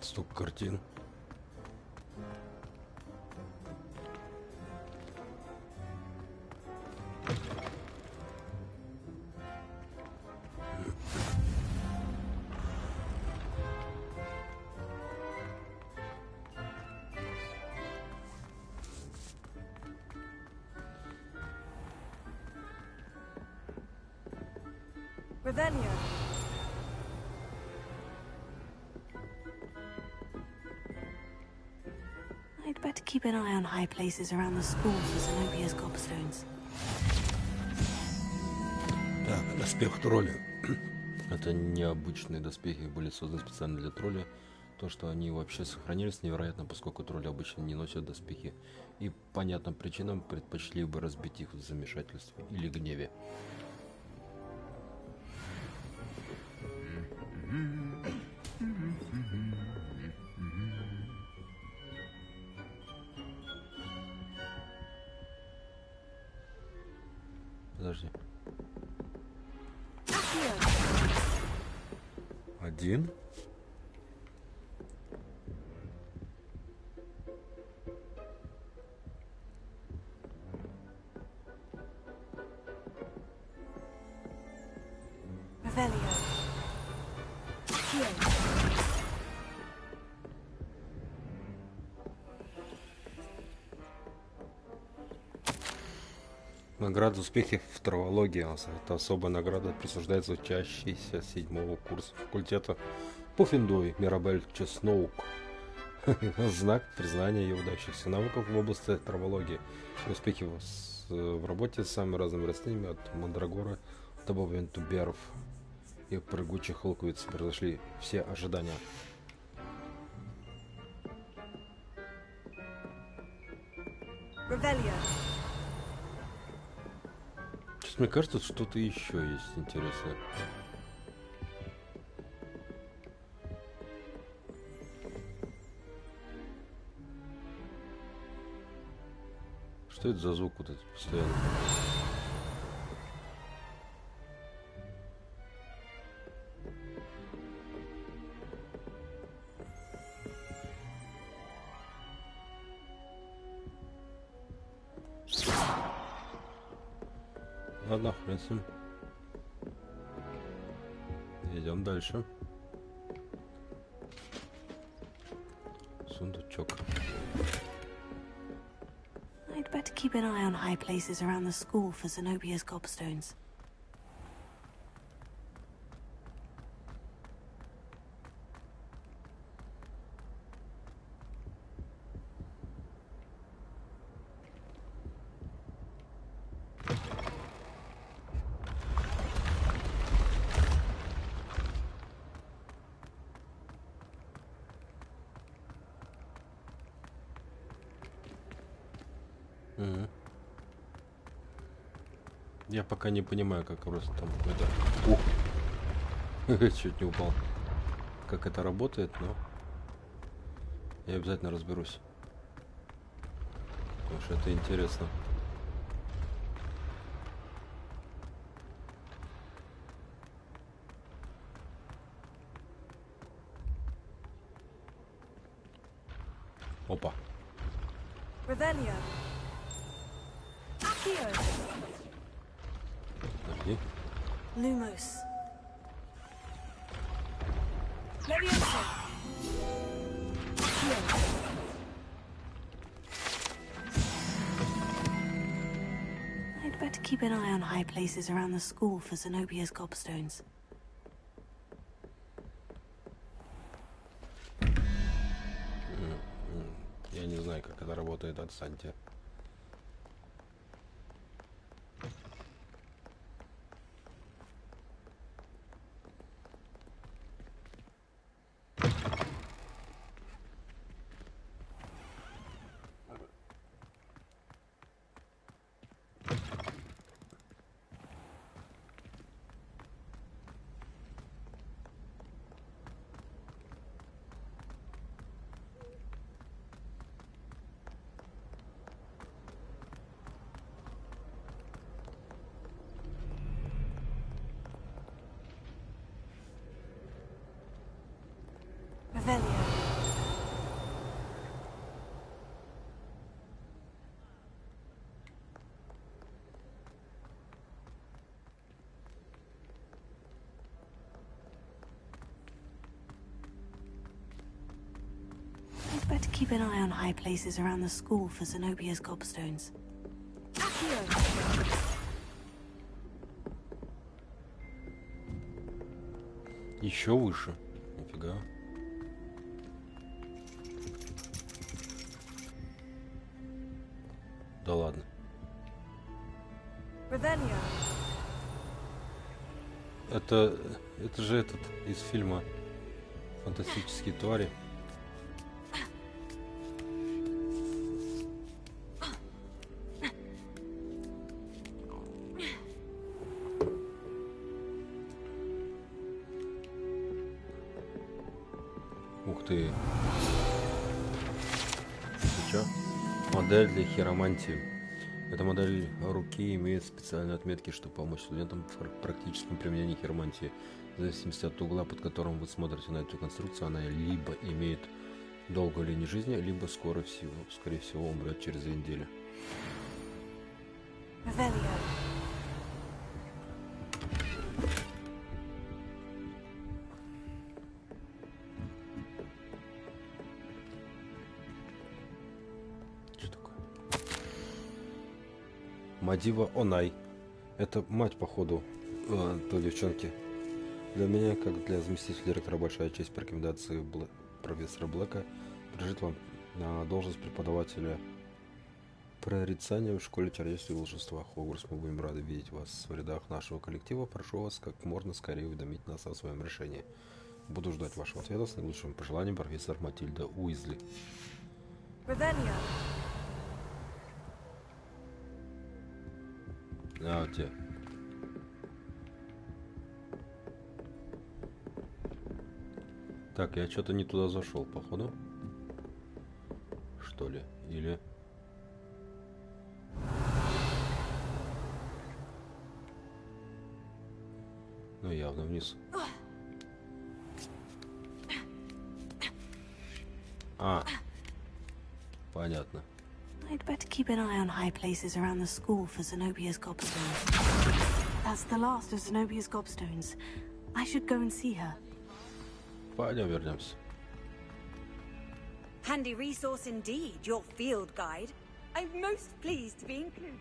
Столько картин. Revelio. I'd better keep an eye on high places around the school for Zenobia's gobstones. Так, доспех тролля. Это необычные доспехи, были созданы специально для тролля. То, что они вообще сохранились, невероятно, поскольку тролли обычно не носят доспехи. И по понятным причинам предпочли бы разбить их в замешательстве или гневе. Подожди. Один. Награда за успехи в травологии. Это особая награда присуждается учащейся 7-го курса факультета Пуффиндуй Мирабель Чесноук. Знак признания ее выдающихся навыков в области травологии. И успехи в работе с самыми разными растениями, от мандрагора до бовентуберов и прыгучих луковиц, произошли все ожидания. Мне кажется, что-то еще есть интересное. Что это за звук вот этот постоянно? Ладно, хрен с ним. Идем дальше. Сундучок. I'd better keep an eye on high places around the school for Zenobia's gobstones. Я пока не понимаю, как просто там это... Чуть не упал. Как это работает, но я обязательно разберусь. Потому что это интересно. Опа. Revelio. Accio. Подожди. Lumos. Leviosa. Accio. I'd better keep an eye on high places around the school for Zenobia's gobstones. Я не знаю, как это работает от Санти. Revelio. I'd better keep an eye on high places around the school for Zenobia's gobstones. Accio. Еще выше. Нифига. Да ладно. Это же этот из фильма «Фантастические твари». Ух ты. Чё? Модель для хиромантии. Эта модель руки имеет специальные отметки, чтобы помочь студентам в практическом применении хиромантии. В зависимости от угла, под которым вы смотрите на эту конструкцию, она либо имеет долгую линию жизни, либо скорее всего умрет через 2 недели. Мадива Онай. Это мать, походу, той девчонки. Для меня, как для заместителя директора, большая честь по рекомендации профессора Блэка прижить вам на должность преподавателя прорицания в школе чародейства и волшебства Хогвартс. Мы будем рады видеть вас в рядах нашего коллектива. Прошу вас как можно скорее уведомить нас о своем решении. Буду ждать вашего ответа с наилучшим пожеланием, профессор Матильда Уизли. А, где? Так, я что-то не туда зашел, походу. Что ли? Или... Ну, явно вниз. А. Понятно. I'd better keep an eye on high places around the school for Zenobia's gobstones. That's the last of Zenobia's gobstones. I should go and see her. Пойдем вернемся. Handy resource indeed, your field guide. I'm most pleased to be included.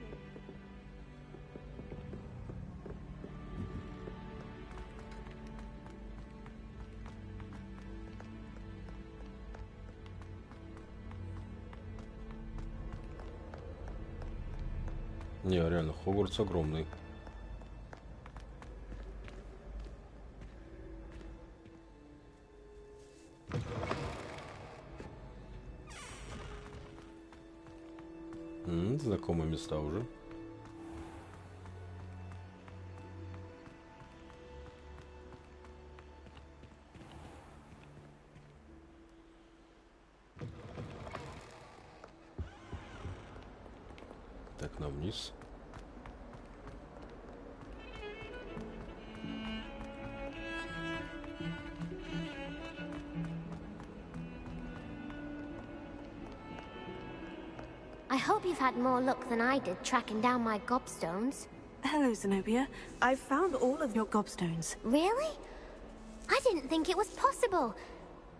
Не, реально, Хогвартс огромный. Знакомые места уже. Так, нам вниз. I hope you've had more luck than I did tracking down my gobstones. Hello, Zenobia. I've found all of your gobstones. Really? I didn't think it was possible.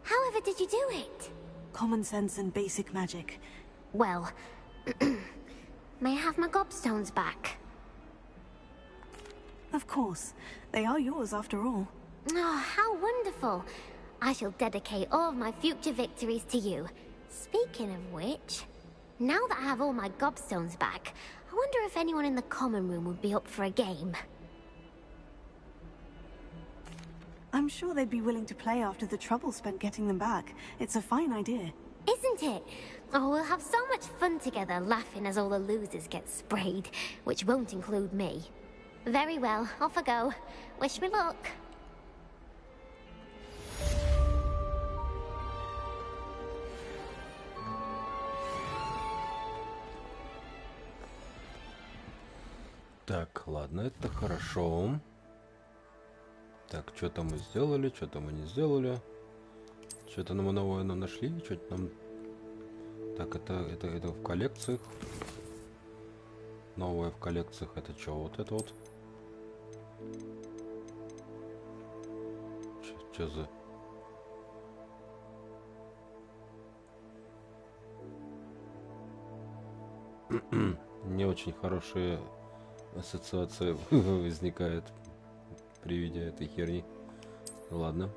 However did you do it? Common sense and basic magic. Well, may I have my gobstones back? Of course. They are yours after all. Oh, how wonderful. I shall dedicate all of my future victories to you. Speaking of which, now that I have all my gobstones back, I wonder if anyone in the common room would be up for a game. I'm sure they'd be willing to play after the trouble spent getting them back. It's a fine idea. Isn't it? Oh, we'll have so much fun together, laughing as all the losers get sprayed, which won't include me. Very well, off I go. Wish me luck. Так, ладно, это хорошо. Так, что-то мы сделали, что-то мы не сделали. Что-то мы новое нашли, что-то нам... Так, это в коллекциях. Новое в коллекциях, это что, вот это вот? Что за... Не очень хорошие ассоциации возникает при виде этой херни. Ладно.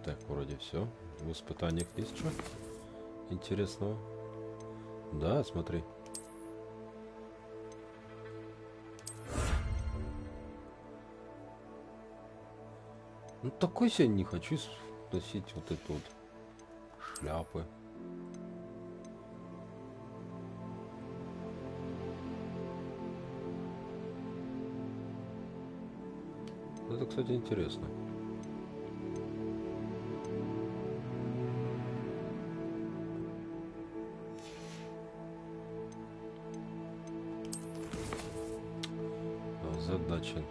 Так, вроде все. В испытаниях есть что интересного? Да, смотри. Ну такой себе не хочу носить вот это вот шляпы. Это, кстати, интересно. Задача.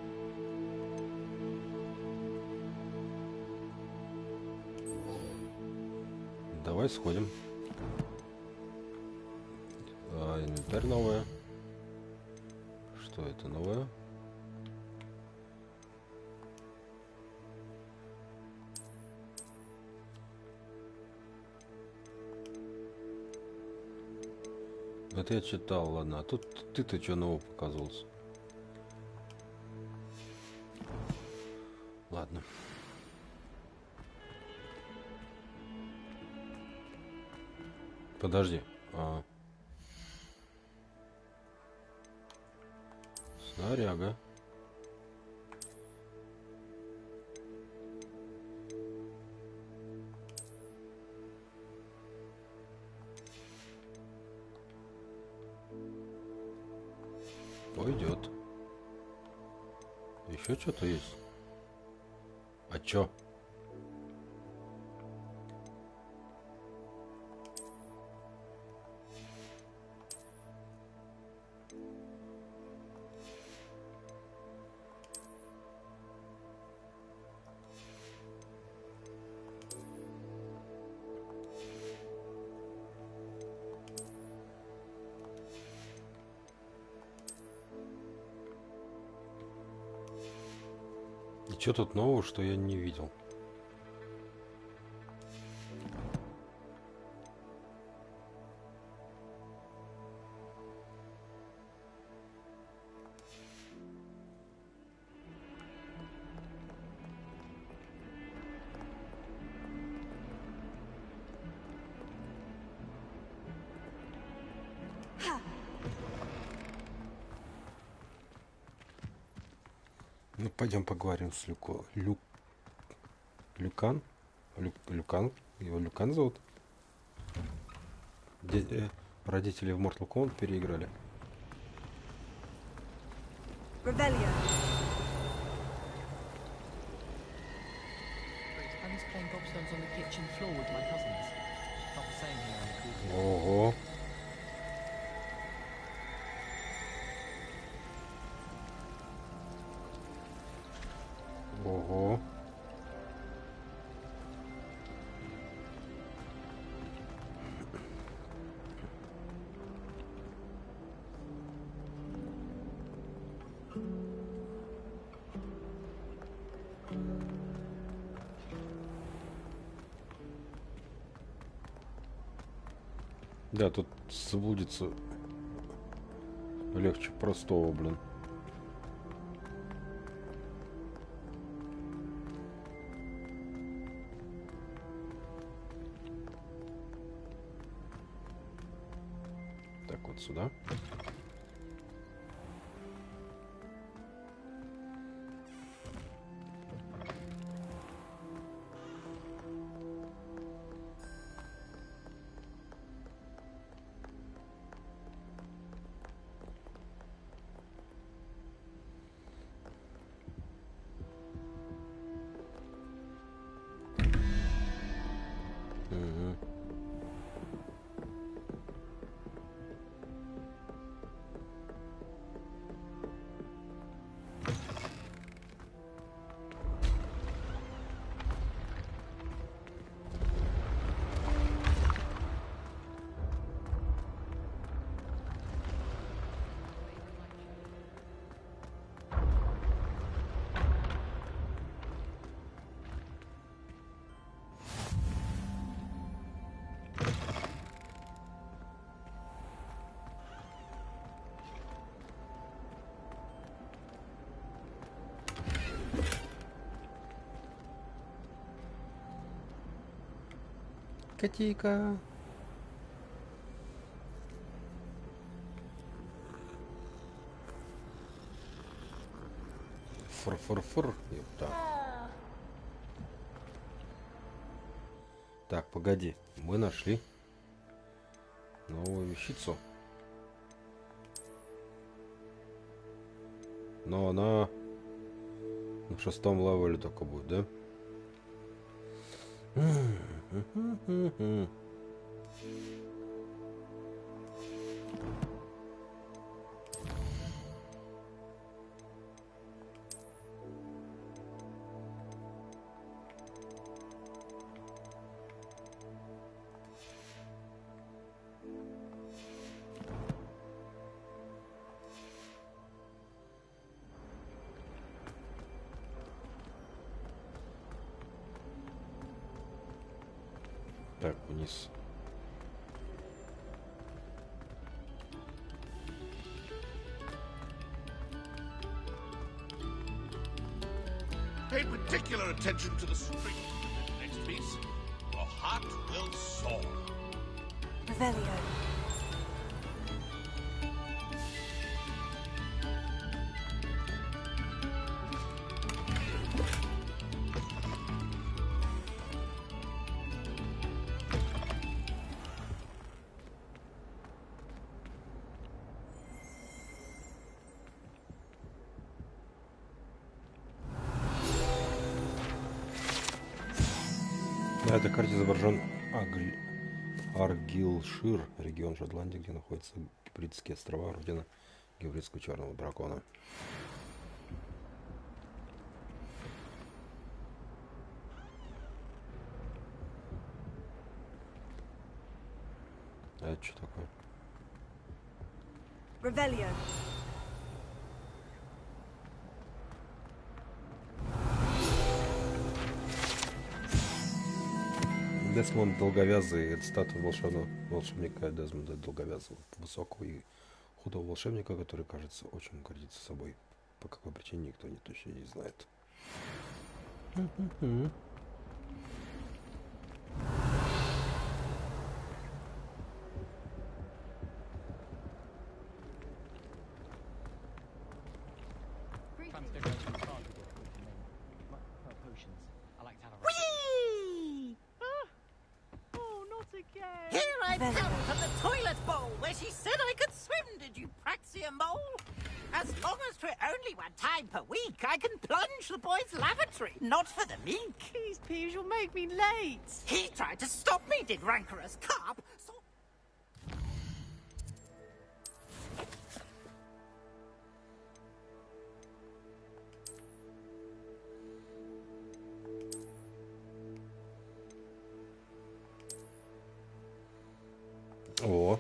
Давай сходим. Инвентарь новая. Что это новое? Это я читал, ладно. А тут ты-то что нового показывался? Ладно. Подожди. Снаряга. Пойдет. Еще что-то есть. А чё? И что тут нового, что я не видел? Ну, пойдем поговорим с Люкан. Люкан? Его Люкан зовут? Родители в Mortal Kombat переиграли. Ого. Ого. Да, тут заблудиться легче простого, блин. Так, вот сюда. Тика-тика. Фур-фур-фур. Ёпта. Так, погоди. Мы нашли новую вещицу. Но она на 6-м левеле только будет, да? Так, вниз. Pay particular attention to the string in the next piece. Your heart will soar. Revelio. На этой карте изображен Аргилшир, регион Шотландии, где находятся Гибридские острова, родина гибридского черного дракона. А это что такое? Revelio. Десмонд долговязый, это статуя волшебного волшебника Десмонда долговязого, высокого и худого волшебника, который, кажется, очень гордится собой. По какой причине никто точно не знает. Here I come from the toilet bowl where she said I could swim, did you praxia mole? As long as for only one time per week, I can plunge the boys' lavatory, not for the meek. Please, Piers, you'll make me late. He tried to stop me, did rancorous carp. So О.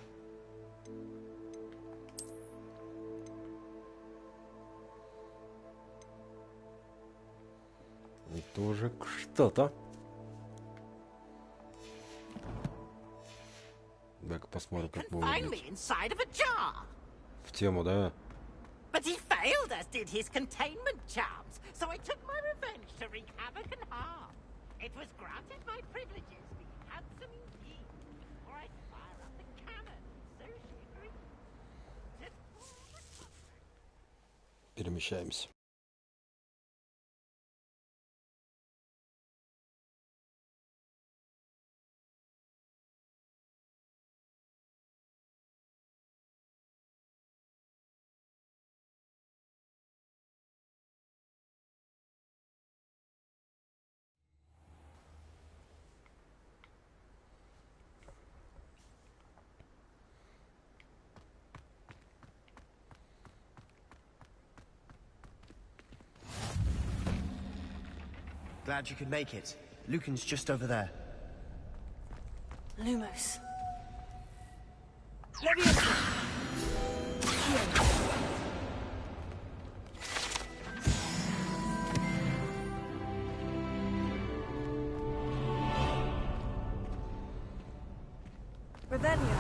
Это уже что-то. Так, посмотрим, как мы выглядим. В тему, да? But he failed, as did his containment charms. So I took my revenge to wreak havoc and harm. It was granted my privileges, be handsome indeed, before I fire up the cannon. So she agreed. Перемещаемся. Glad you could make it. Lucan's just over there. Lumos. Revelio.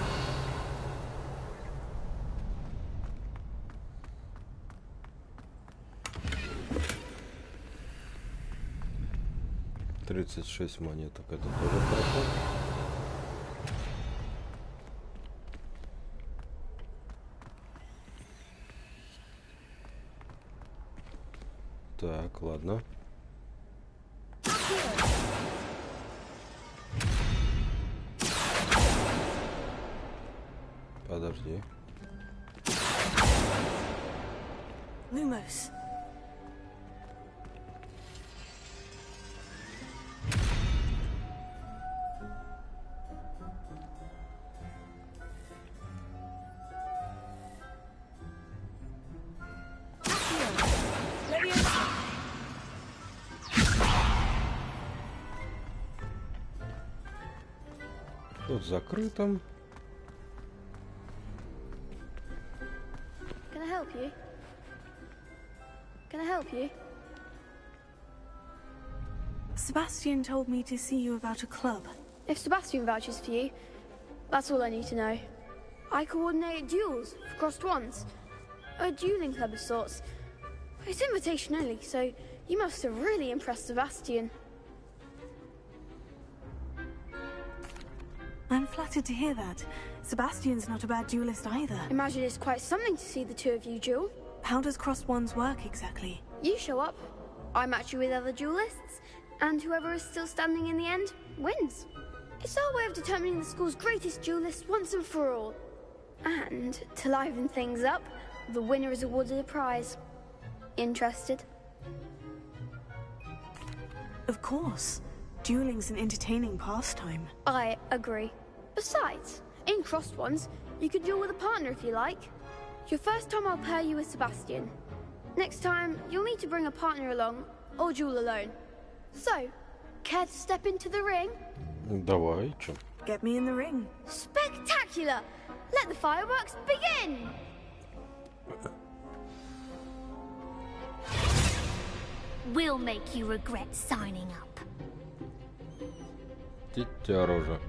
$36 монеток, это тоже хорошо. Так, ладно. Подожди. Lumos. Тут закрыто. Can I help you? Can I help you? Sebastian told me to see you about a club. If Sebastian vouches for you, that's all I need to know. I coordinate duels for crossed ones. A dueling club of sorts. It's invitation only, so you must have really impressed Sebastian. I'm flattered to hear that. Sebastian's not a bad duelist either. Imagine it's quite something to see the two of you duel. How does crossed ones work exactly? You show up, I match you with other duelists, and whoever is still standing in the end wins. It's our way of determining the school's greatest duelist once and for all. And to liven things up, the winner is awarded a prize. Interested? Of course. Dueling's an entertaining pastime. I agree. Besides, in crossed ones, you could duel with a partner if you like. Your first time I'll pair you with Sebastian. Next time, you'll need to bring a partner along, or duel alone. So, care to step into the ring? Давай, чё? Get me in the ring. Spectacular! Let the fireworks begin! We'll make you regret signing up. Дитя рожа.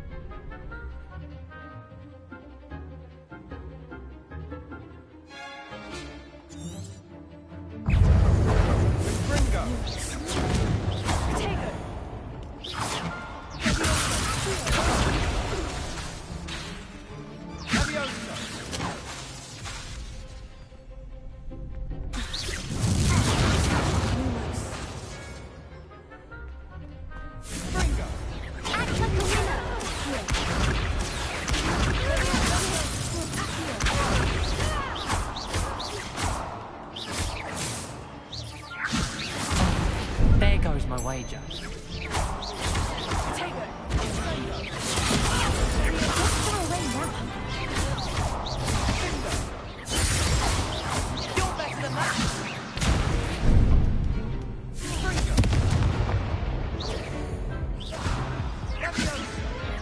There goes my wager.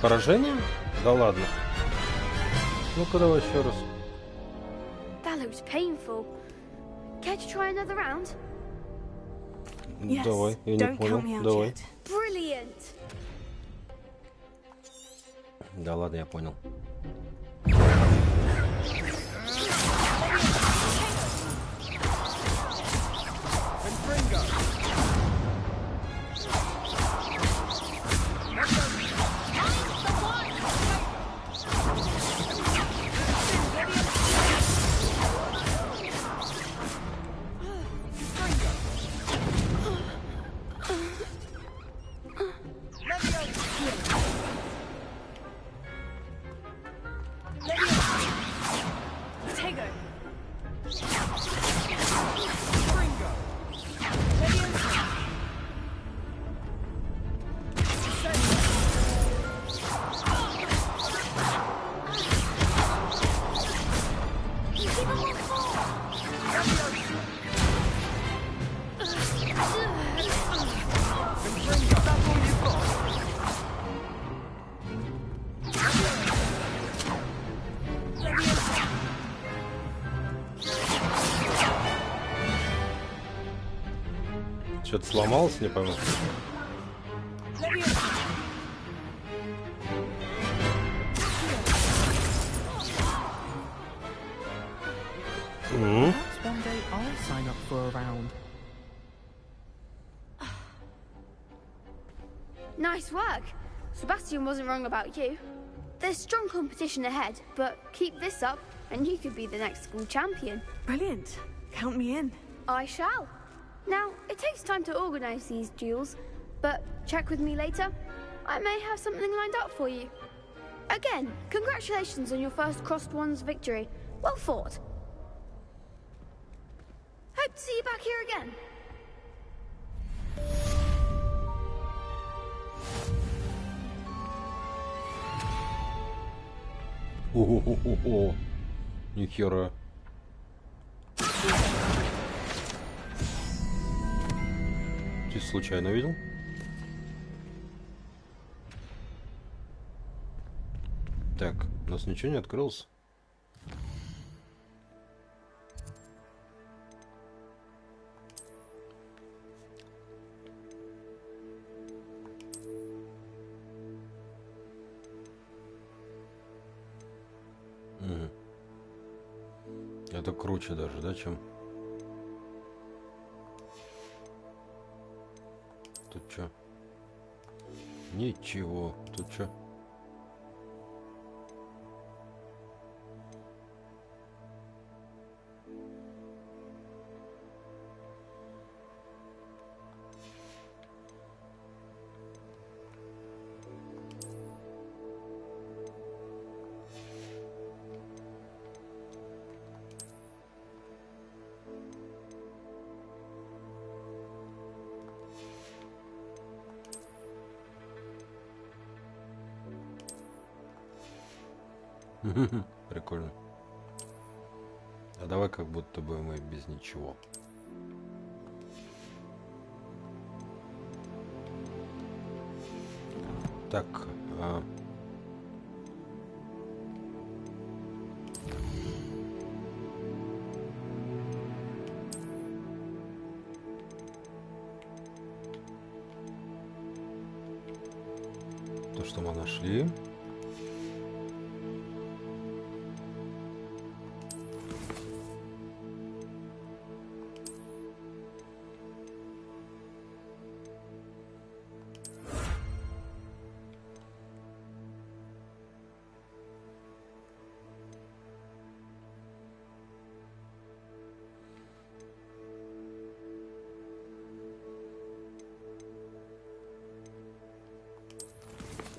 Поражение? Да ладно. Ну-ка давай еще раз. That looks painful. Care to try another round? Yes, Давай, я не понял. Давай. Brilliant. Да ладно, я понял. Что-то сломалось, не пойму. Perhaps one day I'll sign up for a round. Nice work. Sebastian wasn't wrong about you. There's strong competition ahead, but keep this up and you could be the next school champion. Brilliant. Count me in. I shall. Now, it takes time to organize these duels, but check with me later. I may have something lined up for you. Again, congratulations on your first Crossed Wands victory. Well fought. Hope to see you back here again. О-хо-хо-хо. Нихера. Ты случайно видел? Так, у нас ничего не открылось. Это круче даже, да, чем... Тут что? Ничего. Тут что? Прикольно. А давай как будто бы мы без ничего. Так. То, что мы нашли.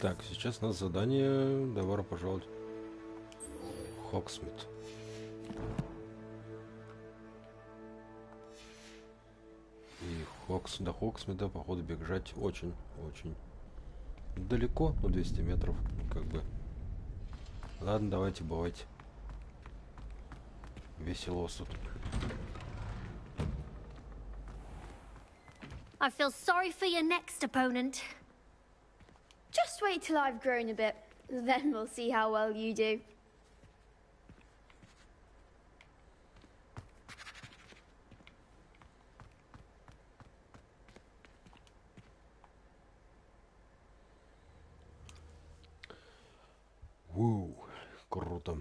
Так, сейчас у нас задание. Добро пожаловать. Хогсмит. И до Хогсмита, походу, бежать очень далеко, 200 метров, как бы. Ладно, давайте, бывайте. Весело тут. I feel sorry for your next opponent. Just wait till I've grown a bit, then we'll see how well you do. Круто.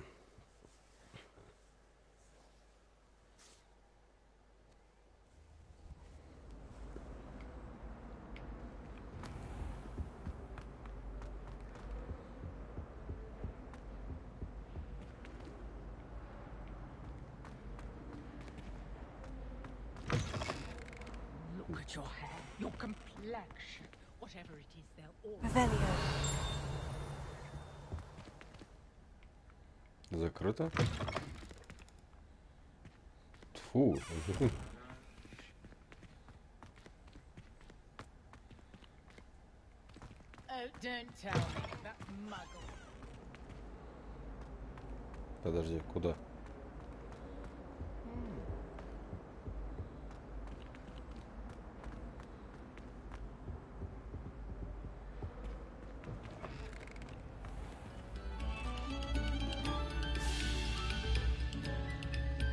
Look at your hair, your complexion, whatever it is, they're all... Revelio. Закрыто. Фу. Oh, don't tell me, that's muggle. Подожди, куда?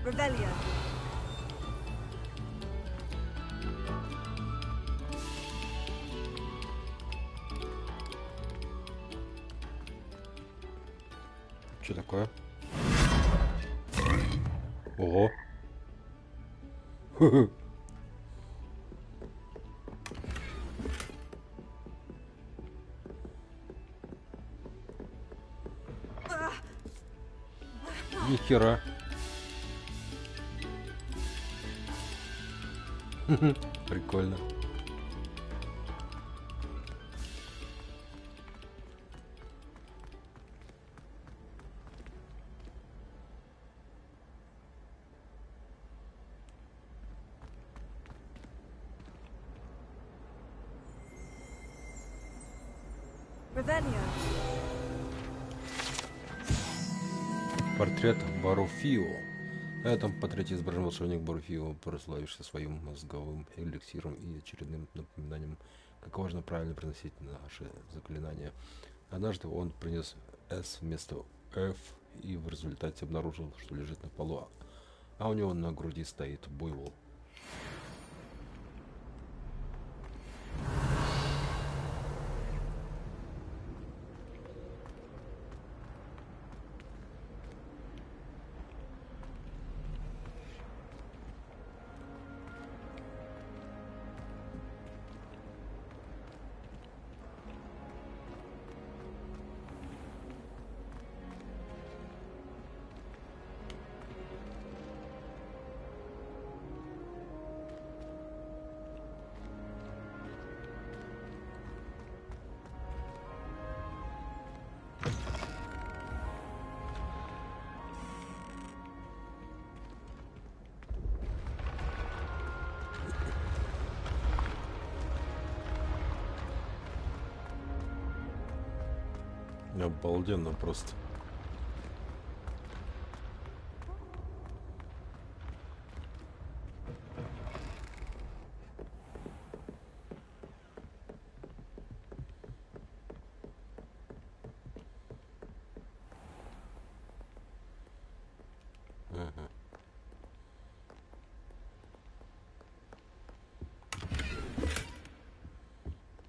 Revelio. Что такое? Ого. Ни хера. Прикольно. Портрет Баруфио. На этом портрете изображен волшебник Баруфио, прославившийся своим мозговым эликсиром и очередным напоминанием, как важно правильно произносить наши заклинания. Однажды он принес S вместо F и в результате обнаружил, что лежит на полу, а у него на груди стоит буйвол. Обалденно просто.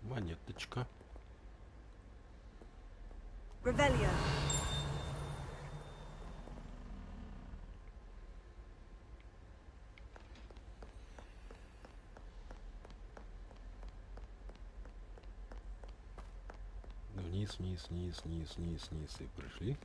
Монеточка. Revelio. Вниз, вниз, вниз, вниз, вниз, вниз и пришли.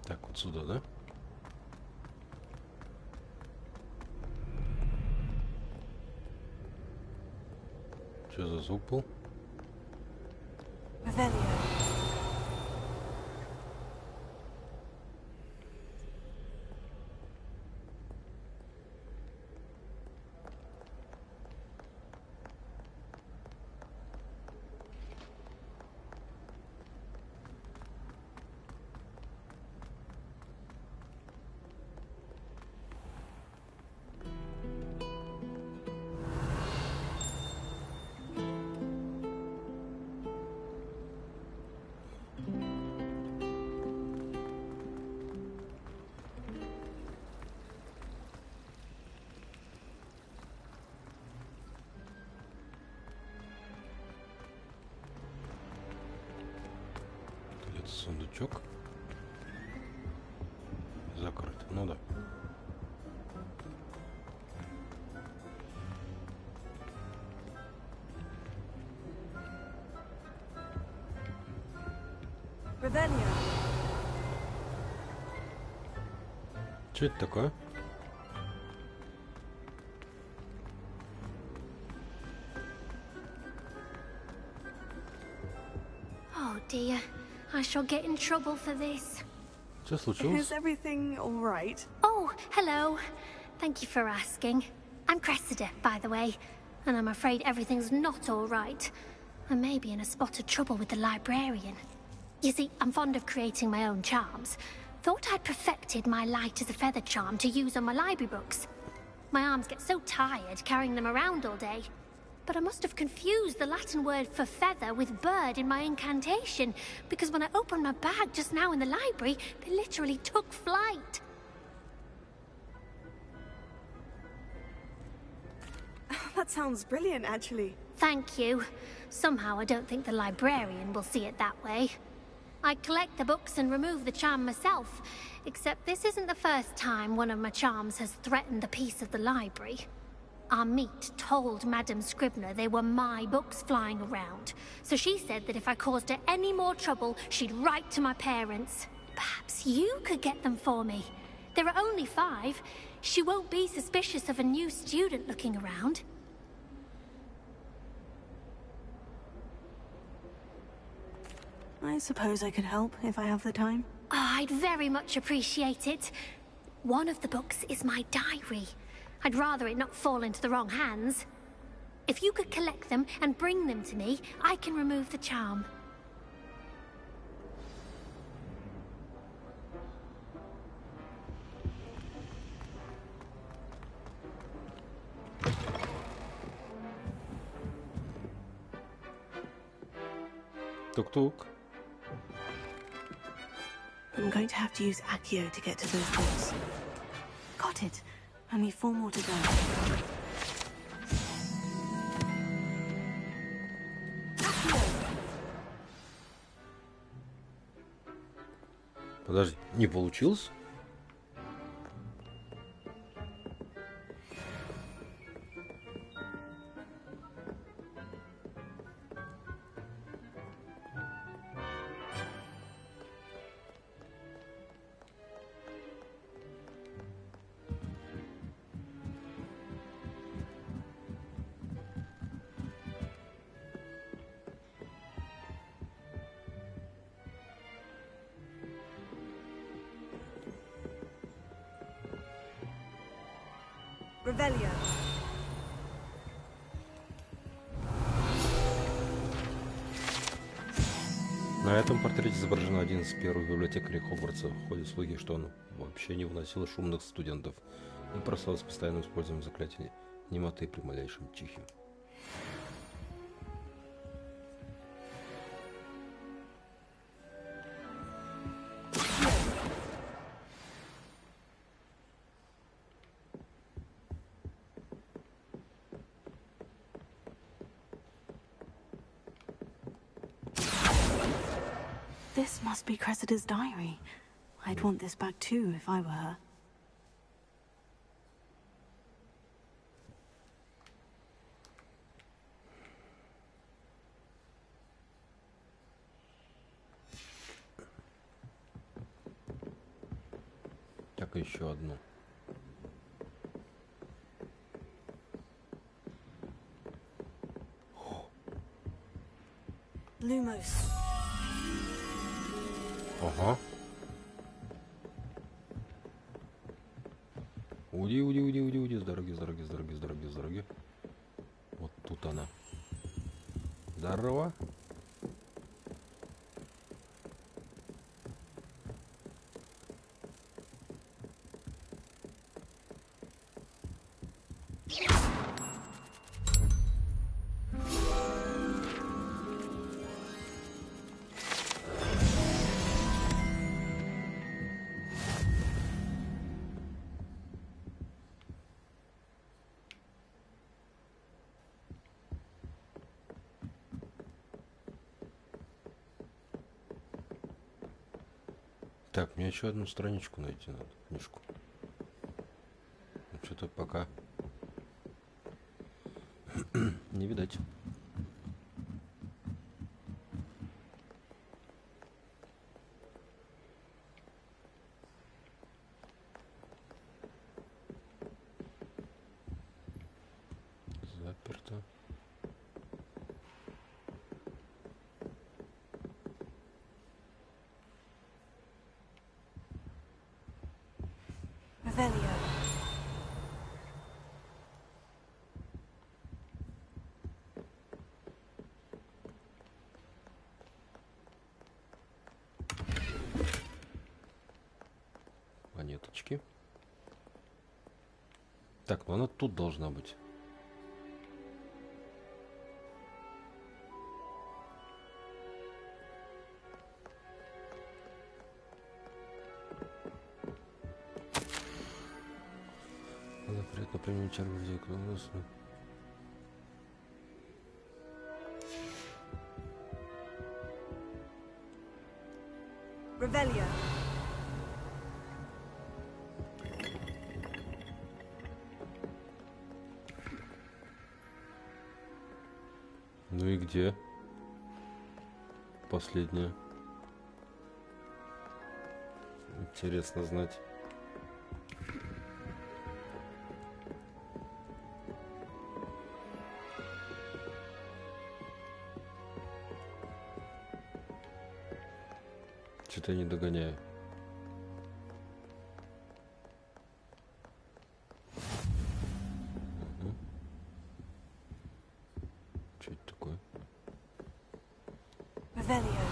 Так, вот сюда, да? Что за звук был? Сундучок закрыт. Ну да. Что это такое? Oh dear. I shall get in trouble for this. Что случилось? Is everything all right? Oh, hello. Thank you for asking. I'm Cressida, by the way, and I'm afraid everything's not all right. I may be in a spot of trouble with the librarian. You see, I'm fond of creating my own charms. Thought I'd perfected my light as a feather charm to use on my library books. My arms get so tired carrying them around all day. But I must have confused the Latin word for feather with bird in my incantation, because when I opened my bag just now in the library, they literally took flight. That sounds brilliant, actually. Thank you. Somehow I don't think the librarian will see it that way. I collect the books and remove the charm myself, except this isn't the first time one of my charms has threatened a piece of the library. Our meet told Madame Scribner they were my books flying around, so she said that if I caused her any more trouble, she'd write to my parents. Perhaps you could get them for me. There are only 5. She won't be suspicious of a new student looking around. I suppose I could help if I have the time. Oh, I'd very much appreciate it. One of the books is my diary. I'd rather it not fall into the wrong hands. If you could collect them and bring them to me, I can remove the charm. Тук-тук. I'm going to have to use Accio to get to those books. Got it. Only 4 more to go. Подожди, не получилось? Revelio. На этом портрете изображен один из первых библиотекарей Хогвартса. Ходят слухи, что он вообще не выносил шумных студентов и прославился постоянным использованием заклятий немоты при малейшем чихе. This must be Cressida's diary. I'd want this back too if I were her. Так, еще одну. Lumos. Ага. Уди. С дороги. Вот тут она. Здорово. Так, мне еще одну страничку найти надо, книжку. Что-то пока не видать. Заперто. Revelio. Монеточки. Так, ну она тут должна быть. Запрет на применение чар вроде классно. Revelio. Ну и где последняя? Интересно знать. Что-то я не догоняю. Что это такое? Revelio.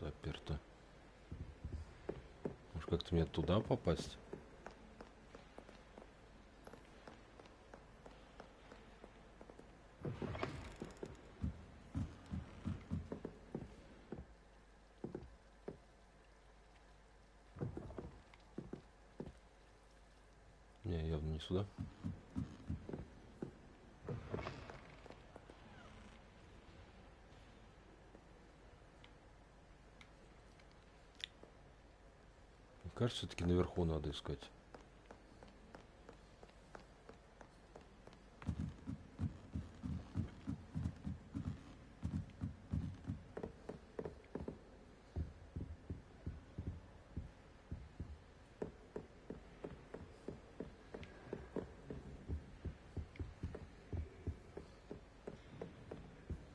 Заперто. Может, как-то мне туда попасть? Не, явно не сюда. Кажется, все-таки наверху надо искать.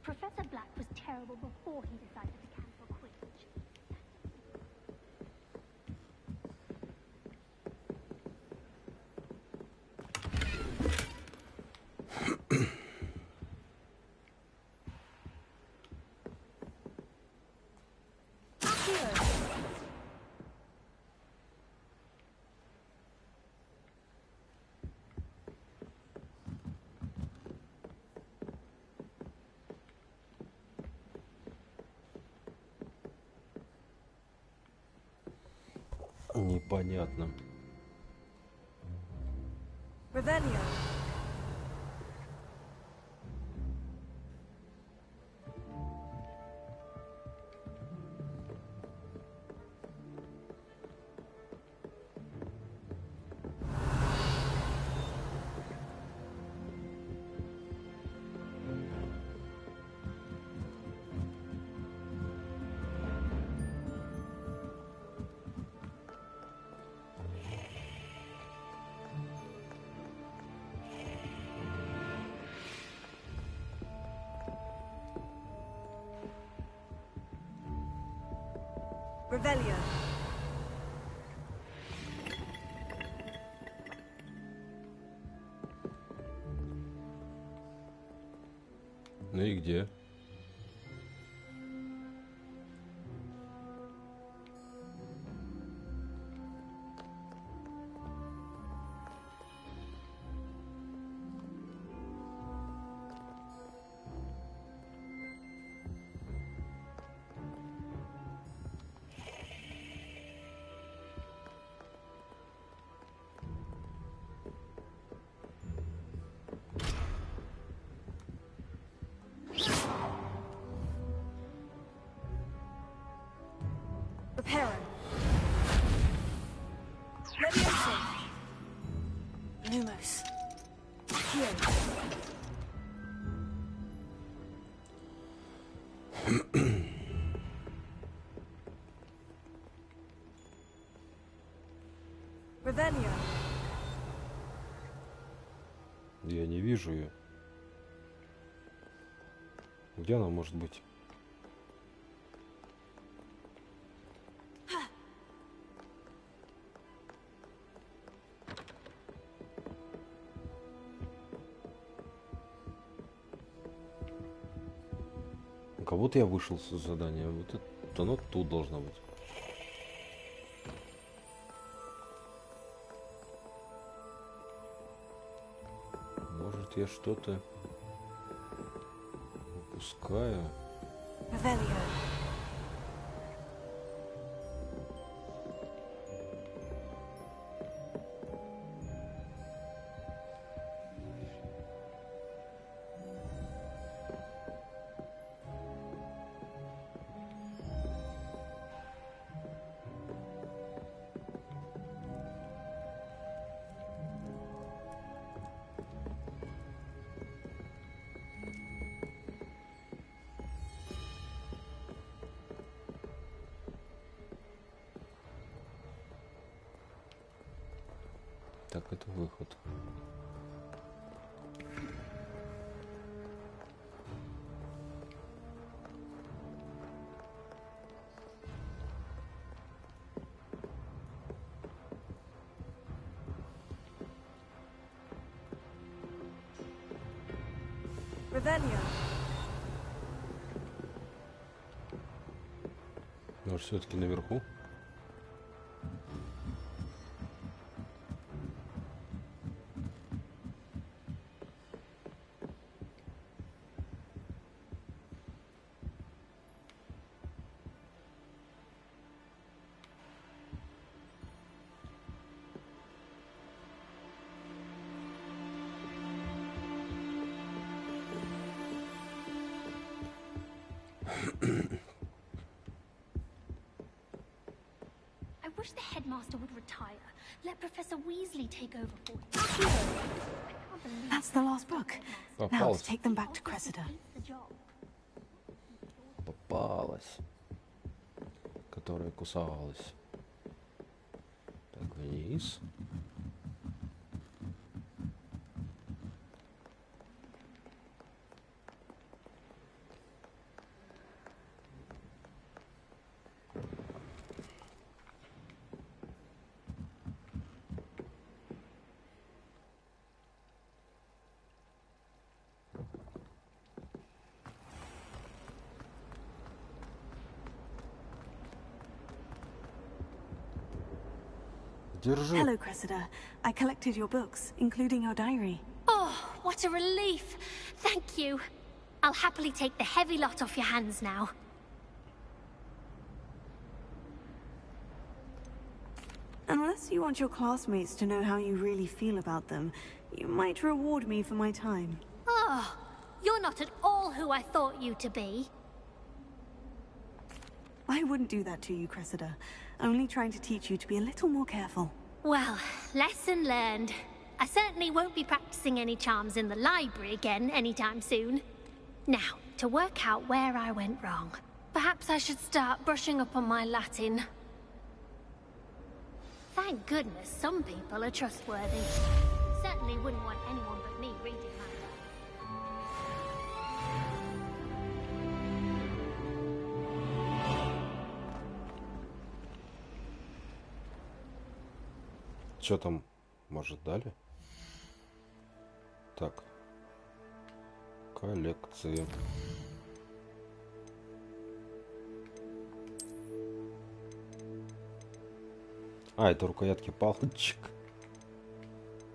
Professor Black was terrible before he decided to cancel Quidditch. Непонятно. Revelio. Revelio. Ну и где? Reparo. Leviosa. Lumos. Accio. Revelio. Я не вижу ее. Где она может быть? У кого-то я вышел с задания. Вот это оно тут должно быть. Может, я что-то упускаю? Revelio. Так, это выход. Revelio. Может, все-таки наверху? I wish the headmaster would retire. Let Professor Weasley take over for him. That's the last book. Now to take them back to Cressida. Попалась. Которая кусалась. Так, вниз. Держи. Hello, Cressida. I collected your books, including your diary. Oh, what a relief. Thank you. I'll happily take the heavy lot off your hands now. Unless you want your classmates to know how you really feel about them, you might reward me for my time. Oh, you're not at all who I thought you to be. I wouldn't do that to you, Cressida. Only trying to teach you to be a little more careful. Well, lesson learned. I certainly won't be practicing any charms in the library again anytime soon. Now, to work out where I went wrong. Perhaps I should start brushing up on my Latin. Thank goodness some people are trustworthy. Certainly wouldn't want anyone but me reading my Что там, может, дали? Так. Коллекции. А, это рукоятки палочек.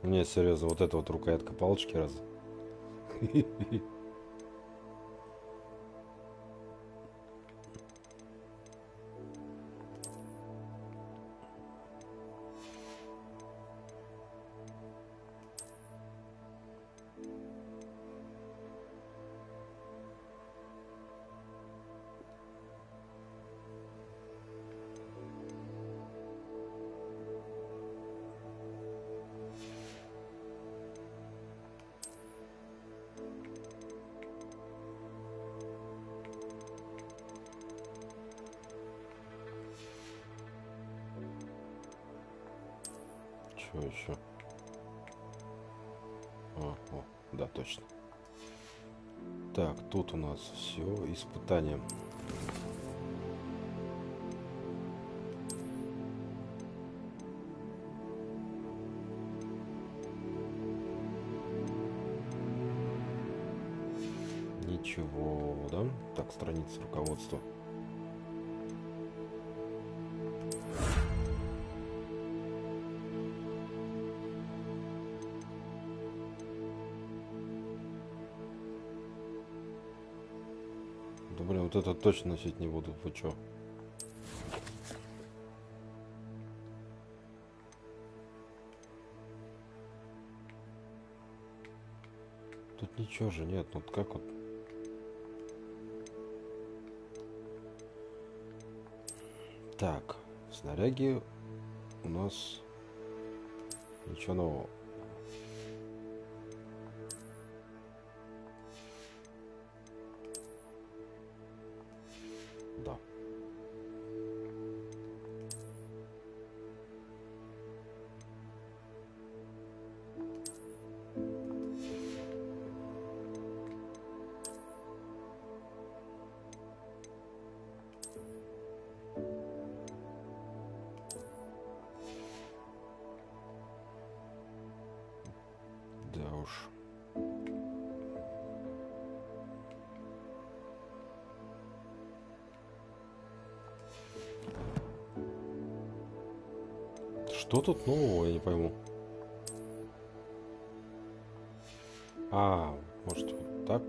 Не, серьезно, вот это вот рукоятка палочки раз. Что еще? О, да, точно. Так, тут у нас все испытания. Ничего, да? Так, страница руководства. Да блин, вот это точно носить не буду, вы чё? Тут ничего же нет, вот как вот. Так, в снаряге у нас ничего нового. Да. Да уж. Что тут нового, я не пойму. А, может вот так?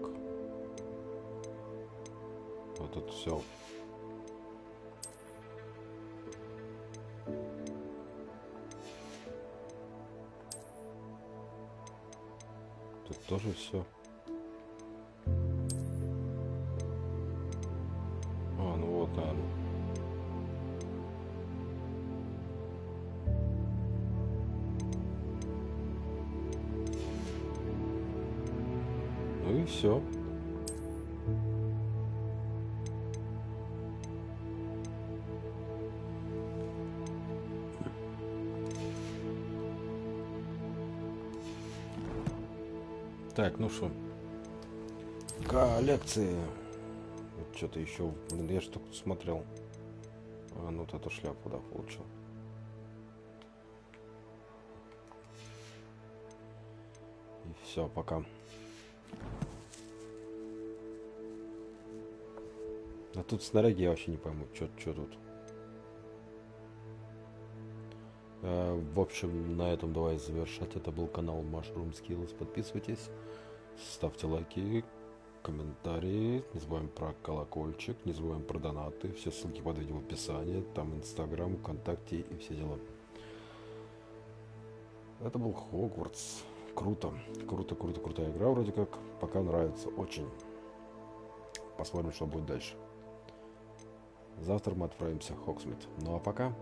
Вот тут все. Тут тоже все. А, ну вот, наверное. Ну и все. Так, ну что, коллекции. Вот что-то еще, блин, я что смотрел. А, ну вот эту шляпу, да, получил. И все, пока. А тут снаряги я вообще не пойму, что тут. В общем, на этом давай завершать. Это был канал Mushroomskillazz. Подписывайтесь, ставьте лайки, комментарии. Не забываем про колокольчик, не забываем про донаты. Все ссылки под видео в описании. Там Инстаграм, ВКонтакте и все дела. Это был Хогвартс. Круто. Крутая игра вроде как. Пока нравится очень. Посмотрим, что будет дальше. Завтра мы отправимся в Хогсмит. Ну а пока.